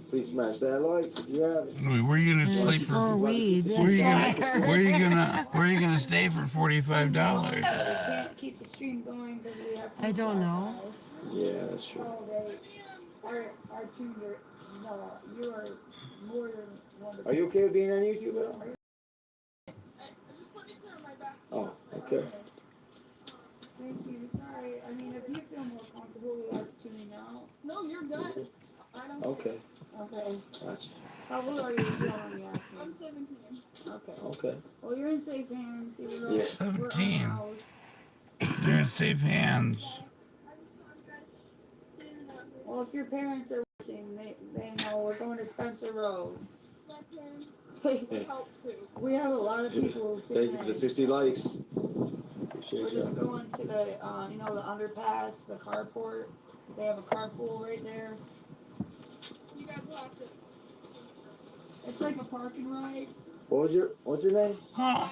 Please smash that like if you have it. Wait, where are you gonna sleep for? weed. Where are you gonna stay for $45? We can't keep the stream going because we have. I don't know. Yeah, that's true. Our tuner, no, you are more than wonderful. Are you okay with being on YouTube at all? Oh, okay. Thank you. Sorry. I mean, if you feel more comfortable with us tuning out. No, you're good. I don't. Okay. Okay. Gotcha. How old are you? If you don't mind me asking? I'm 17. Okay. Okay. Well, you're in safe hands. See, we're Yeah. we're 17. unhoused. You're in safe hands. Well, if your parents are watching, they know we're going to Spencer Road. My parents help too. We have a lot of people. Thank you for the 60 likes. We're Appreciate just you. going to the, the underpass, the carport. They have a carpool right there. You guys will have to. It's like a parking ride. What's your name? Huh.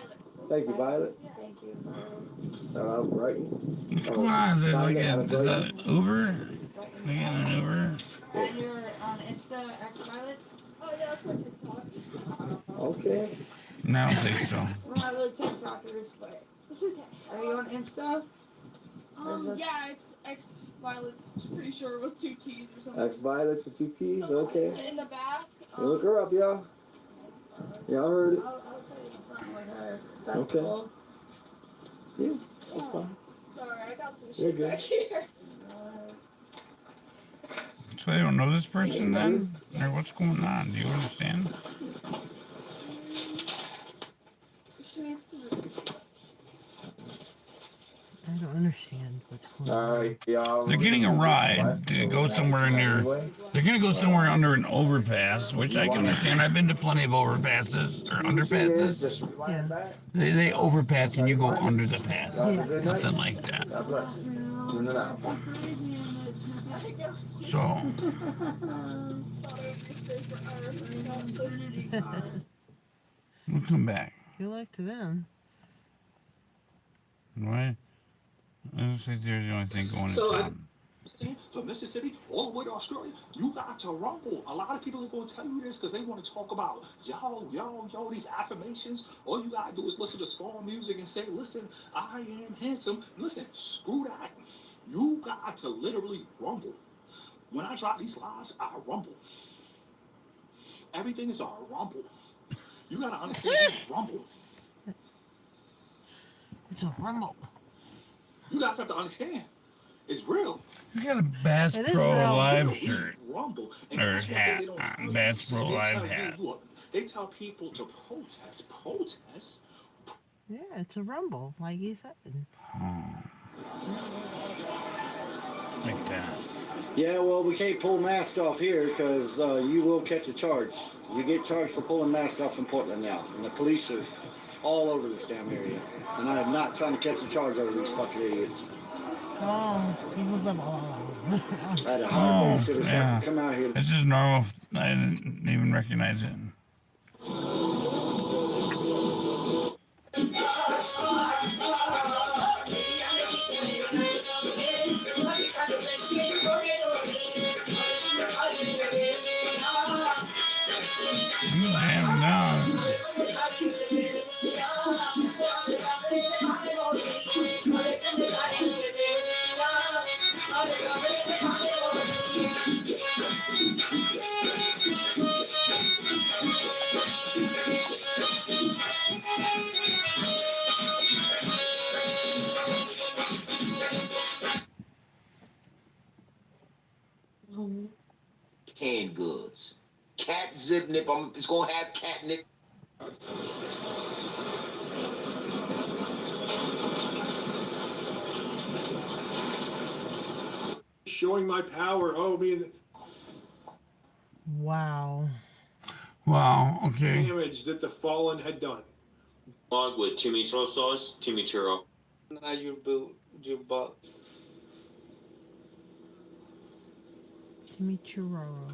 Thank you, Violet. Thank you. Brighton. What's going on? Is that Uber? They got an Uber? And you're on Insta, X-Violets? Oh, yeah, that's my TikTok. Okay. No, I don't think so. We're not really TikTokers, but it's okay. Are you on Insta? Yeah, it's X Violets, pretty sure with 2 T's or something. X Violets with 2 T's, So okay. it's in the back. You look her up, y'all. Y'all heard it. I'll say in front with her. That's Okay. cool. Yeah, that's fine. Sorry, I got some You're shit good. back here. So they don't know this person then? Or what's going on? Do you understand? I don't understand what's going on. All right, y'all. They're getting a ride to go somewhere near. They're gonna go somewhere under an overpass, which I can understand. I've been to plenty of overpasses or underpasses. Just rewind back. They overpass and you go under the pass, Have a good night. something like that. God bless. In and out. So we'll come back. Good luck to them. Right? This is the only thing going to town. From Mississippi all the way to Australia, you got to rumble. A lot of people are going to tell you this because they want to talk about yo, these affirmations. All you got to do is listen to ska music and say, listen, I am handsome. Listen, screw that. You got to literally rumble. When I drop these lives, I rumble. Everything is a rumble. You got to understand this rumble. It's a rumble. You guys have to understand. It's real. You got a Bass Pro Live shirt. Rumble. And Or that's what hat. they don't tell you. Bass Pro They Live tell hat. you, they tell people to protest. Protest? Yeah, it's a rumble, like you said. Like that. Yeah, well, we can't pull masks off here because you will catch a charge. You get charged for pulling masks off in Portland now, and the police are all over this damn area. And I am not trying to catch a charge over these fucking idiots. Oh. I had a hard babysitter so I yeah. could come out here. This is normal. I didn't even recognize it. Damn, no. Canned goods. Cat zip nip. It's gonna have catnip. Showing my power. Oh, me. Wow. Wow. Okay. Damage that the fallen had done. Log with chimichurro sauce, chimichurro. Now you bought. Chimichurro.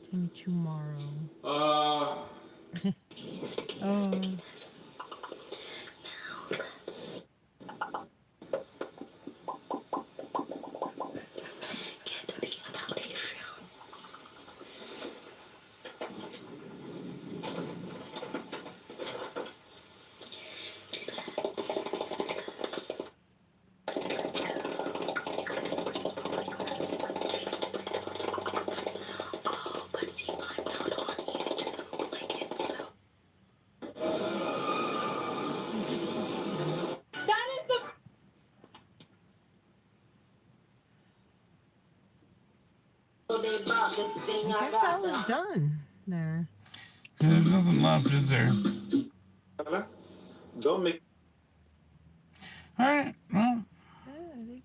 Chimichurro. Oh. I guess I was done there. There's nothing left, is there? Don't make. All right. Well.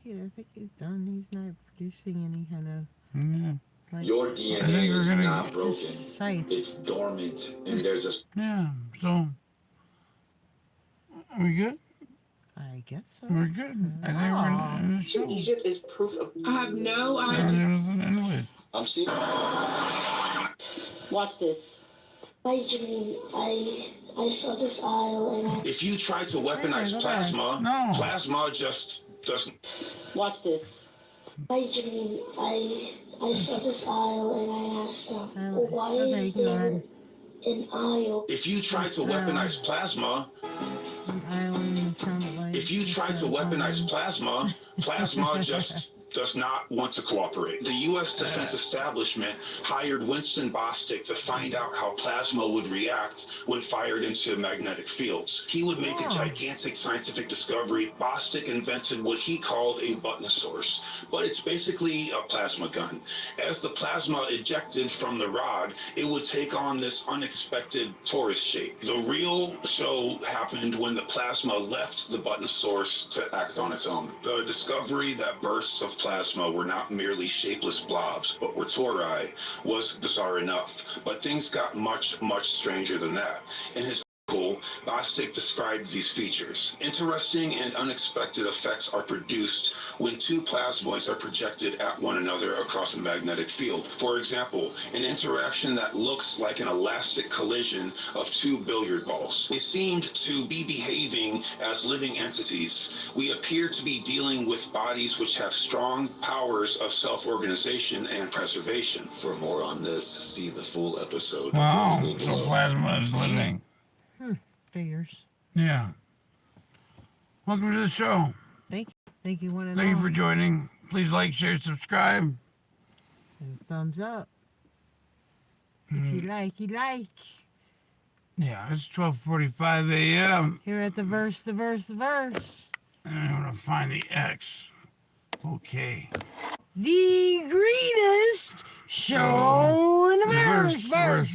Yeah, I think he's done. He's not producing any kind of. Yeah. Like, Your DNA is not broken. Sites. It's dormant, and there's a. Yeah. So. Are we good? I guess so. We're good. I think we're in the show. Egypt is proof of. I have no Yeah, idea. there wasn't anyways. I'm seeing. Watch this. I saw this aisle and If you try to weaponize plasma, plasma just doesn't. Watch this. I saw this aisle and I asked her, well, why is there an aisle? If you try to weaponize plasma, if you try to weaponize plasma, plasma just does not want to cooperate. The U.S. defense establishment hired Winston Bostic to find out how plasma would react when fired into magnetic fields. He would make a gigantic scientific discovery. Bostic invented what he called a buttonosaurus, but it's basically a plasma gun. As the plasma ejected from the rod, it would take on this unexpected torus shape. The real show happened when the plasma left the buttonosaurus to act on its own. The discovery that bursts of plasma were not merely shapeless blobs, but were tori, was bizarre enough. But things got much, much stranger than that. In his article, Bostic described these features. Interesting and unexpected effects are produced when two plasmoids are projected at one another across a magnetic field. For example, an interaction that looks like an elastic collision of two billiard balls. They seemed to be behaving as living entities. We appear to be dealing with bodies which have strong powers of self-organization and preservation. For more on this, see the full episode. Wow, so plasma is living. Figures. Yeah. Welcome to the show. Thank you, one and Thank you all. for joining. Please like, share, subscribe. And thumbs up. If you like, you like. Yeah, it's 12:45 a.m. Here at the verse. And I'm gonna find the X. Okay. The greenest show in the verse.